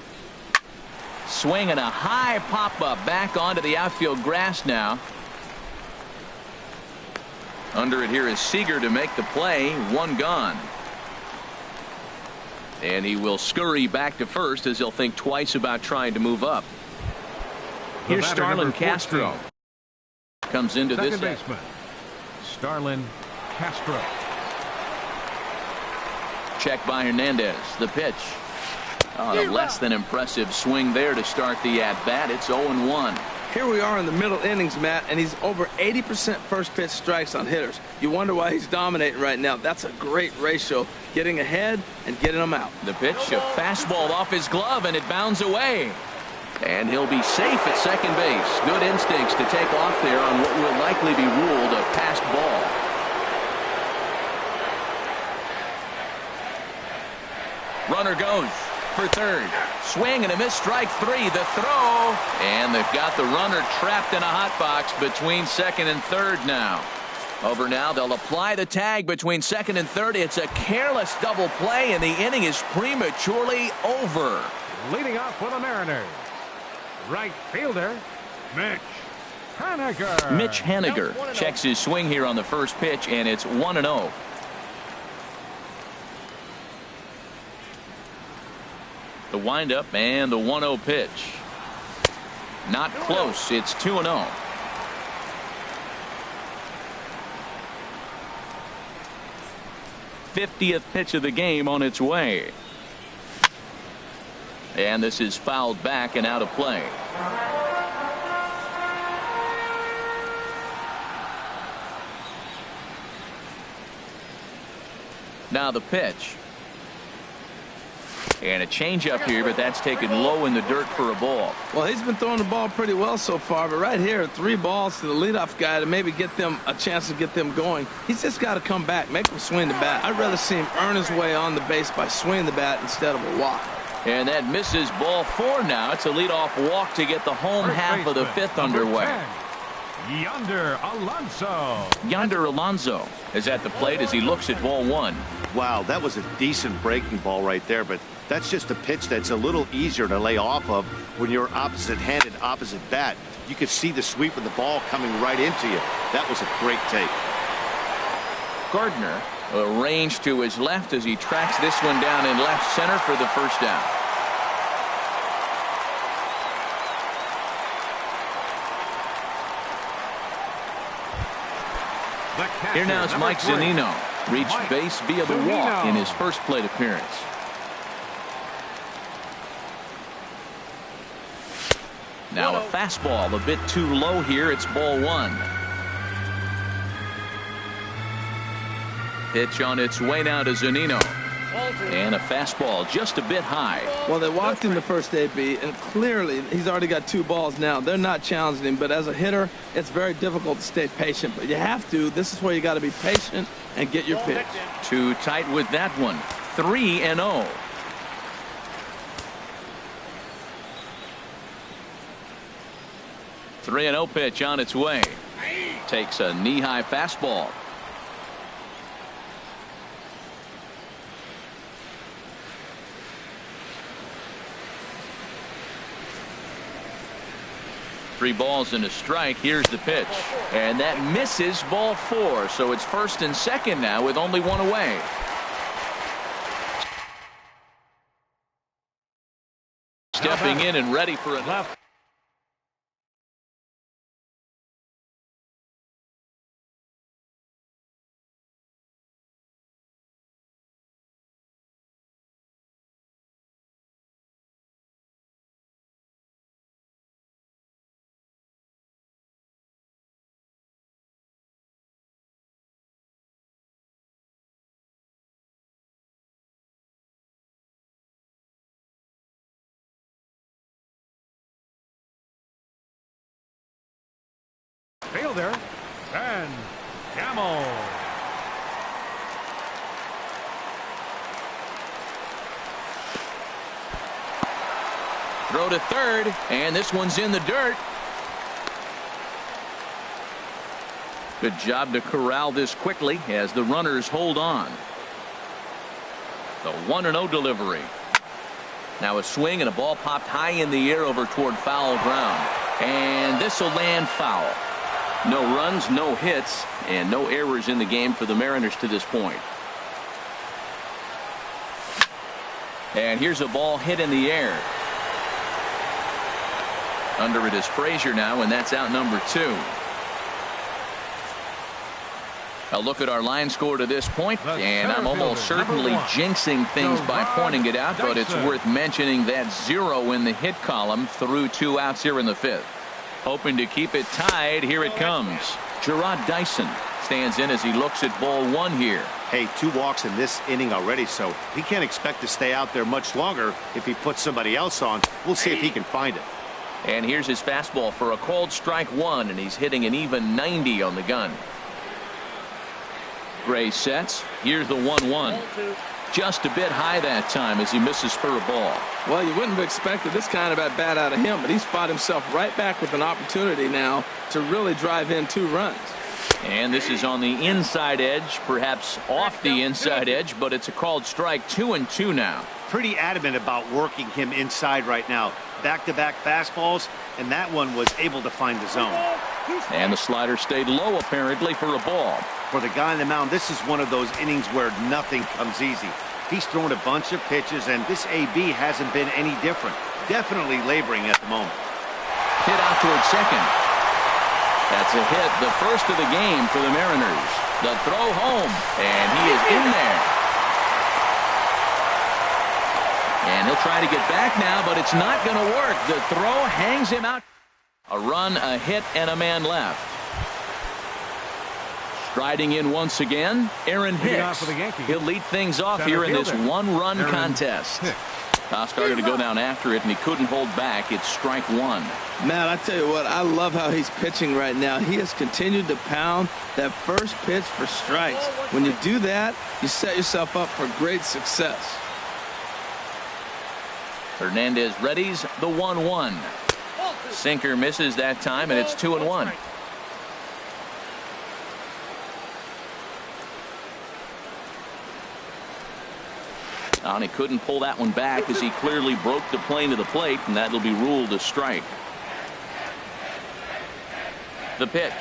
Swinging a high pop-up back onto the outfield grass now. Under it here is Seager to make the play. One gone. And he will scurry back to first as he'll think twice about trying to move up. Here's Starlin Castro. Comes into this. Second baseman, Starlin Castro. Check by Hernandez. The pitch. Oh, a less than impressive swing there to start the at-bat. It's 0-1. Here we are in the middle innings, Matt, and he's over 80% first pitch strikes on hitters. You wonder why he's dominating right now. That's a great ratio, getting ahead and getting them out. The pitch, a fastball off his glove, and it bounds away. And he'll be safe at second base. Good instincts to take off there on what will likely be ruled a passed ball. Runner goes for third. Swing and a miss, strike three. The throw, and they've got the runner trapped in a hot box between second and third now. Over now, they'll apply the tag between second and third. It's a careless double play, and the inning is prematurely over. Leading off for the Mariners, right fielder, Mitch Haniger. Mitch Haniger checks his swing here on the first pitch, and it's 1-0. The windup and the 1-0 pitch. Not close. It's 2-0. '50th pitch of the game on its way. And this is fouled back and out of play. Now the pitch. And a changeup here, but that's taken low in the dirt for a ball. Well, he's been throwing the ball pretty well so far, but right here, 3 balls to the leadoff guy to maybe get them a chance to get them going. He's just got to come back, make him swing the bat. I'd rather see him earn his way on the base by swinging the bat instead of a walk. And that misses ball 4 now. It's a leadoff walk to get the home half of the 5th underway. Yonder Alonso. Yonder Alonso is at the plate as he looks at ball 1. Wow, that was a decent breaking ball right there, but that's just a pitch that's a little easier to lay off of when you're opposite-handed, opposite bat. You could see the sweep of the ball coming right into you. That was a great take. Gardner arranged to his left as he tracks this one down in left center for the first down. Here now is Mike Zunino. Reached base via the walk in his first plate appearance. Now a fastball a bit too low here. It's ball 1. Pitch on its way now to Zunino. And a fastball just a bit high. Well, they walked him the first AB, and clearly he's already got 2 balls now. They're not challenging him, but as a hitter, it's very difficult to stay patient. But you have to. This is where you got to be patient and get your pitch. Too tight with that one. 3-0. .3-0 pitch on its way. Takes a knee-high fastball. Three balls and a strike. Here's the pitch. And that misses ball 4. So it's first and second now with only 1 away. Stepping in and ready for it. Fielder, Ben Gamble. Throw to third, and this one's in the dirt. Good job to corral this quickly as the runners hold on. The 1-0 delivery. Now a swing and a ball popped high in the air over toward foul ground. And this will land foul. No runs, no hits, and no errors in the game for the Mariners to this point. And here's a ball hit in the air. Under it is Frazier now, and that's out number 2. A look at our line score to this point, and I'm almost certainly jinxing things by pointing it out, but it's worth mentioning that 0 in the hit column through 2 outs here in the 5th. Hoping to keep it tied. Here it comes. Gerard Dyson stands in as he looks at ball 1 here. Hey, 2 walks in this inning already, so he can't expect to stay out there much longer if he puts somebody else on. We'll see if he can find it. And here's his fastball for a called strike 1, and he's hitting an even 90 on the gun. Gray sets. Here's the 1-1. Just a bit high that time as he misses for a ball. Well, you wouldn't have expected this kind of at bat out of him, but he's fought himself right back with an opportunity now to really drive in 2 runs. And this is on the inside edge, perhaps off the inside edge, but it's a called strike. 2-2 now. Pretty adamant about working him inside right now. Back-to-back fastballs, and that one was able to find the zone. And the slider stayed low apparently for a ball. For the guy on the mound, this is one of those innings where nothing comes easy. He's thrown a bunch of pitches, and this AB hasn't been any different. Definitely laboring at the moment. Hit out towards second. That's a hit, the first of the game for the Mariners. The throw home, and he is in there. And he'll try to get back now, but it's not going to work. The throw hangs him out. A run, a hit, and a man left. Striding in once again, Aaron Hicks. He'll lead things off here in this 1-run contest. Started to go down after it, and he couldn't hold back. It's strike 1. Man, I tell you what, I love how he's pitching right now. He has continued to pound that first pitch for strikes. When you do that, you set yourself up for great success. Hernandez readies the 1-1. Sinker misses that time, and it's 2-1. And he couldn't pull that one back as he clearly broke the plane to the plate, and that'll be ruled a strike. The pitch.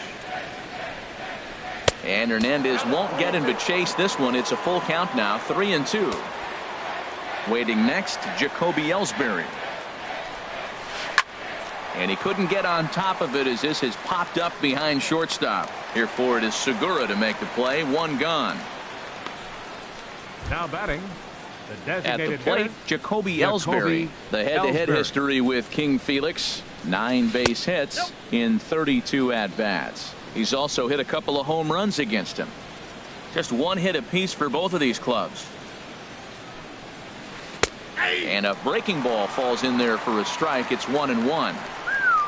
And Hernandez won't get him to chase this one. It's a full count now, 3-2. Waiting next, Jacoby Ellsbury. And he couldn't get on top of it as this has popped up behind shortstop. Here for it is Segura to make the play. 1 gone. Now batting, the at the designated plate, hitter, Jacoby Ellsbury. The head-to-head history with King Felix. 9 base hits in 32 at-bats. He's also hit a couple of home runs against him. Just 1 hit apiece for both of these clubs. And a breaking ball falls in there for a strike. It's 1-1.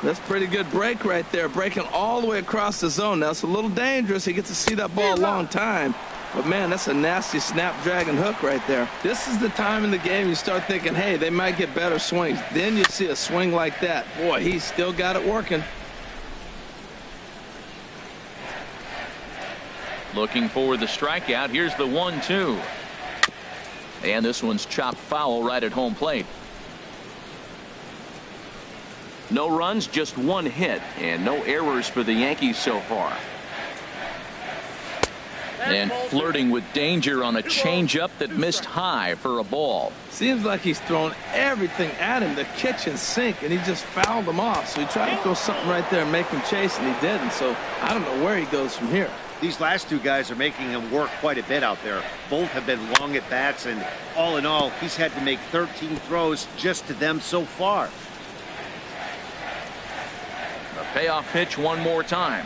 That's pretty good break right there, breaking all the way across the zone. Now it's a little dangerous. He gets to see that ball a long time, but man, that's a nasty snapdragon hook right there. This is the time in the game you start thinking, hey, they might get better swings. Then you see a swing like that. Boy, he's still got it working. Looking for the strikeout. Here's the 1-2. And this one's chopped foul right at home plate. No runs, just 1 hit, and no errors for the Yankees so far. And flirting with danger on a changeup that missed high for a ball. Seems like he's thrown everything at him, the kitchen sink, and he just fouled him off. So he tried to throw something right there and make him chase, and he didn't. So I don't know where he goes from here. These last 2 guys are making him work quite a bit out there. Both have been long at bats, and all in all, he's had to make 13 throws just to them so far. A payoff pitch one more time.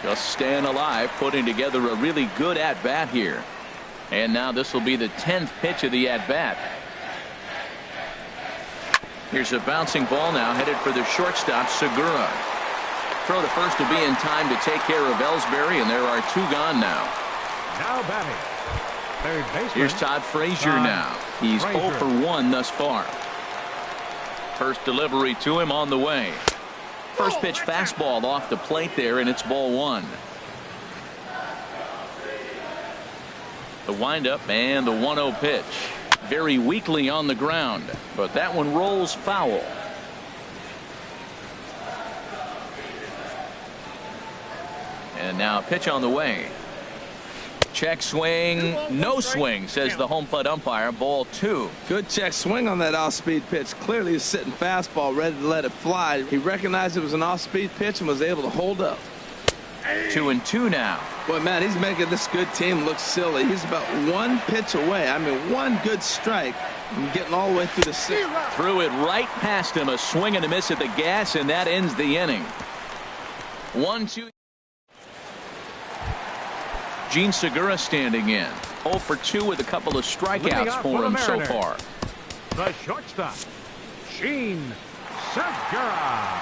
Just staying alive, putting together a really good at-bat here. And now this will be the 10th pitch of the at-bat. Here's a bouncing ball now headed for the shortstop, Segura. Throw to first will be in time to take care of Ellsbury, and there are 2 gone now. now batting, third baseman. Here's Todd Frazier now. He's 0 for 1 thus far. First delivery to him on the way. First pitch fastball off the plate there, and it's ball 1. The windup and the 1-0 pitch. very weakly on the ground, but that one rolls foul. And now a pitch on the way. Check swing, no swing, says the home plate umpire. Ball 2. Good check swing on that off-speed pitch. Clearly he's sitting fastball, ready to let it fly. He recognized it was an off-speed pitch and was able to hold up. 2-2 now. Boy, man, he's making this good team look silly. He's about one pitch away. I mean, one good strike and getting all the way through the 6th. Threw it right past him. A swing and a miss at the gas, and that ends the inning. 1-2. Gene Segura standing in. 0 for 2 with a couple of strikeouts for him so far. The shortstop, Gene Segura.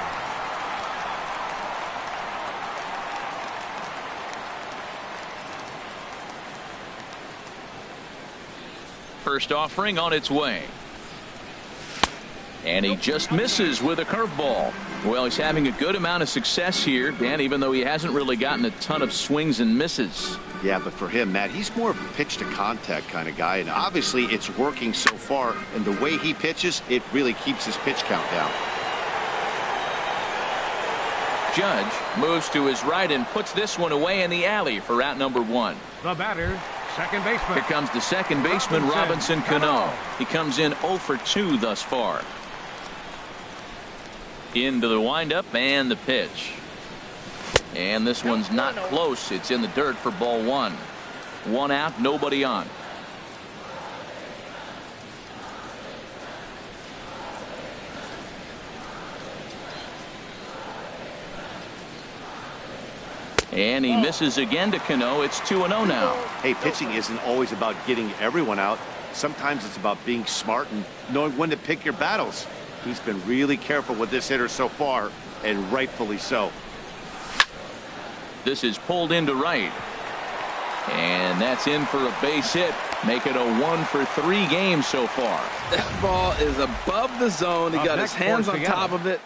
First offering on its way. And he just misses with a curveball. Well, he's having a good amount of success here, Dan, even though he hasn't really gotten a ton of swings and misses. Yeah, but for him, Matt, he's more of a pitch-to-contact kind of guy, and obviously it's working so far, and the way he pitches, it really keeps his pitch count down. Judge moves to his right and puts this one away in the alley for out number 1. The batter, second baseman. Here comes the second baseman, Robinson Cano. He comes in 0 for 2 thus far. Into the windup and the pitch. And this one's not close. It's in the dirt for ball 1. 1 out, nobody on. And he misses again to Cano. It's 2-0 now. Hey, pitching isn't always about getting everyone out. Sometimes it's about being smart and knowing when to pick your battles. He's been really careful with this hitter so far, and rightfully so. This is pulled into right. And that's in for a base hit. Make it a 1 for 3 game so far. That ball is above the zone. He got his hands on top of it.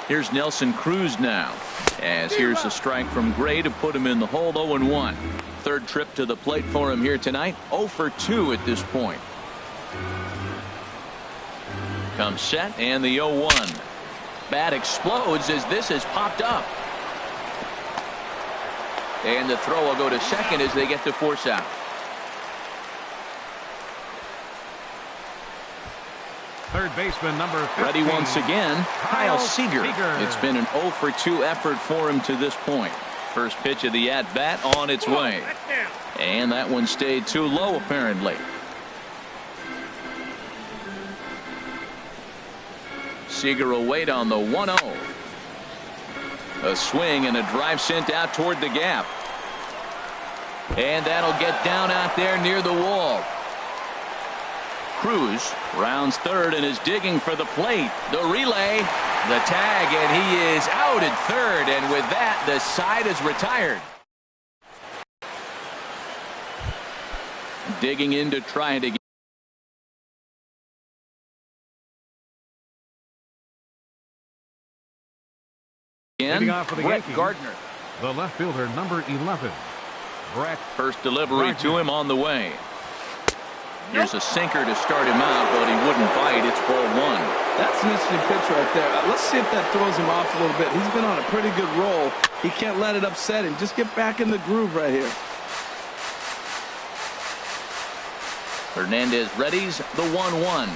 Here's Nelson Cruz now, as here's a strike from Gray to put him in the hole. 0-1. Third trip to the plate for him here tonight. 0 for 2 at this point. Comes set and the 0-1. Bat explodes as this has popped up. And the throw will go to second as they get the force out. Third baseman, number 15. Ready once again, Kyle Seager. It's been an 0 for 2 effort for him to this point. First pitch of the at-bat on its way. And that one stayed too low, apparently. Seager will wait on the 1-0. A swing and a drive sent out toward the gap. And that'll get down out there near the wall. Cruz rounds third and is digging for the plate. The relay, the tag, and he is out at third. And with that, the side is retired. Digging in to try it again. Leading off for the Brett Yankees, Gardner. the left fielder, number 11. Brett. First delivery to him on the way. Here's a sinker to start him out, but he wouldn't bite. It's ball 1. That's an interesting pitch right there. Let's see if that throws him off a little bit. He's been on a pretty good roll. He can't let it upset him. Just get back in the groove right here. Hernandez readies the 1-1.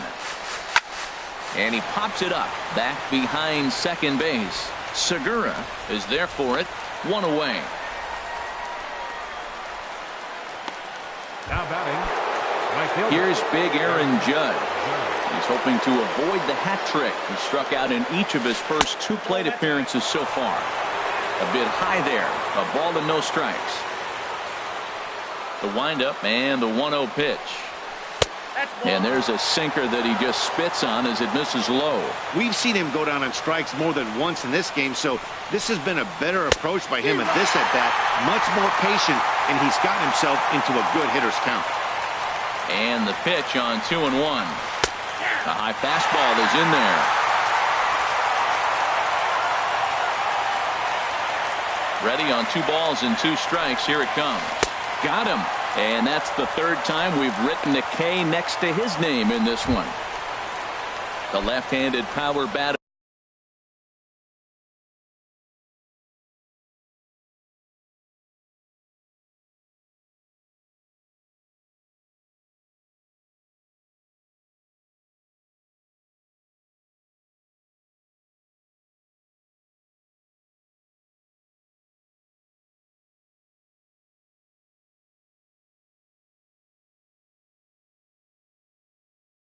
And he pops it up back behind second base. Segura is there for it. 1 away. Now batting. Right fielder. Here's big Aaron Judge. He's hoping to avoid the hat trick. He struck out in each of his first 2 plate appearances so far. A bit high there. A ball and no strikes. The windup and the 1-0 pitch. And there's a sinker that he just spits on as it misses low. We've seen him go down on strikes more than once in this game, so this has been a better approach by him at this at-bat. Much more patient, and he's gotten himself into a good hitter's count. And the pitch on 2-1. The high fastball is in there. Ready on 2 balls and 2 strikes. Here it comes. Got him. And that's the 3rd time we've written a K next to his name in this one. The left-handed power batter.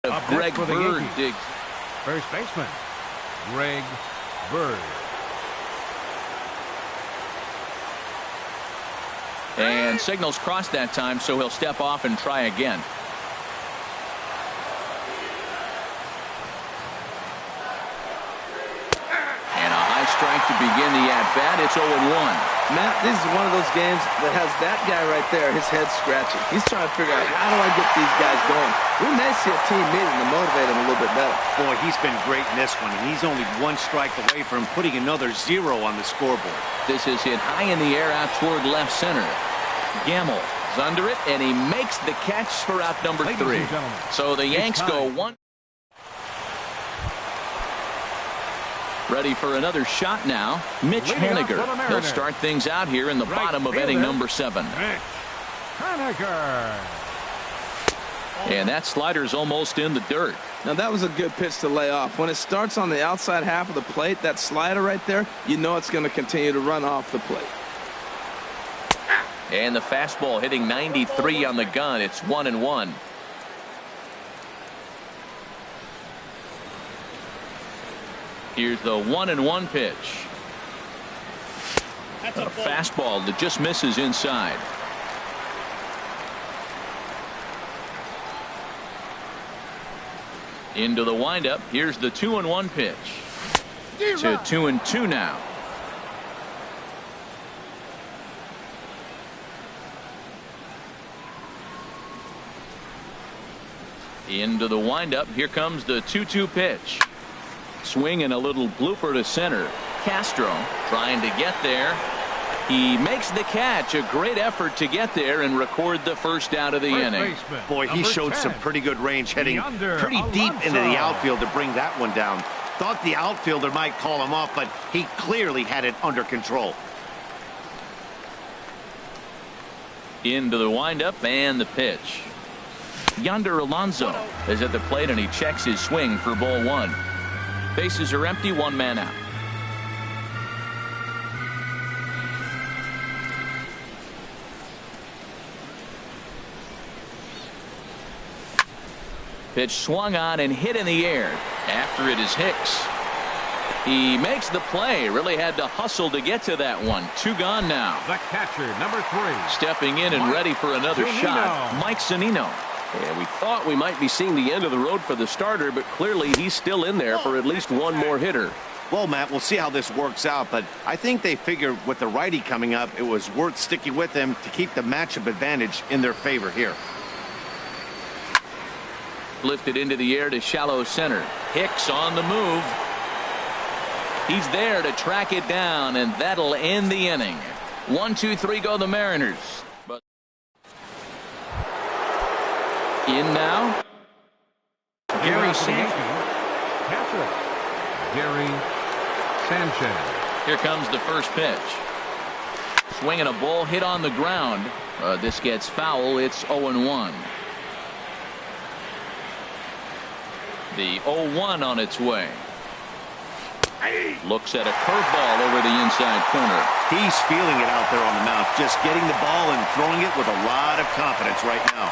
Up Greg next for the Bird Yankees. digs. First baseman, Greg Bird. And signals crossed that time, so he'll step off and try again. And a high strike to begin the at-bat. It's 0-1. Matt, this is one of those games that has that guy right there, his head scratching. He's trying to figure out, how do I get these guys going? We may see a team meeting to motivate him a little bit better. Boy, he's been great in this one, and he's only 1 strike away from putting another 0 on the scoreboard. This is hit high in the air out toward left center. Gamble is under it, and he makes the catch for out number 3. So the Yanks go 1. Ready for another shot now. Mitch Haniger. He'll start things out here in the bottom of inning number 7. Mitch Haniger. And that slider's almost in the dirt. Now that was a good pitch to lay off. When it starts on the outside half of the plate, that slider right there, you know it's going to continue to run off the plate. And the fastball hitting 93 on the gun. It's 1-1. Here's the 1-1 pitch. A fastball that just misses inside. Into the windup. Here's the 2-1 pitch. To 2-2 now. Into the windup. Here comes the 2-2 pitch. Swing and a little blooper to center. Castro trying to get there. He makes the catch. A great effort to get there and record the first out of the inning. Boy, he showed some pretty good range, heading pretty deep into the outfield to bring that one down. Thought the outfielder might call him off, but he clearly had it under control. Into the windup and the pitch. Yonder Alonso is at the plate, and he checks his swing for ball 1. Bases are empty, 1 man out. Pitch swung on and hit in the air. After it is Hicks. He makes the play. Really had to hustle to get to that one. 2 gone now. The catcher, number 3. Stepping in and ready for another shot. Mike Zunino. And we thought we might be seeing the end of the road for the starter, but clearly he's still in there for at least 1 more hitter. Well, Matt, we'll see how this works out, but I think they figured with the righty coming up, it was worth sticking with him to keep the matchup advantage in their favor here. Lifted into the air to shallow center. Hicks on the move. He's there to track it down, and that'll end the inning. 1, 2, 3 go the Mariners. But in now, Gary Sanchez. Catcher, Gary Sanchez. Here comes the first pitch. Swinging a ball hit on the ground. This gets foul. It's 0-1. The 0-1 on its way. Looks at a curveball over the inside corner. He's feeling it out there on the mound, just getting the ball and throwing it with a lot of confidence right now.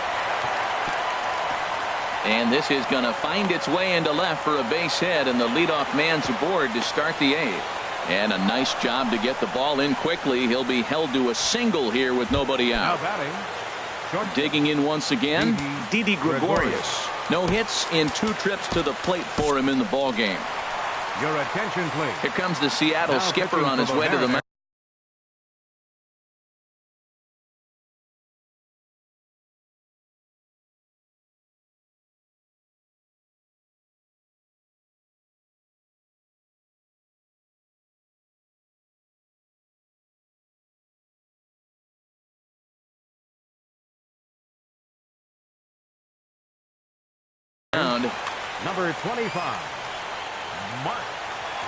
And this is going to find its way into left for a base hit, and the leadoff man's aboard to start the 8th. And a nice job to get the ball in quickly. He'll be held to a single here with nobody out. Digging in once again, Didi Gregorius. No hits in 2 trips to the plate for him in the ball game. Your attention, please. Here comes the Seattle skipper on his way to the mound. mound. Number 25, Mark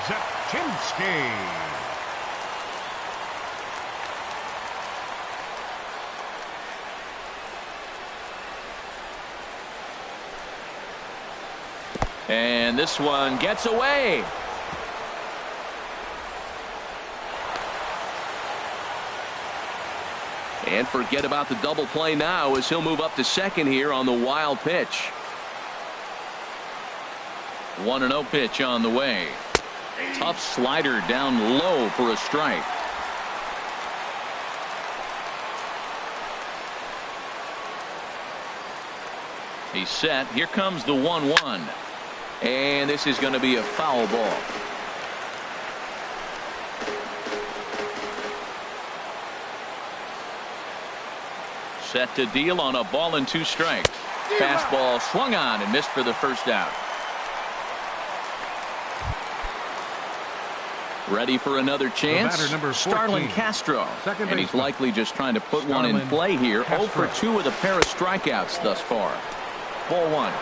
Zepchinski. And this one gets away. And forget about the double play now as he'll move up to second here on the wild pitch. 1-0 pitch on the way. Tough slider down low for a strike. He's set. Here comes the 1-1. And this is going to be a foul ball. Set to deal on a ball and 2 strikes. Fastball swung on and missed for the first out. Ready for another chance. Starlin Castro. And he's likely just trying to put one in play here. 0 for 2 with a pair of strikeouts thus far. Ball 1.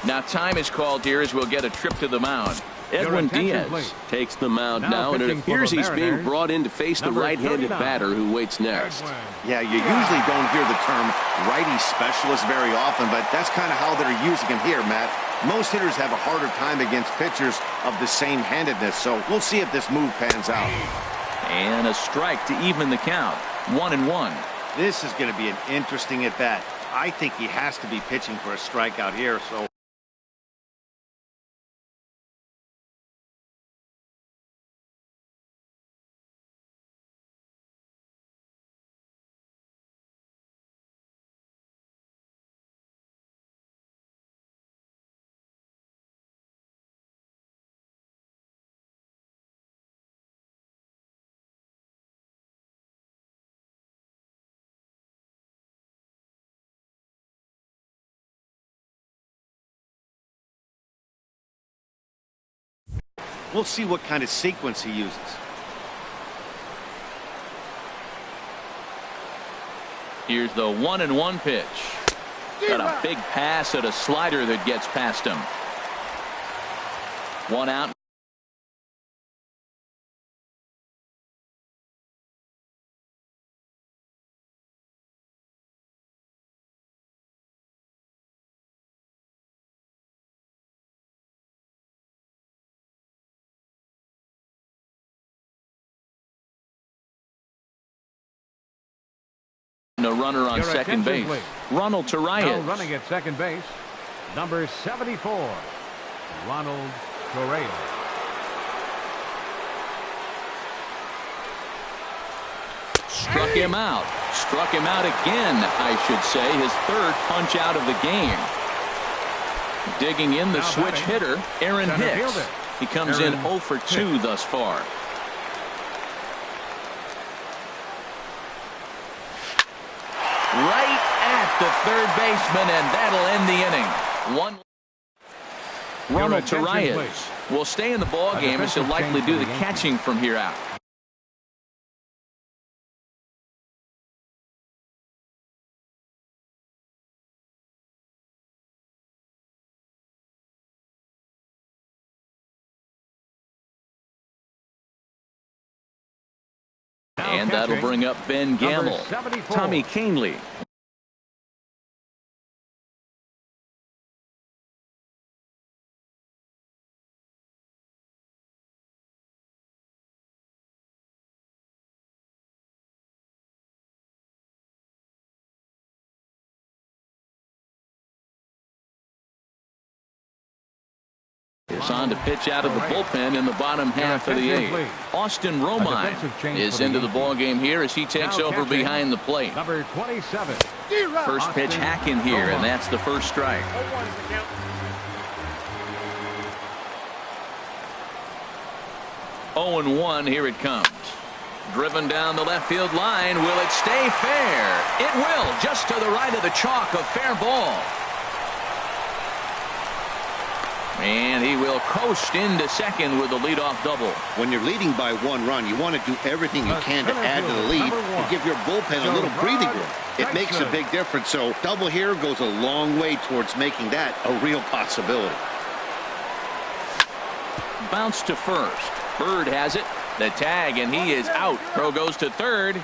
Now time is called here as we'll get a trip to the mound. Edwin Diaz takes the mound now, and it appears he's being brought in to face the right-handed batter who waits next. Yeah, you usually don't hear the term righty specialist very often, but that's kind of how they're using him here, Matt. Most hitters have a harder time against pitchers of the same handedness, so we'll see if this move pans out. And a strike to even the count. 1-1. This is going to be an interesting at-bat. I think he has to be pitching for a strikeout here, so... We'll see what kind of sequence he uses. Here's the 1-1 pitch. Got a big pass at a slider that gets past him. 1 out. A runner on second base. Ronald Torreyes. Now running at second base, number 74, Ronald Torreyes. Struck him out. Struck him out again, I should say. His 3rd punch out of the game. Digging in the switch hitter, Aaron Hicks. He comes in 0 for 2 thus far. Right at the 3rd baseman, and that'll end the inning. Ronald Torreyes will stay in the ball game as he'll likely do the catching from here out. And that'll bring up Ben Gamble. Tommy Canely. Is on to pitch out of the bullpen in the bottom half of the 8th. Austin Romine is into the ball game here as he takes over behind the plate. Number 27. First pitch hacking here, and that's the first strike. 0-1, here it comes. Driven down the left field line. Will it stay fair? It will, just to the right of the chalk, a fair ball. And he will coast into second with a leadoff double. When you're leading by 1 run, you want to do everything you can to add to the lead and give your bullpen a little breathing room. It makes a big difference, so double here goes a long way towards making that a real possibility. Bounce to first. Bird has it. The tag, and he is out. Throw goes to third.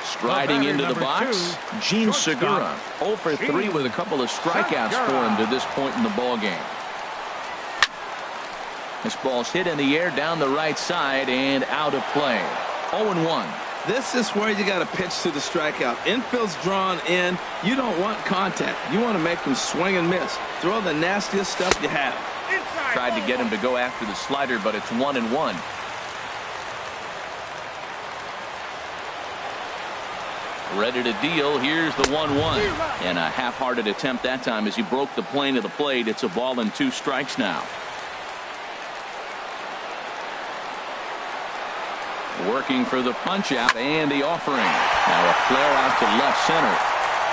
Striding into the box, Gene Segura. 0 for 3 with a couple of strikeouts for him to this point in the ball game. This ball's hit in the air down the right side and out of play. 0-1. This is where you got to pitch to the strikeout. Infield's drawn in. You don't want contact. You want to make them swing and miss. Throw the nastiest stuff you have. Tried to get him to go after the slider, but it's 1-1. Ready to deal. Here's the 1-1. And a half-hearted attempt that time as he broke the plane of the plate. It's a ball and 2 strikes now. Working for the punch out and the offering. Now a flare out to left center.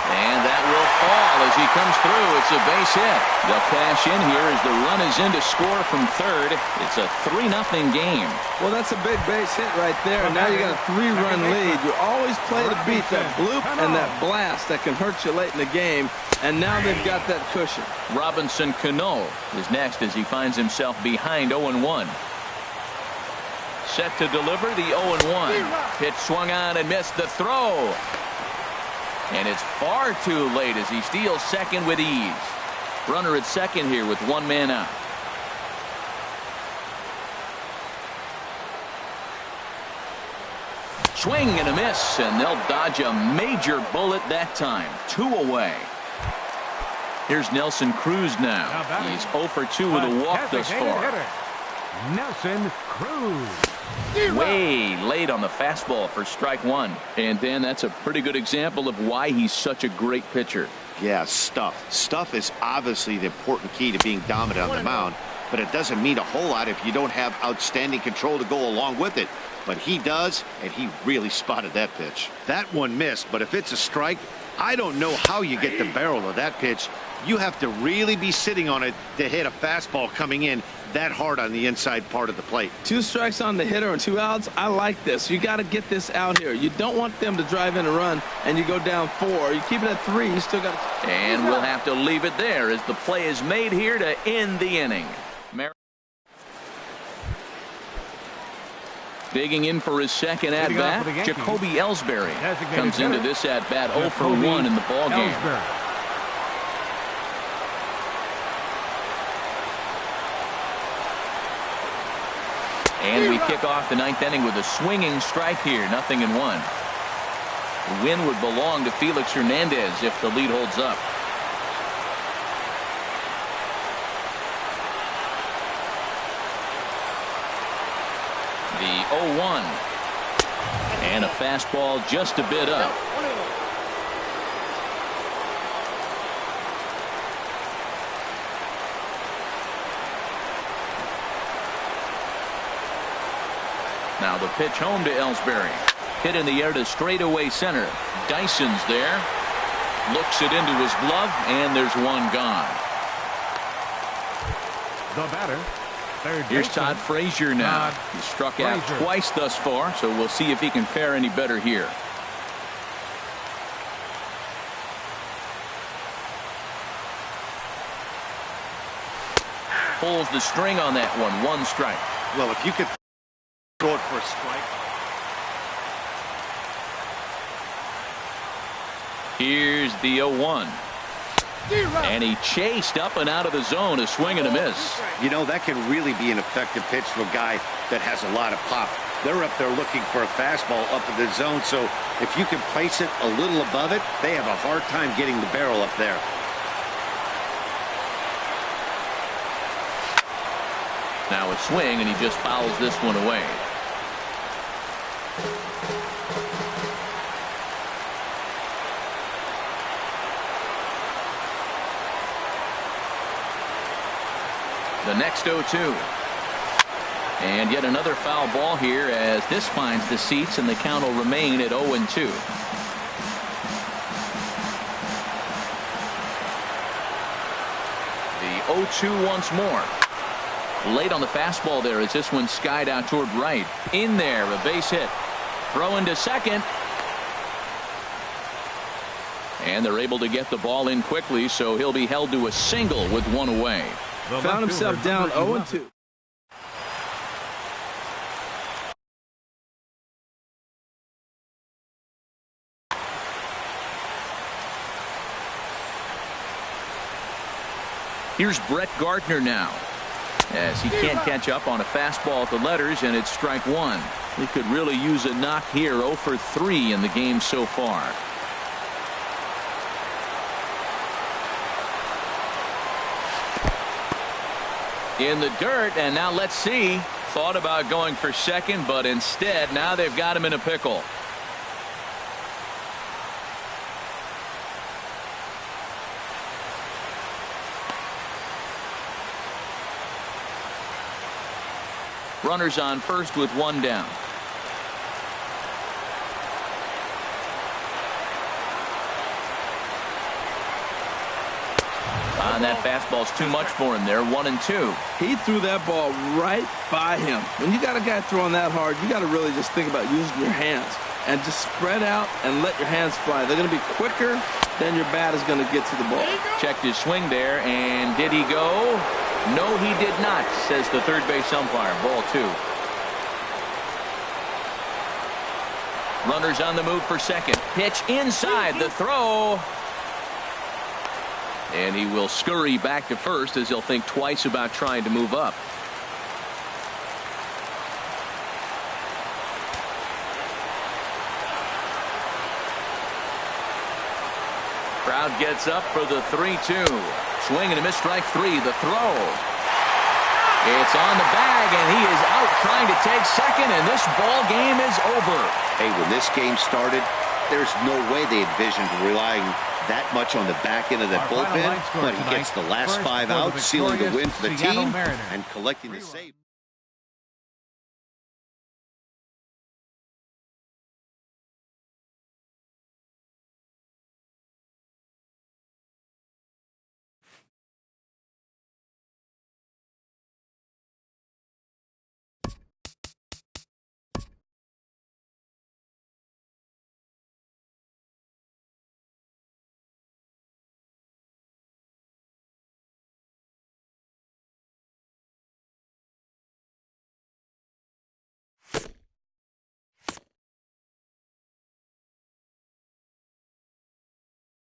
And that will fall as he comes through. It's a base hit. They'll cash in here as the run is in to score from third. It's a 3-0 game. Well, that's a big base hit right there. And now you got a 3-run lead. You always play to beat that bloop and that blast that can hurt you late in the game. And now they've got that cushion. Robinson Cano is next as he finds himself behind 0-1. Set to deliver the 0-1. Pitch swung on and missed the throw. And it's far too late as he steals second with ease. Runner at second here with 1 man out. Swing and a miss, and they'll dodge a major bullet that time. 2 away. Here's Nelson Cruz now. He's 0 for 2 with a walk thus far. Nelson Cruz. Way late on the fastball for strike 1. And Dan, that's a pretty good example of why he's such a great pitcher. Yeah, stuff. Stuff is obviously the important key to being dominant on the mound, but it doesn't mean a whole lot if you don't have outstanding control to go along with it. But he does, and he really spotted that pitch. That one missed, but if it's a strike, I don't know how you get the barrel of that pitch. You have to really be sitting on it to hit a fastball coming in that hard on the inside part of the plate. 2 strikes on the hitter and 2 outs. I like this. You got to get this out here. You don't want them to drive in a run and you go down 4. You keep it at 3. You still got to. And we'll have to leave it there as the play is made here to end the inning. Digging in for his second at-bat, Jacoby Ellsbury comes into this at-bat 0 for 1 in the ball game. And we kick off the 9th inning with a swinging strike here. 0-1. The win would belong to Felix Hernandez if the lead holds up. The 0-1. And a fastball just a bit up. Now the pitch home to Ellsbury. Hit in the air to straightaway center. Dyson's there. Looks it into his glove, and there's one gone. The batter. Here's Todd Frazier now. He struck out twice thus far, so we'll see if he can fare any better here. Pulls the string on that one. 1 strike. Well, if you could throw it for a strike. Here's the 0-1. And he chased up and out of the zone, a swing and a miss. You know, that can really be an effective pitch to a guy that has a lot of pop. They're up there looking for a fastball up in the zone, so if you can place it a little above it, they have a hard time getting the barrel up there. Now a swing, and he just fouls this one away. The next 0-2. And yet another foul ball here as this finds the seats, and the count will remain at 0-2. 0-2 once more. Late on the fastball there as this one skied out toward right. In there, a base hit. Throw into second. And they're able to get the ball in quickly, so he'll be held to a single with one away. Found himself down 0-2. Here's Brett Gardner now, as he can't catch up on a fastball at the letters, and it's strike one. He could really use a knock here. 0 for 3 in the game so far. In the dirt, and now let's see. Thought about going for second, but instead now they've got him in a pickle. Runners on first with one down. And that fastball's too much for him there. 1-2. He threw that ball right by him. When you got a guy throwing that hard, you got to really just think about using your hands and just spread out and let your hands fly. They're going to be quicker than your bat is going to get to the ball. Checked his swing there, and did he go? No, he did not, says the third base umpire. Ball 2. Runners on the move for second. Pitch inside, the throw. And he will scurry back to first as he'll think twice about trying to move up. Crowd gets up for the 3-2. Swing and a miss, strike 3. The throw. It's on the bag, and he is out trying to take second, and this ball game is over. Hey, when this game started, there's no way they envisioned relying that much on the back end of that bullpen, but he gets the last 5 outs, sealing the win for the team and collecting the save.